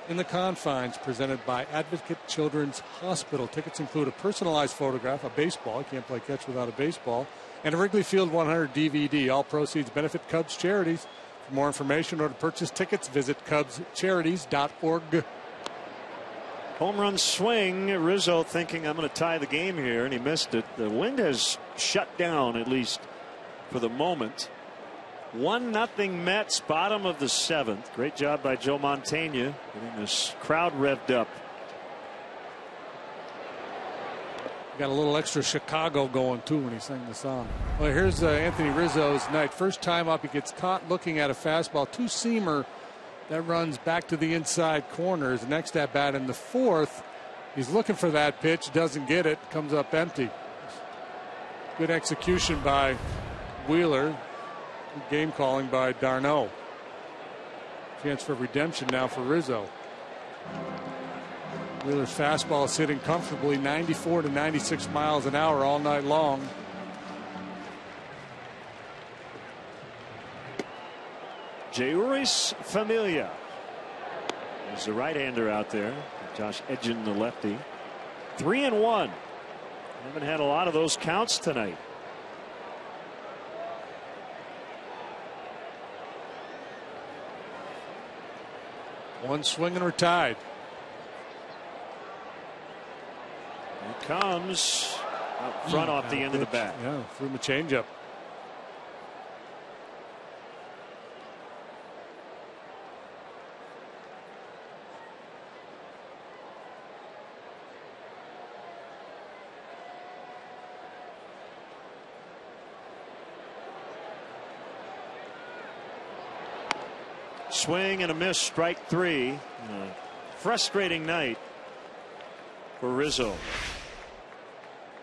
in the Confines, presented by Advocate Children's Hospital. Tickets include a personalized photograph, a baseball, you can't play catch without a baseball, and a Wrigley Field 100 DVD. All proceeds benefit Cubs charities. For more information or to purchase tickets, visit cubscharities.org. Home run swing. Rizzo thinking I'm going to tie the game here, and he missed it. The wind has shut down, at least for the moment. 1-0 Mets, bottom of the 7th. Great job by Joe Mantegna getting this crowd revved up. Got a little extra Chicago going too when he sang the song. Well, here's Anthony Rizzo's night. First time up, he gets caught looking at a fastball, two-seamer that runs back to the inside corner. His next at bat in the 4th. He's looking for that pitch, doesn't get it, comes up empty. Good execution by Wheeler. Good game calling by Darno. Chance for redemption now for Rizzo. Wheeler's fastball is sitting comfortably 94 to 96 miles an hour all night long. Jeuris Familia is the right-hander out there. Josh Edgin, the lefty. 3-1. Haven't had a lot of those counts tonight. One swing and we're tied. Here comes out front off the end of the bat. Yeah, threw him a changeup. Swing and a miss, strike 3. Frustrating night for Rizzo.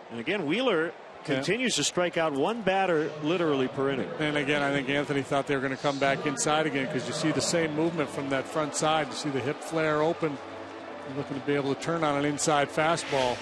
And again, Wheeler continues to strike out one batter literally per inning. And again, I think Anthony thought they were going to come back inside again, because you see the same movement from that front side. You see the hip flare open. You're looking to be able to turn on an inside fastball.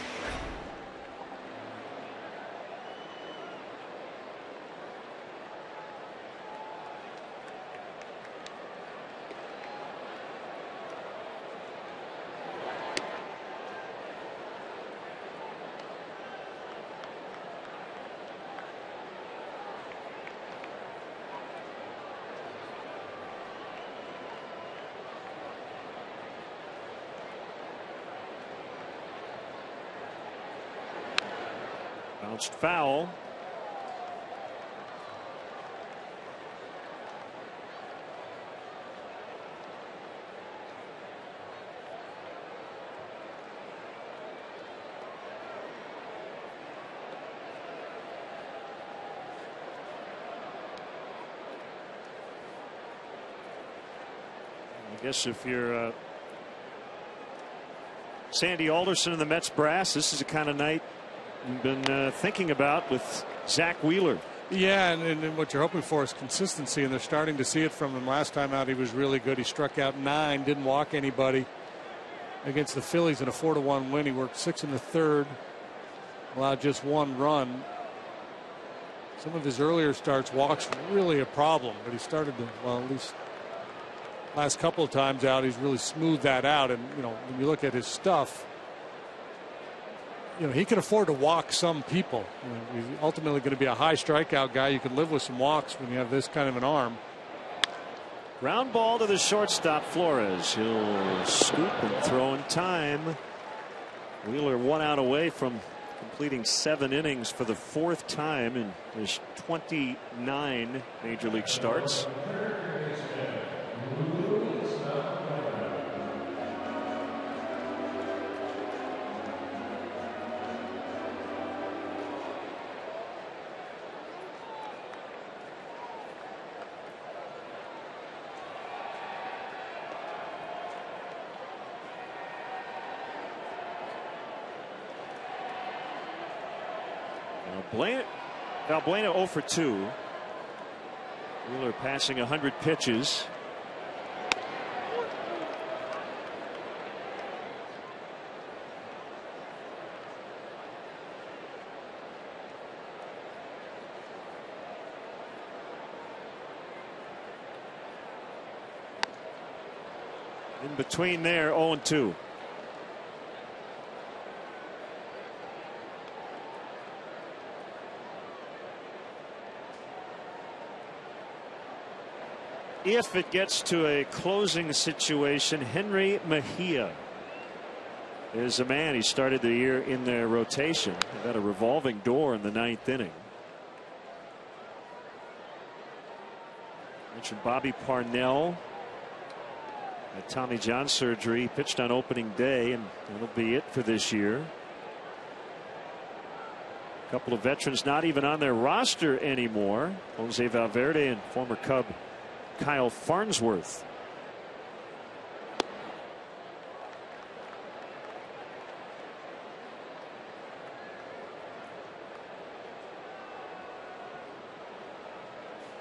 Bounced foul. I guess if you're Sandy Alderson and the Mets brass, this is the kind of night you've been thinking about with Zach Wheeler. Yeah, and what you're hoping for is consistency, and they're starting to see it from him. Last time out, he was really good. He struck out 9, didn't walk anybody against the Phillies in a 4-1 win. He worked 6 1/3, allowed just 1 run. Some of his earlier starts, walks really a problem, but he started to, well, at least last couple of times out, he's really smoothed that out. And when you look at his stuff, he can afford to walk some people. He's ultimately going to be a high strikeout guy. You can live with some walks when you have this kind of an arm. Ground ball to the shortstop, Flores. He'll scoop and throw in time. Wheeler 1 out away from completing 7 innings for the 4th time in his 29 major league starts. Valbuena 0 for 2. Wheeler passing 100 pitches. In between there, 0-2. If it gets to a closing situation, Henry Mejia is a man. He started the year in their rotation. They've got a revolving door in the 9th inning. Mentioned Bobby Parnell had Tommy John surgery. He pitched on opening day, and that'll be it for this year. A couple of veterans not even on their roster anymore. Jose Valverde and former Cub Kyle Farnsworth.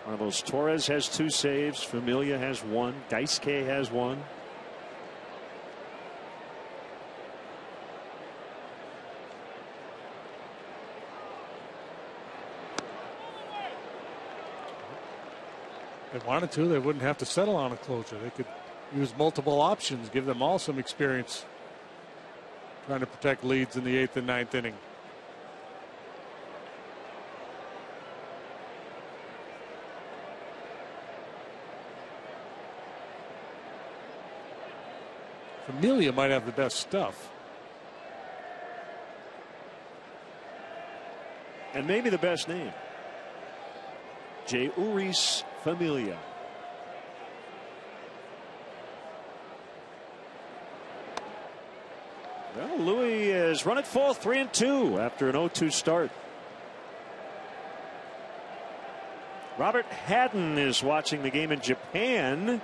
Carlos Torres has 2 saves. Familia has 1. Daisuke has 1. If they wanted to, they wouldn't have to settle on a closer. They could use multiple options, give them all some experience trying to protect leads in the 8th and 9th inning. Familia might have the best stuff. And maybe the best name. Jeuris Familia. Well, Louis has run it full, 3-2 after an 0-2 start. Robert Haddon is watching the game in Japan.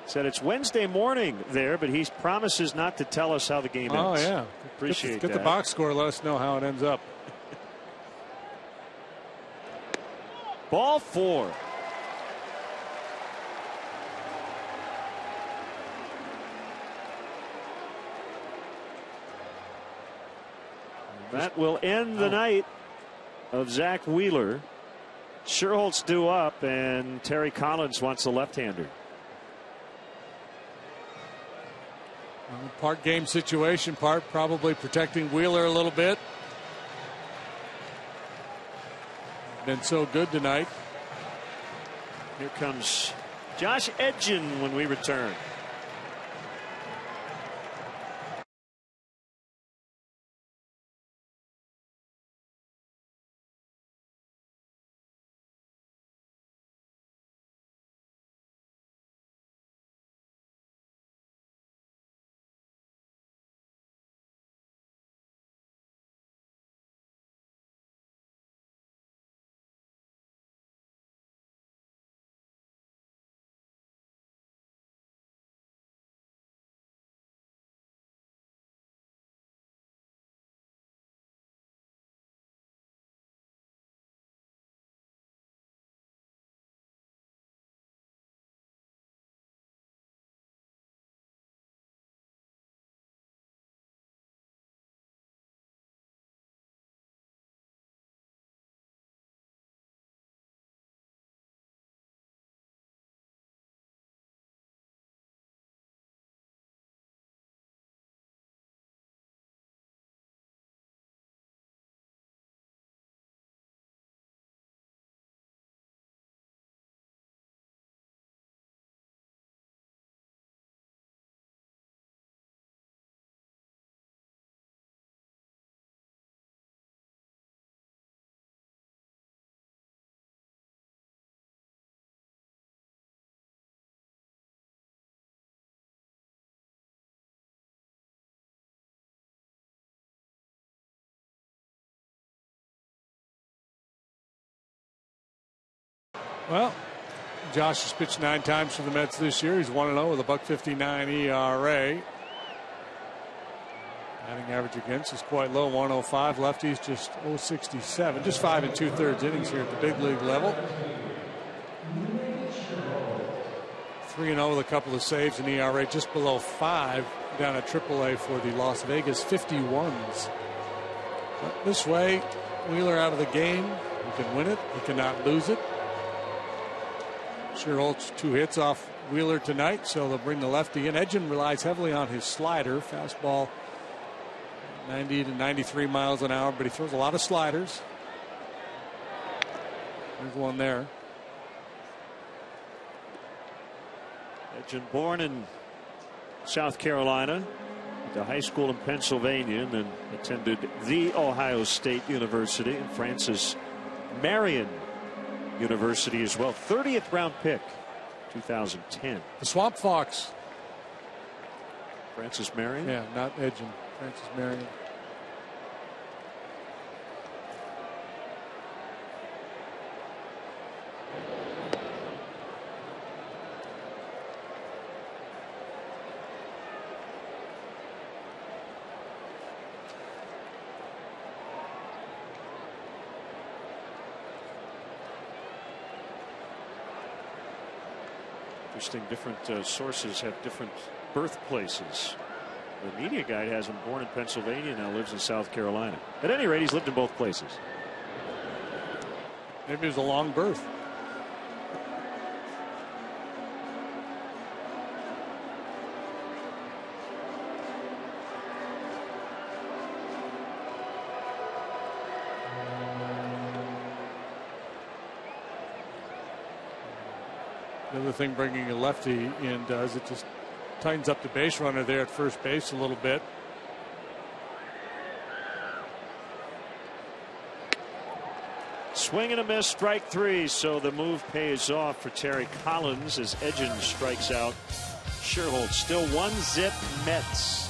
Said it's Wednesday morning there, but he promises not to tell us how the game ends. Oh, yeah. Appreciate get that. the box score. Let us know how it ends up. Ball 4. That will end the night of Zach Wheeler. Sherholt's due up, and Terry Collins wants a left-hander. Part game situation, part probably protecting Wheeler a little bit. Been so good tonight. Here comes Josh Edgin when we return. Well, Josh has pitched 9 times for the Mets this year. He's 1-0 with a .159 ERA. Batting average against is quite low, 105. Lefties just 0.67. Just 5 2/3 innings here at the big league level. 3-0 with a couple of saves and ERA just below 5 down at AAA for the Las Vegas 51s. But this way, Wheeler out of the game. He can win it. He cannot lose it. Sherholt's 2 hits off Wheeler tonight, so they'll bring the lefty in. Edgen relies heavily on his slider. Fastball 90 to 93 miles an hour, but he throws a lot of sliders. There's one there. Edgen, born in South Carolina, went to high school in Pennsylvania, and then attended The Ohio State University and Francis Marion University as well. 30th round pick, 2010. The Swamp Fox. Francis Marion? Yeah, not Edgen. Francis Marion. Interesting, different sources have different birthplaces. The media guide has him born in Pennsylvania, now lives in South Carolina. At any rate, he's lived in both places. Maybe it was a long birth. The other thing bringing a lefty in does, it just tightens up the base runner there at first base a little bit. Swing and a miss, strike three. So the move pays off for Terry Collins as Edgen strikes out Sherholtz. Still 1-zip Mets.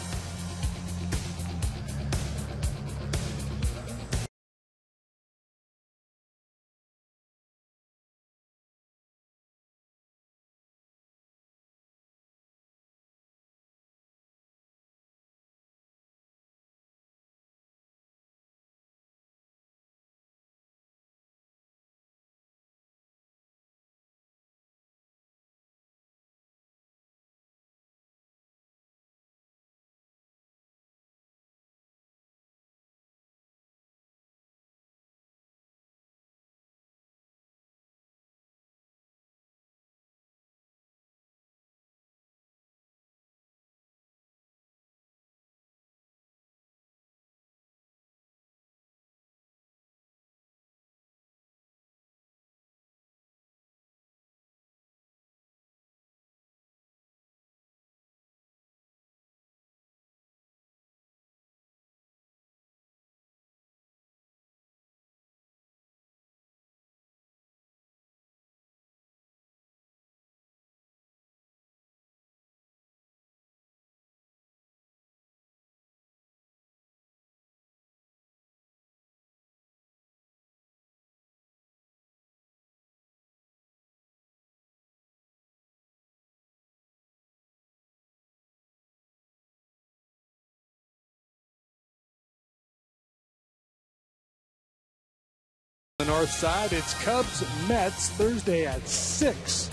The north side, it's Cubs Mets Thursday at 6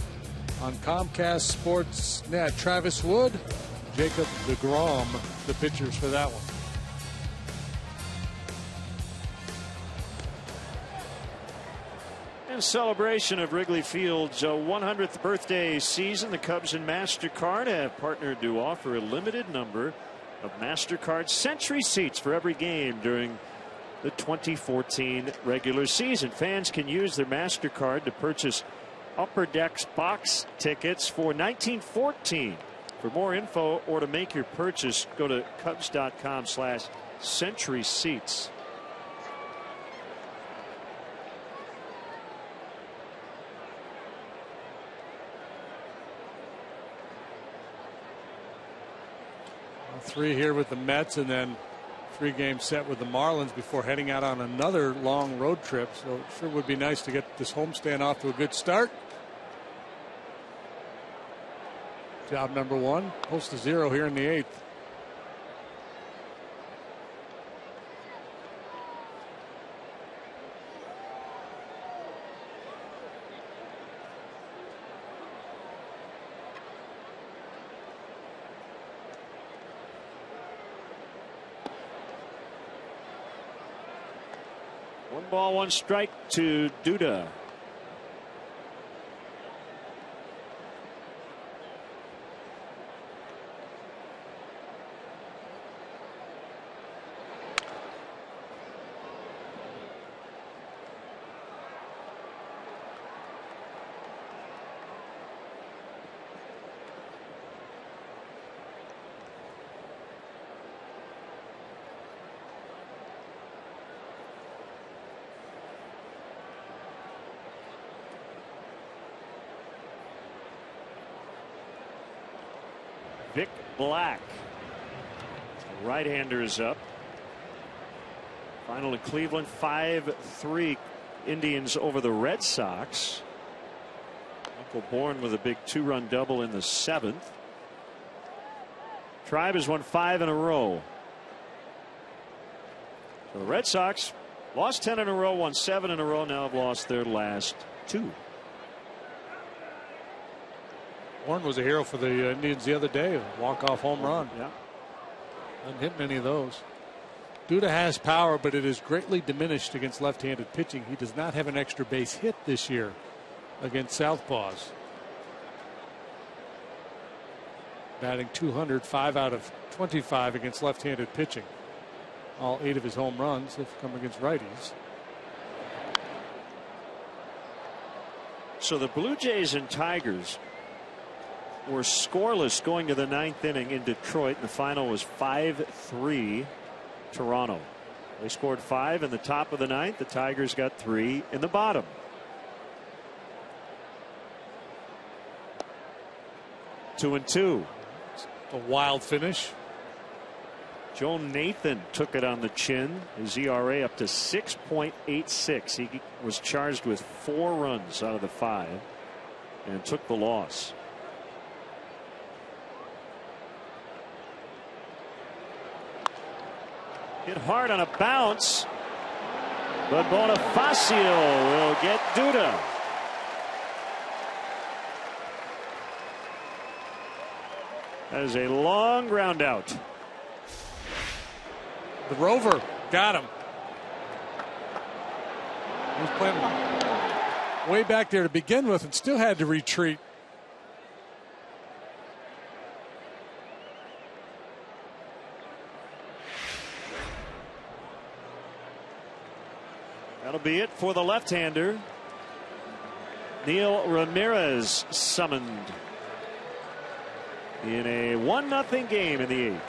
on Comcast Sportsnet. Travis Wood, Jacob deGrom, the pitchers for that one. In celebration of Wrigley Field's 100th birthday season, the Cubs and MasterCard have partnered to offer a limited number of MasterCard Century seats for every game during the 2014 regular season. Fans can use their MasterCard to purchase Upper Decks box tickets for 1914. For more info or to make your purchase, go to Cubs.com/Century Seats. Three here with the Mets, and then 3-game set with the Marlins before heading out on another long road trip. So it sure would be nice to get this homestand off to a good start. Job number one, close to 0 here in the 8th. One ball, one strike to Duda. Vic Black. Right-hander is up. Final in Cleveland, 5-3 Indians over the Red Sox. Uncle Bourne with a big 2-run double in the 7th. Tribe has won 5 in a row. So the Red Sox lost 10 in a row, won 7 in a row, now have lost their last 2. Bourne was a hero for the Indians the other day, a walk-off home run. Yeah. Doesn't hit many of those. Duda has power, but it is greatly diminished against left-handed pitching. He does not have an extra base hit this year against southpaws. Batting .200, 5 out of 25 against left-handed pitching. All 8 of his home runs have come against righties. So the Blue Jays and Tigers were scoreless going to the 9th inning in Detroit, and the final was 5-3 Toronto. They scored 5 in the top of the 9th. The Tigers got 3 in the bottom. Two and two. A wild finish. Joe Nathan took it on the chin. His ERA up to 6.86. He was charged with 4 runs out of the 5 and took the loss. Hit hard on a bounce, but Bonifacio will get Duda. That is a long ground out. The Rover got him. He was playing way back there to begin with and still had to retreat. That'll be it for the left-hander. Neil Ramirez summoned in a 1-0 game in the 8th.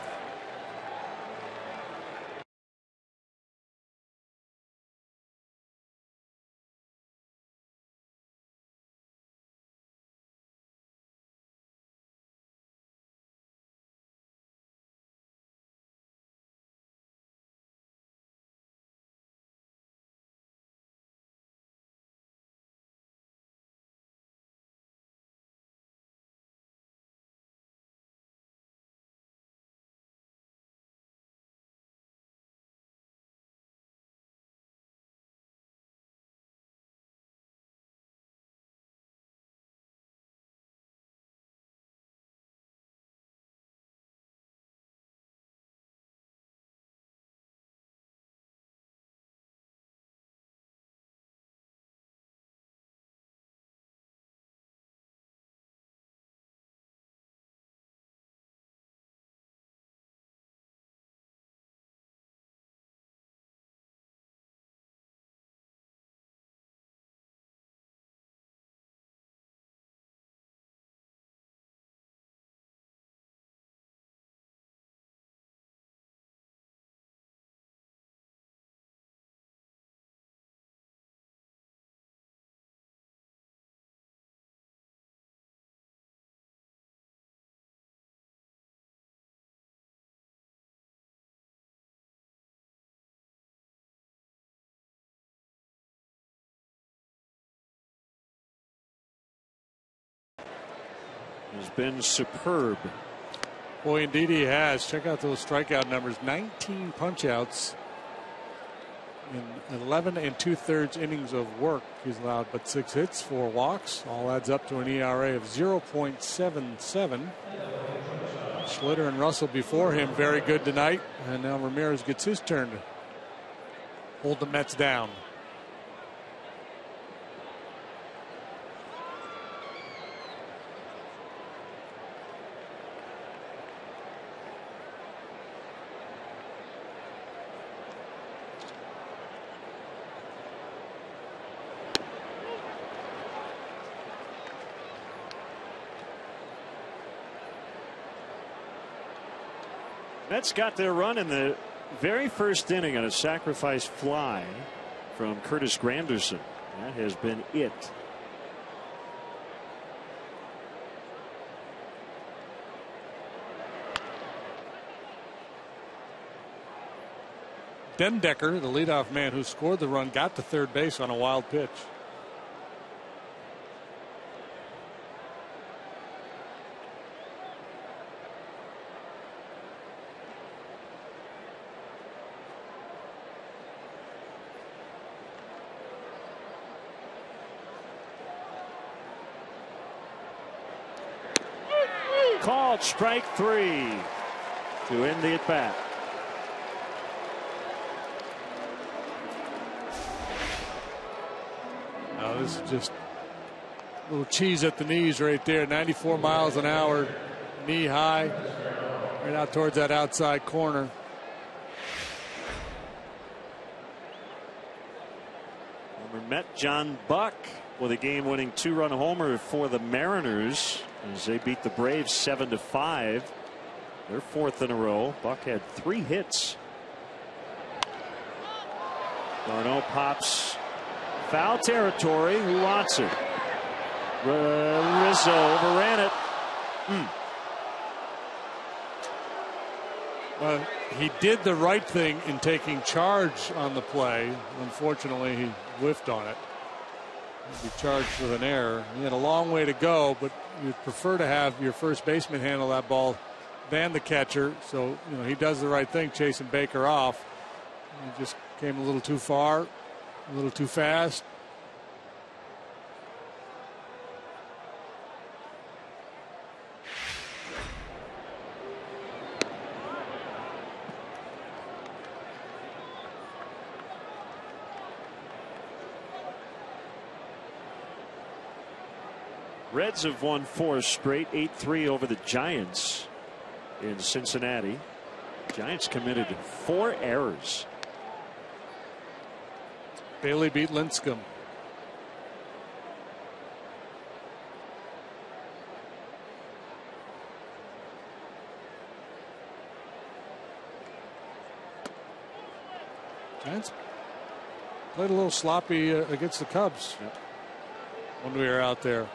Has been superb. Boy, indeed he has. Check out those strikeout numbers. 19 punchouts in 11 2/3 innings of work. He's allowed but 6 hits, 4 walks. All adds up to an ERA of 0.77. Schlitter and Russell before him very good tonight. And now Ramirez gets his turn to hold the Mets down. Mets got their run in the very first inning on a sacrifice fly from Curtis Granderson. That has been it. Dendecker, the leadoff man who scored the run, got to third base on a wild pitch. Called strike 3 to end the at bat. Now this is just a little cheese at the knees right there. 94 miles an hour, knee high, right out towards that outside corner. We met John Buck with a game-winning 2-run homer for the Mariners as they beat the Braves 7-5. Their 4th in a row. Buck had 3 hits. Darno pops foul territory. Who wants it? Rizzo overran it. Well, he did the right thing in taking charge on the play. Unfortunately, he whiffed on it. He'd be charged with an error. He had a long way to go, but you'd prefer to have your first baseman handle that ball than the catcher. So, you know, he does the right thing, chasing Baker off. He just came a little too far, a little too fast. Reds have won 4 straight, 8-3 over the Giants in Cincinnati. Giants committed 4 errors. Bailey beat Lincecum. Giants played a little sloppy against the Cubs when we were out there.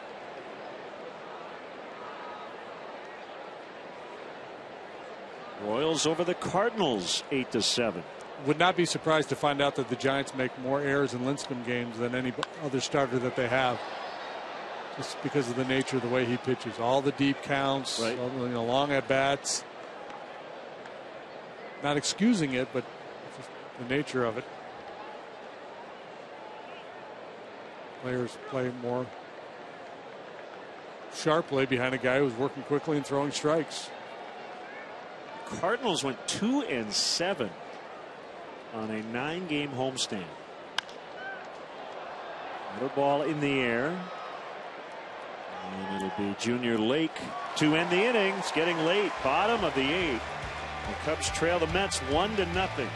Royals over the Cardinals 8-7. Would not be surprised to find out that the Giants make more errors in Lincecum games than any other starter that they have, just because of the nature of the way he pitches. All the deep counts, right. all the, long at bats. Not excusing it, but just the nature of it. Players play more sharply behind a guy who's working quickly and throwing strikes. Cardinals went 2-7 on a 9-game homestand. Another ball in the air. And it'll be Junior Lake to end the inning. It's getting late. Bottom of the 8th. The Cubs trail the Mets 1-0.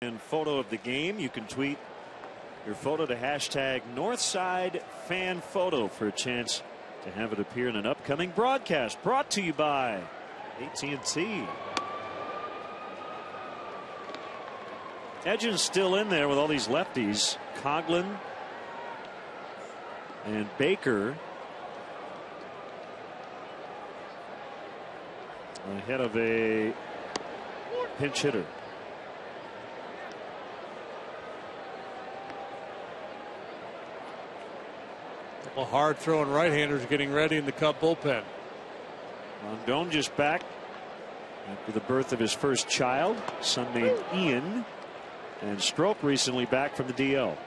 And photo of the game. You can tweet your photo to hashtag Northside Fan Photo for a chance to have it appear in an upcoming broadcast. Brought to you by AT&T. Edgin's still in there with all these lefties. Coughlin and Baker ahead of a pinch hitter. A hard throwing right-handers getting ready in the Cub bullpen. Rondon just back after the birth of his first child, son named Ian, and Stroke recently back from the DL.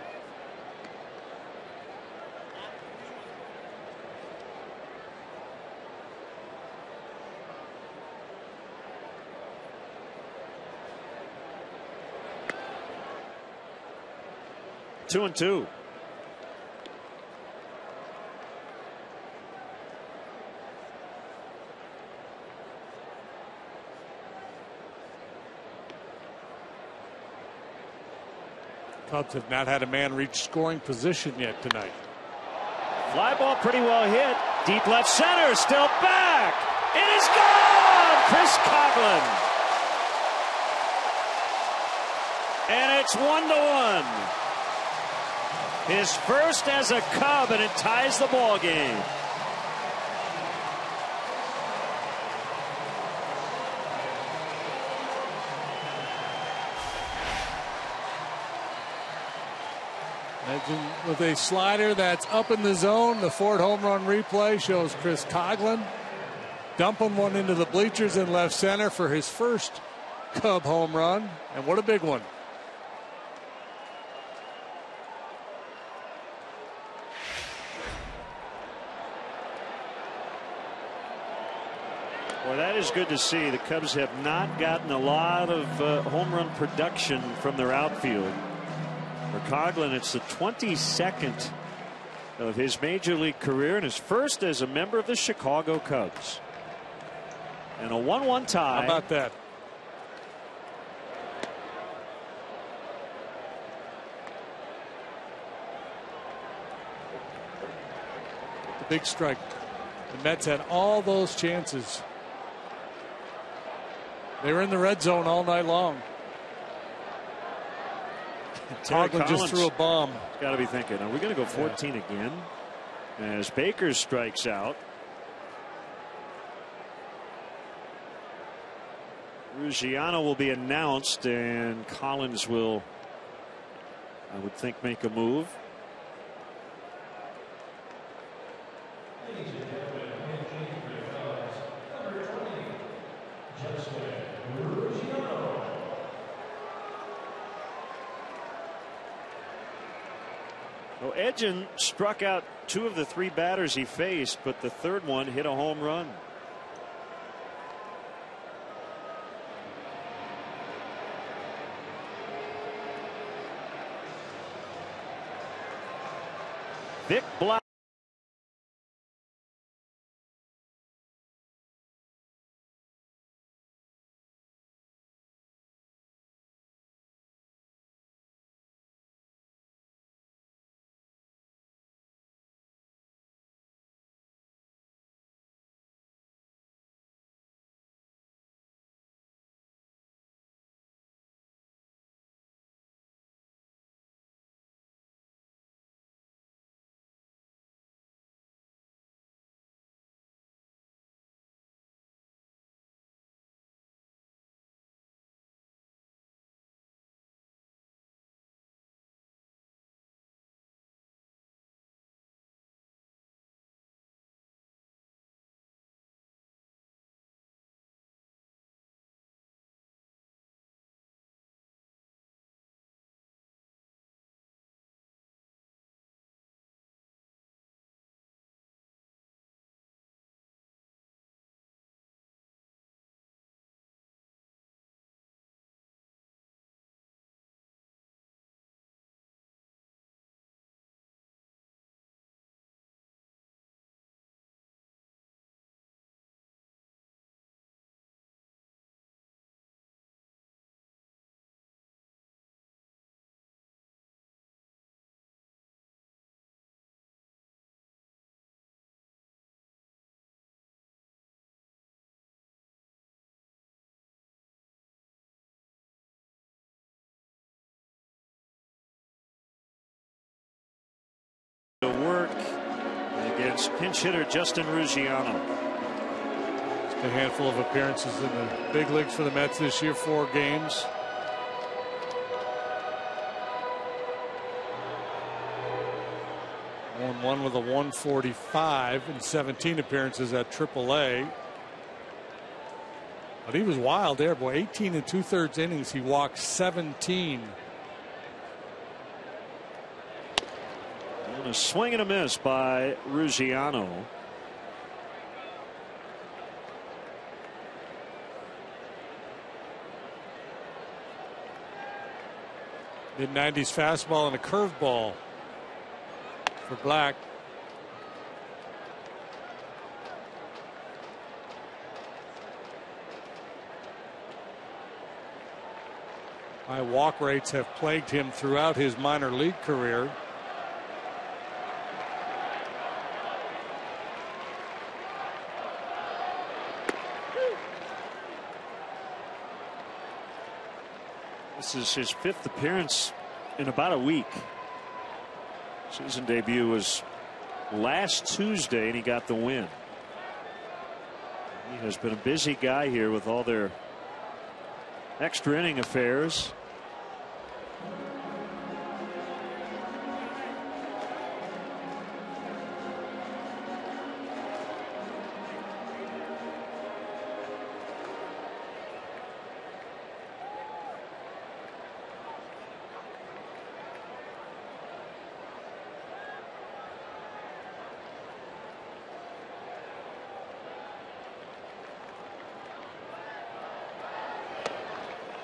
Two and two. Cubs have not had a man reach scoring position yet tonight. Fly ball pretty well hit. Deep left center. Still back. It is gone. Chris Coughlin. And it's 1-1. His first as a Cub, and it ties the ball game. With a slider that's up in the zone, the Ford home run replay shows Chris Coughlin dumping one into the bleachers in left center for his first Cub home run, and what a big one. Well, that is good to see. The Cubs have not gotten a lot of home run production from their outfield. For Coughlin, it's the 22nd of his major league career and his first as a member of the Chicago Cubs. And a 1-1 tie. How about that? The big strike. The Mets had all those chances. They were in the red zone all night long. Coughlin just threw a bomb. Got to be thinking, are we going to go 14 again? As Baker strikes out. Ruggiano will be announced, and Collins will, I would think, make a move. Well, Edgin struck out 2 of the 3 batters he faced, but the third one hit a home run. Vic Black. Giants pinch hitter Justin Ruggiano. A handful of appearances in the big leagues for the Mets this year, 4 games. Won with a 145 in 17 appearances at AAA. But he was wild there, boy. 18 2/3 innings. He walked 17. And a swing and a miss by Ruggiano. Mid-90s fastball and a curveball for Black. High walk rates have plagued him throughout his minor league career. This is his 5th appearance in about a week. Season debut was last Tuesday, and he got the win. He has been a busy guy here with all their extra inning affairs.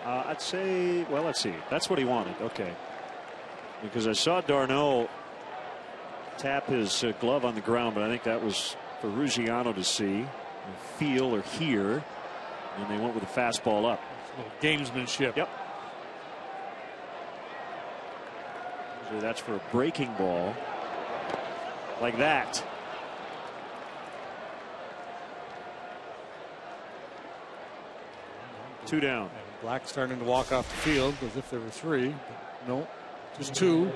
I'd say, well, let's see. That's what he wanted. Okay. Because I saw Darno tap his glove on the ground, but I think that was for Ruggiano to see, or feel, or hear. And they went with a fastball up. A little gamesmanship. Yep. Usually that's for a breaking ball. Like that. Two down. Black starting to walk off the field as if there were 3. But no, just 2.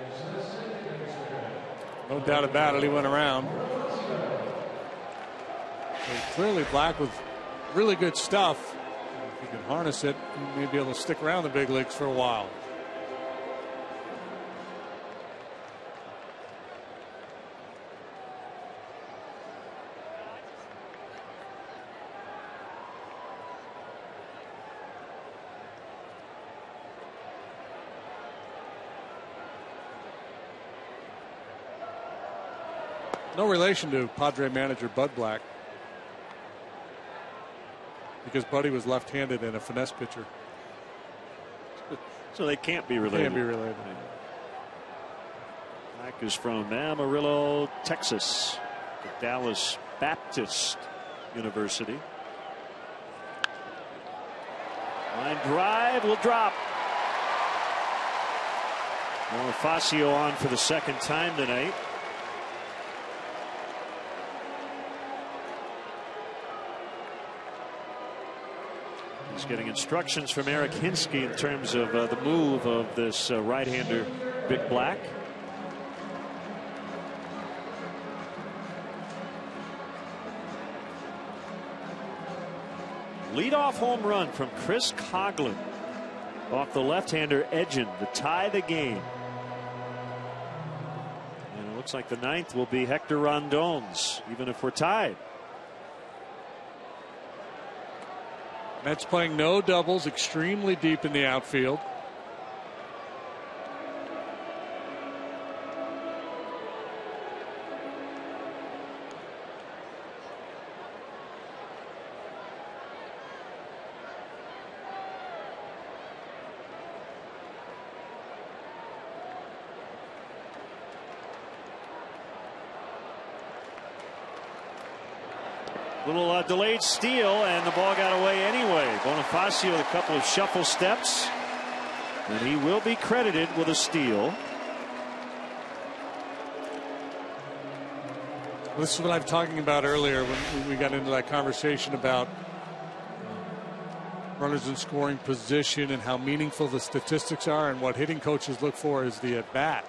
No doubt about it, he went around. So clearly Black with really good stuff. If he can harness it, he may be able to stick around the big leagues for a while. No relation to Padre manager Bud Black, because Buddy was left-handed and a finesse pitcher. So they can't be related. Can't be related. Black is from Amarillo, Texas, the Dallas Baptist University. Line drive will drop. Bonifacio on for the 2nd time tonight. He's getting instructions from Eric Hinsky in terms of the move of this right-hander, Big Black. Leadoff home run from Chris Coughlin off the left-hander Edgin to tie the game. And it looks like the 9th will be Hector Rondon's, even if we're tied. Mets playing no doubles, extremely deep in the outfield. Little delayed steal, and the ball got away anyway. Bonifacio with a couple of shuffle steps, and he will be credited with a steal. This is what I'm talking about earlier when we got into that conversation about runners in scoring position and how meaningful the statistics are, and what hitting coaches look for is the at bat.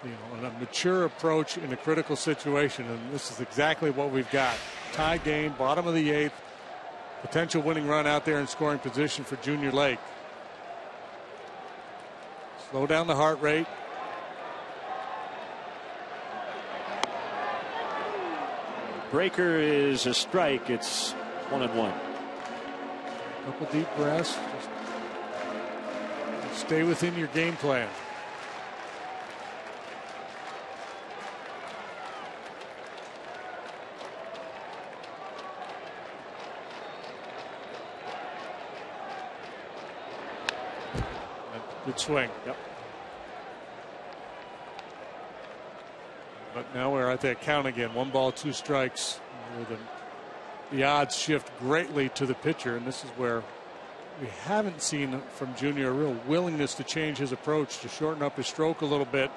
a mature approach in a critical situation, and this is exactly what we've got. Tie game, bottom of the 8th, potential winning run out there in scoring position for Junior Lake. Slow down the heart rate. Breaker is a strike. It's 1-1. Couple deep breaths. Just stay within your game plan. Good swing. Yep. But now we're at that count again. 1 ball, 2 strikes. The odds shift greatly to the pitcher, and this is where we haven't seen from Junior a real willingness to change his approach, to shorten up his stroke a little bit.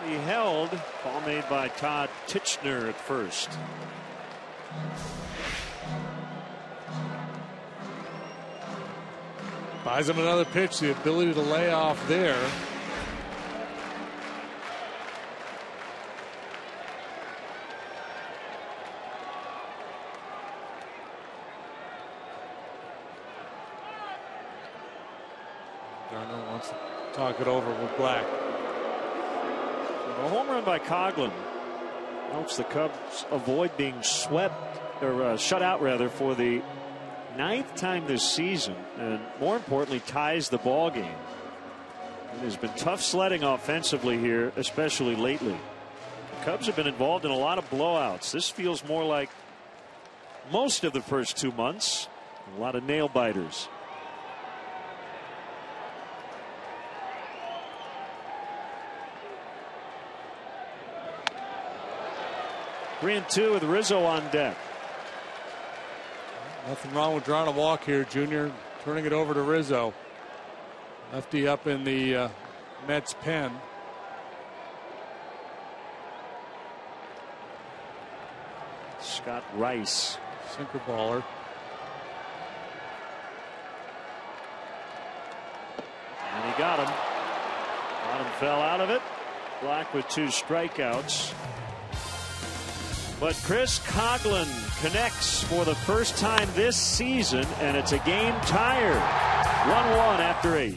He held. Ball made by Todd Titchener at first. Buys him another pitch, the ability to lay off there. Darno wants to talk it over with Black. A home run by Coughlin helps the Cubs avoid being swept, or shut out rather, for the 9th time this season, and more importantly ties the ball game. It has been tough sledding offensively here, especially lately. The Cubs have been involved in a lot of blowouts. This feels more like most of the first 2 months. A lot of nail biters. Three and two with Rizzo on deck. Nothing wrong with drawing a walk here. Junior turning it over to Rizzo. Lefty up in the Mets pen. Scott Rice. Sinker baller. And he got him. Bottom fell out of it. Black with 2 strikeouts. But Chris Coughlin connects for the first time this season, and it's a game tied. 1-1 after 8.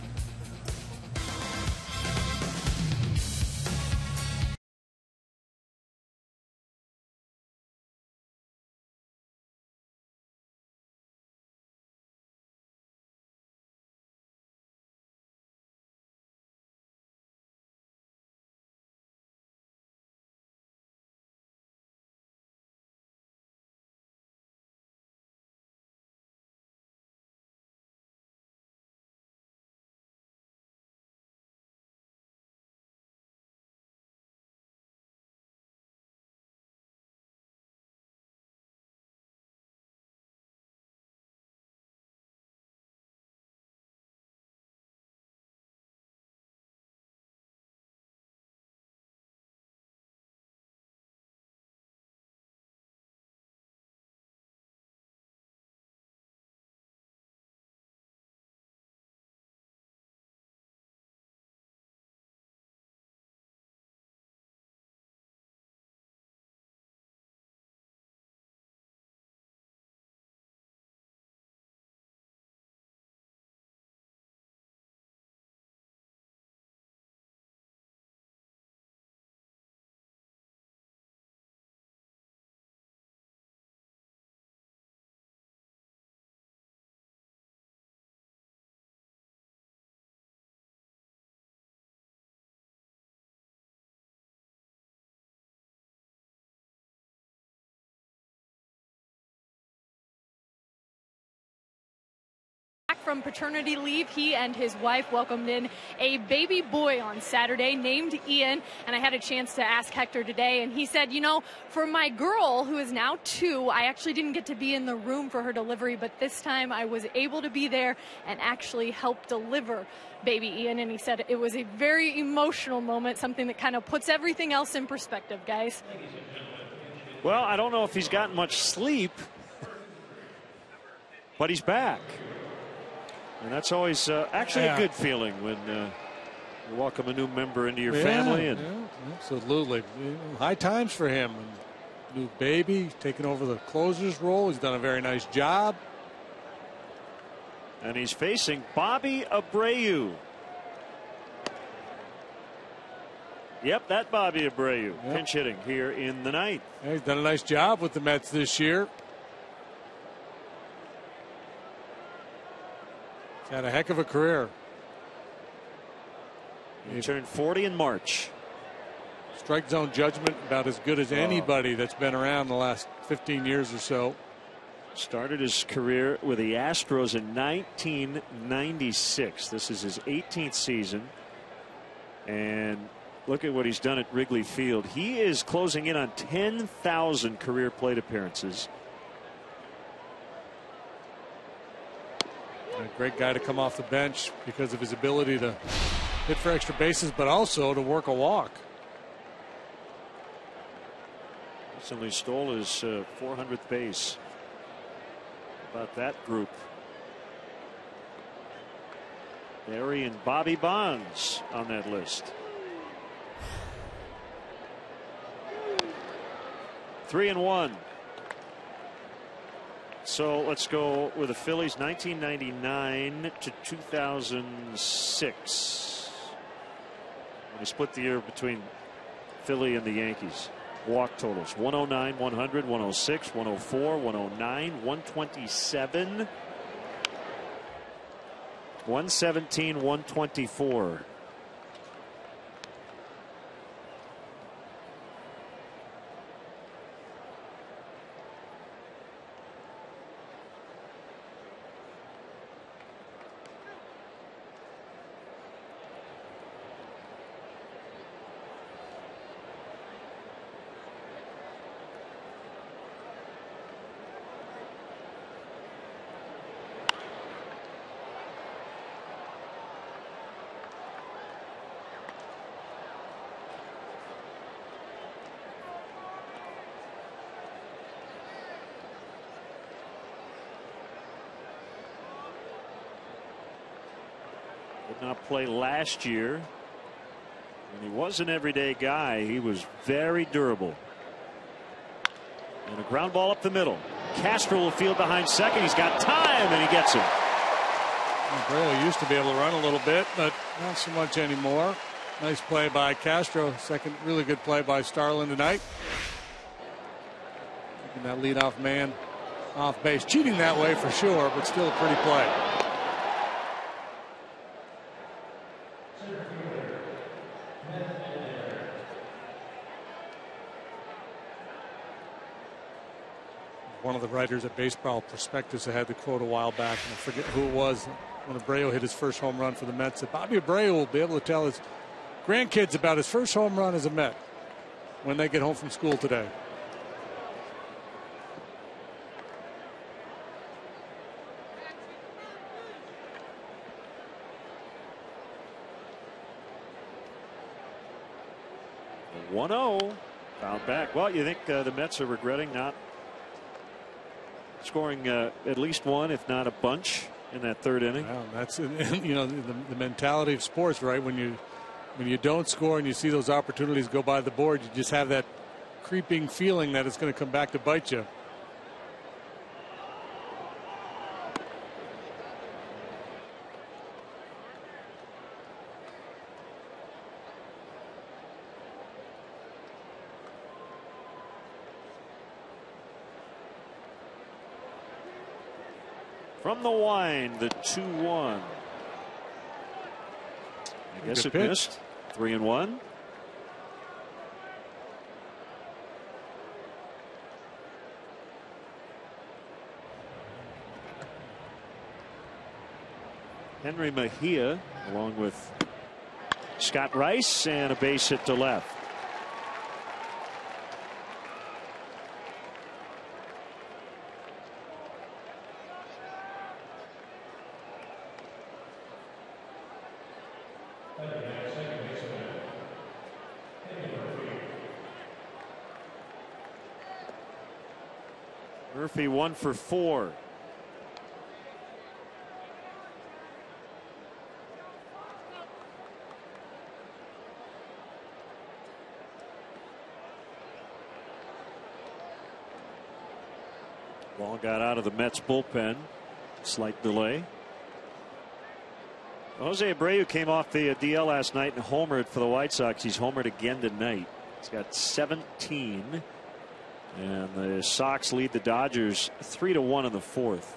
from paternity leave. He and his wife welcomed in a baby boy on Saturday named Ian, and I had a chance to ask Hector today, and he said, you know, for my girl, who is now 2, I actually didn't get to be in the room for her delivery, but this time I was able to be there and actually help deliver baby Ian, and he said it was a very emotional moment, something that kind of puts everything else in perspective, guys. Well, I don't know if he's gotten much sleep, but he's back. And that's always actually a good feeling when you welcome a new member into your family. And absolutely. High times for him. New baby, taking over the closer's role. He's done a very nice job. And he's facing Bobby Abreu. Yep, that Bobby Abreu, pinch hitting here in the ninth. Yeah, he's done a nice job with the Mets this year. He's had a heck of a career. He turned 40 in March. Strike zone judgment about as good as anybody that's been around the last 15 years or so. Started his career with the Astros in 1996. This is his 18th season. And look at what he's done at Wrigley Field. He is closing in on 10,000 career plate appearances. A great guy to come off the bench because of his ability to hit for extra bases, but also to work a walk. Recently stole his 400th base. How about that group? Barry and Bobby Bonds on that list. 3-1. So let's go with the Phillies 1999 to 2006. When they split the year between Philly and the Yankees. Walk totals 109, 100, 106, 104, 109, 127, 117, 124. Did not play last year. And he was an everyday guy. He was very durable. And a ground ball up the middle. Castro will field behind second. He's got time, and he gets him. Abreu used to be able to run a little bit, but not so much anymore. Nice play by Castro. Second really good play by Starlin tonight. Keeping that leadoff man off base. Cheating that way for sure, but still a pretty play. One of the writers at Baseball Prospectus had the quote a while back, and I forget who it was, when Abreu hit his first home run for the Mets, that Bobby Abreu will be able to tell his grandkids about his first home run as a Met when they get home from school today. The 1-0 fouled back. Well, you think the Mets are regretting not scoring at least one, if not a bunch, in that third inning? Well, that's the mentality of sports, right? When you don't score and you see those opportunities go by the board, you just have that creeping feeling that it's going to come back to bite you. From the wind, the 2-1. I guess it missed. 3-1. Henry Mejia along with Scott Rice, and a base hit to left. Murphy 1 for 4. Ball got out of the Mets bullpen. Slight delay. Jose Abreu came off the DL last night and homered for the White Sox. He's homered again tonight. He's got 17. And the Sox lead the Dodgers 3-1 in the 4th.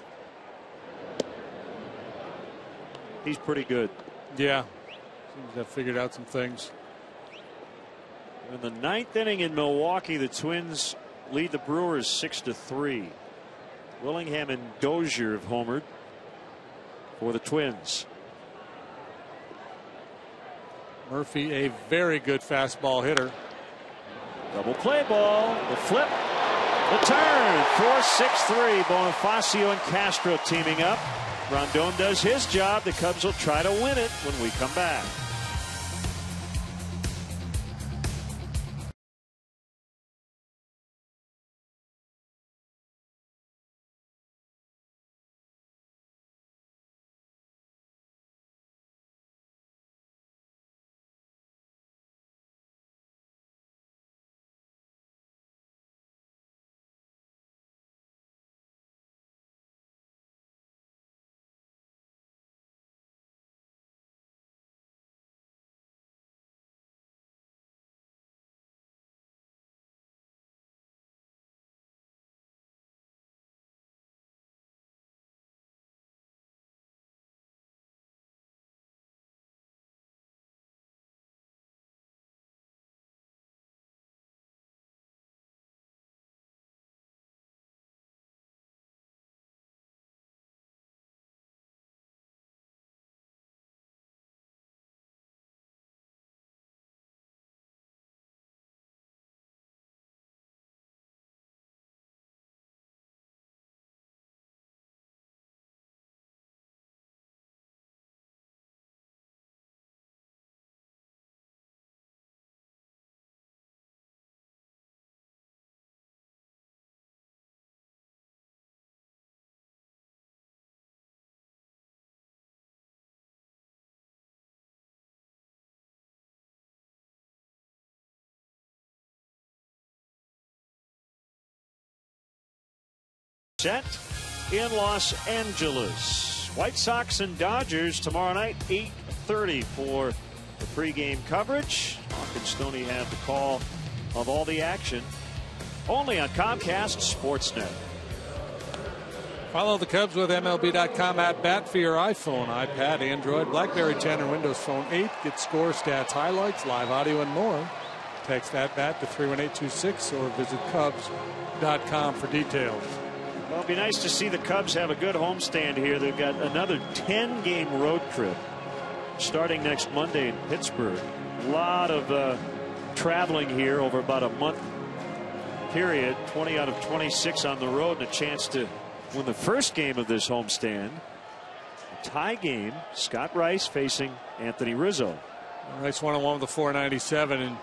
He's pretty good. Yeah. Seems to have figured out some things. In the 9th inning in Milwaukee, the Twins lead the Brewers 6-3. Willingham and Dozier have homered for the Twins. Murphy, a very good fastball hitter. Double play ball. The flip. The turn. 4-6-3. Bonifacio and Castro teaming up. Rondon does his job. The Cubs will try to win it when we come back. Set in Los Angeles. White Sox and Dodgers tomorrow night, 8:30 for the pregame coverage. Hawk and Stoney have the call of all the action. Only on Comcast Sportsnet. Follow the Cubs with MLB.com at bat for your iPhone, iPad, Android, BlackBerry 10, or Windows Phone 8. Get score, stats, highlights, live audio, and more. Text at bat to 31826 or visit Cubs.com for details. Well, it'd be nice to see the Cubs have a good homestand here. They've got another 10-game road trip starting next Monday in Pittsburgh. A lot of traveling here over about a month period. 20 out of 26 on the road, and a chance to win the first game of this homestand. A tie game. Scott Rice facing Anthony Rizzo. Rice 1-on-1 with the 497, and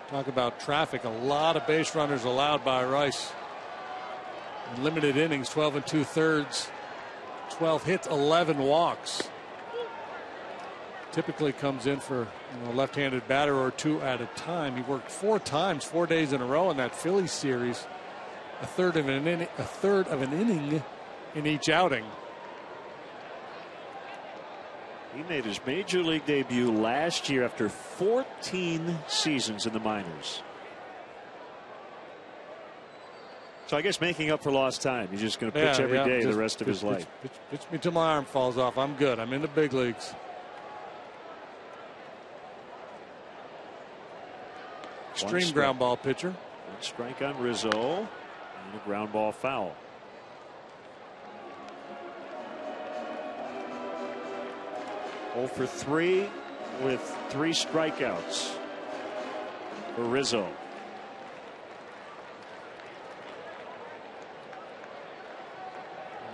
talk about traffic. A lot of base runners allowed by Rice. In limited innings, 12 2/3, 12 hits, 11 walks. Typically comes in for a left-handed batter or two at a time. He worked 4 times, 4 days in a row in that Phillies series. A third of an inning in each outing. He made his major league debut last year after 14 seasons in the minors. So I guess making up for lost time. He's just going to pitch every day the rest of his life. Pitch me till my arm falls off. I'm good. I'm in the big leagues. Extreme ground ball pitcher. One strike on Rizzo. And a ground ball foul. 0 for 3 with 3 strikeouts for Rizzo.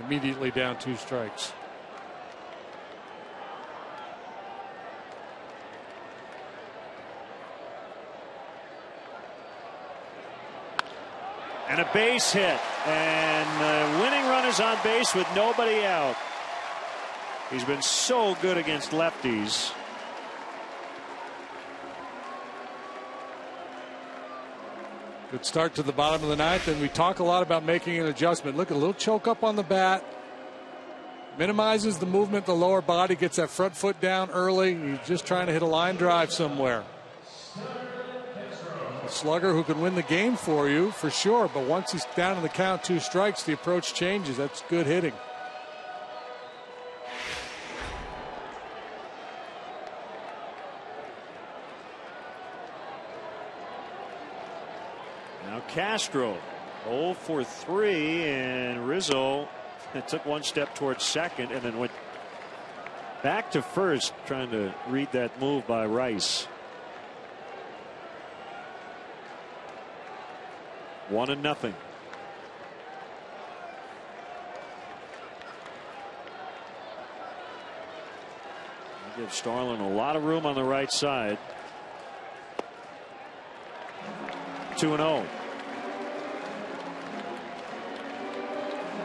Immediately down 2 strikes. And a base hit, and the winning run is on base with nobody out. He's been so good against lefties. Good start to the bottom of the ninth, and we talk a lot about making an adjustment. Look, a little choke up on the bat. Minimizes the movement, the lower body, gets that front foot down early. He's just trying to hit a line drive somewhere. A slugger who can win the game for you, for sure, but once he's down in the count, 2 strikes, the approach changes. That's good hitting. Now Castro 0 for 3, and Rizzo took 1 step towards second and then went back to first, trying to read that move by Rice. 1-0. Give Starlin a lot of room on the right side. 2-0.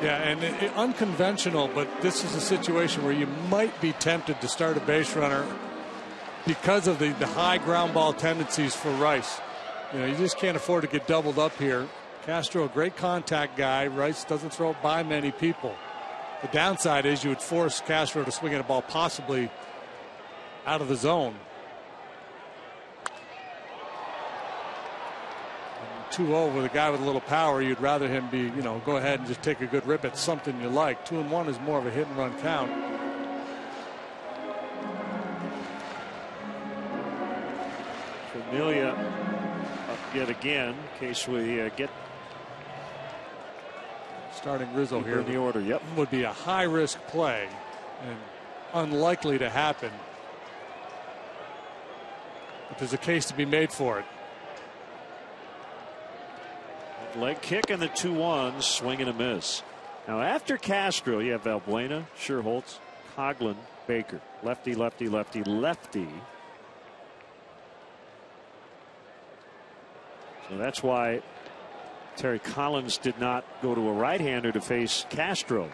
Yeah, and unconventional, but this is a situation where you might be tempted to start a base runner because of the high ground ball tendencies for Rice. You know, you just can't afford to get doubled up here. Castro, a great contact guy. Rice doesn't throw it by many people. The downside is you would force Castro to swing at a ball possibly out of the zone. 2-0 with a guy with a little power, you'd rather him be, you know, go ahead and just take a good rip at something you like. 2-1 is more of a hit and run count. Familia up yet again in case we get starting Rizzo here in the order. Yep, would be a high risk play and unlikely to happen, but there's a case to be made for it. Leg kick and the 2-1, swing and a miss. Now after Castro, you have Valbuena, Scherholtz, Coghlan, Baker. Lefty, lefty, lefty, lefty. So that's why Terry Collins did not go to a right-hander to face Castro.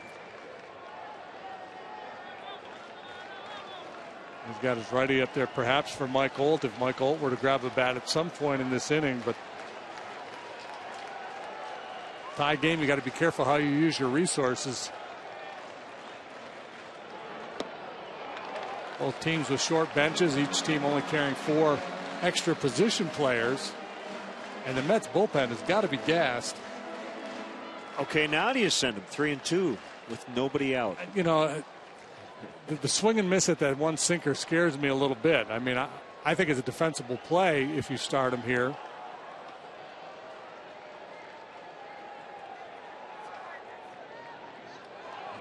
He's got his righty up there perhaps for Mike Holt if Mike Holt were to grab a bat at some point in this inning, but tie game, you got to be careful how you use your resources. Both teams with short benches, each team only carrying 4 extra position players, and the Mets bullpen has got to be gassed. Okay, now do you send him 3-2 with nobody out? You know, the swing and miss at that one sinker scares me a little bit. I mean, I think it's a defensible play if you start him here.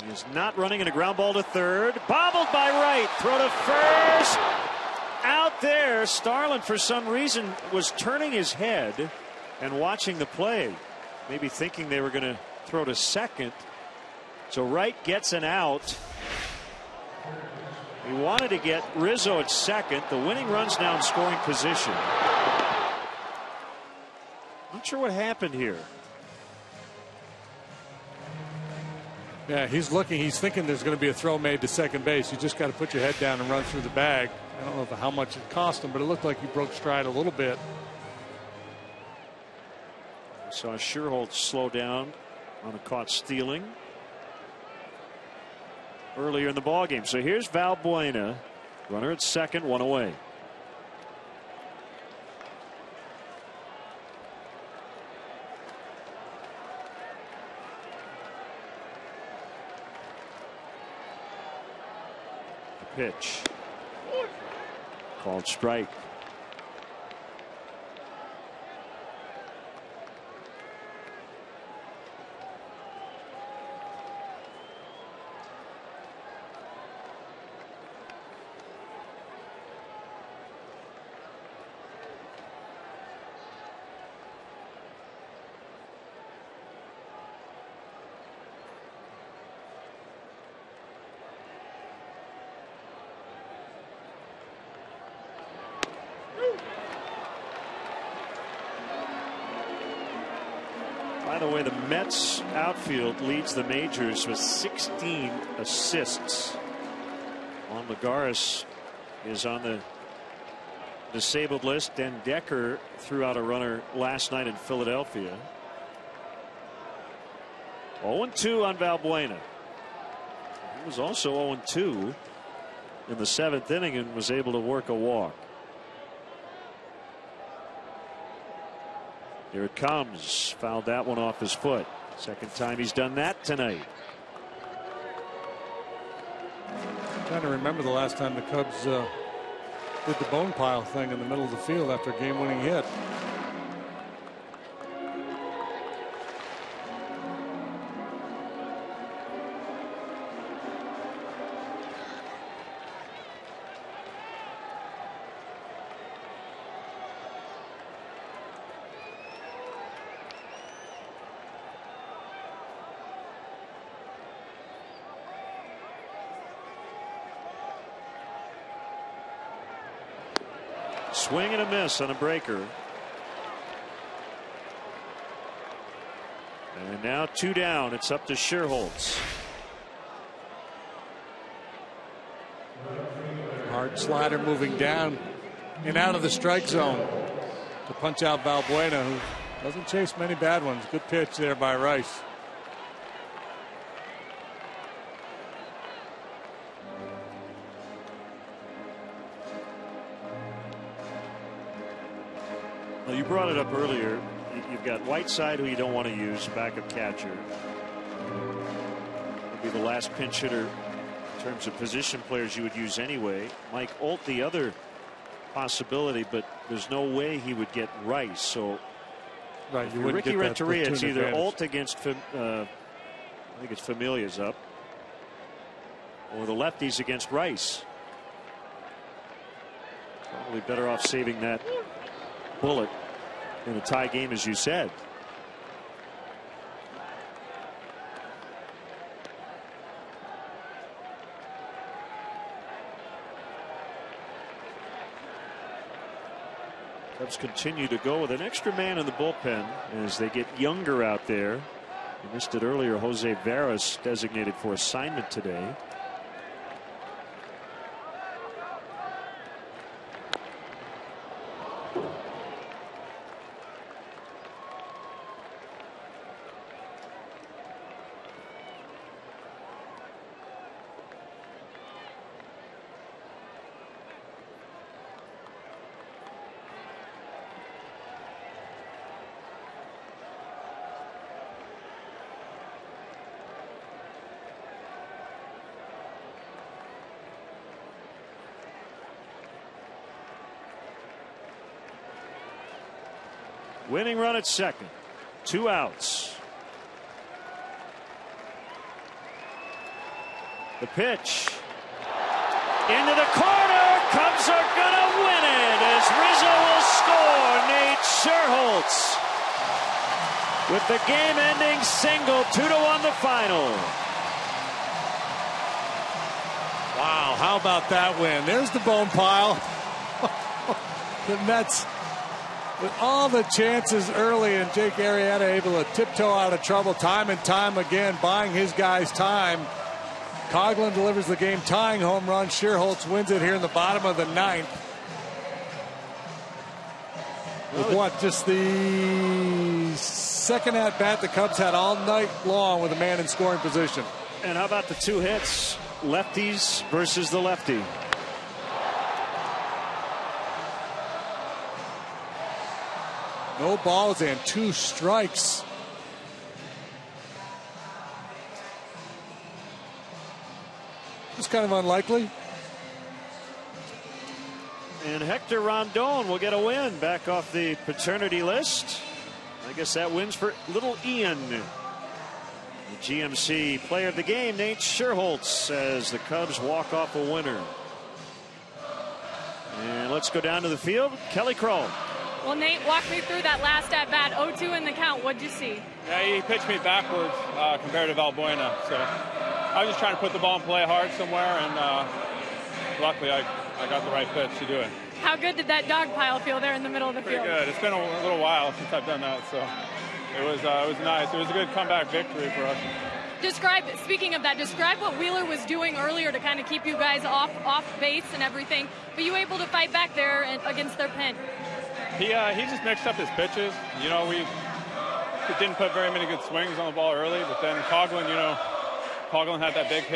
He's not running, in a ground ball to third. Bobbled by right. Throw to first. Out there. Starlin, for some reason, was turning his head and watching the play. Maybe thinking they were going to throw to second. So Wright gets an out. He wanted to get Rizzo at second. The winning run's now in scoring position. Not sure what happened here. Yeah, he's looking. He's thinking there's going to be a throw made to second base. You just got to put your head down and run through the bag. I don't know how much it cost him, but it looked like he broke stride a little bit. Saw Scherholtz slow down on a caught stealing earlier in the ballgame. So here's Valbuena, runner at second, 1 away. Pitch called strike. By the way, the Mets outfield leads the majors with 16 assists. Juan Lagares is on the disabled list. Den Decker threw out a runner last night in Philadelphia. 0-2 on Valbuena. He was also 0-2 in the 7th inning and was able to work a walk. Here it comes. Fouled that one off his foot. Second time he's done that tonight. I'm trying to remember the last time the Cubs did the bone pile thing in the middle of the field after a game-winning hit. Swing and a miss on a breaker. And now 2 down. It's up to Scherholz. Hard slider moving down and out of the strike zone to punch out Valbuena, who doesn't chase many bad ones. Good pitch there by Rice. Well, you brought it up earlier. You've got Whiteside, who you don't want to use, backup catcher. Would be the last pinch hitter in terms of position players you would use anyway. Mike Olt, the other possibility, but there's no way he would get Rice. So, right, if you're Ricky Renteria, it's either Olt against, I think it's Familia's up, or the lefties against Rice. Probably better off saving that bullet in a tie game, as you said. Cubs continue to go with an extra man in the bullpen as they get younger out there. You missed it earlier. Jose Veras designated for assignment today. Winning run at second. 2 outs. The pitch. Into the corner. Cubs are going to win it as Rizzo will score. Nate Scherholz with the game-ending single. 2-1 the final. Wow, how about that win? There's the bone pile. The Mets, with all the chances early, and Jake Arrieta able to tiptoe out of trouble time and time again, buying his guys time. Coghlan delivers the game-tying home run. Scherholz wins it here in the bottom of the 9th. With what, just the second at-bat the Cubs had all night long with a man in scoring position. And how about the 2 hits? Lefties versus the lefty. No balls and 2 strikes. It's kind of unlikely. And Hector Rondon will get a win, back off the paternity list. I guess that wins for little Ian. The GMC player of the game, Nate Scherholz, as the Cubs walk off a winner. And let's go down to the field. Kelly Crow. Well, Nate, walk me through that last at-bat, 0-2 in the count. What'd you see? Yeah, he pitched me backwards compared to Valbuena. So I was just trying to put the ball and play hard somewhere, and luckily I got the right pitch to do it. How good did that dog pile feel there in the middle of the field? Pretty good. It's been a little while since I've done that, so It was nice. It was a good comeback victory for us. Speaking of that, describe what Wheeler was doing earlier to kind of keep you guys off base and everything. But you were able to fight back there against their pen. He just mixed up his pitches. You know, we didn't put very many good swings on the ball early, but then Coughlin had that big hit.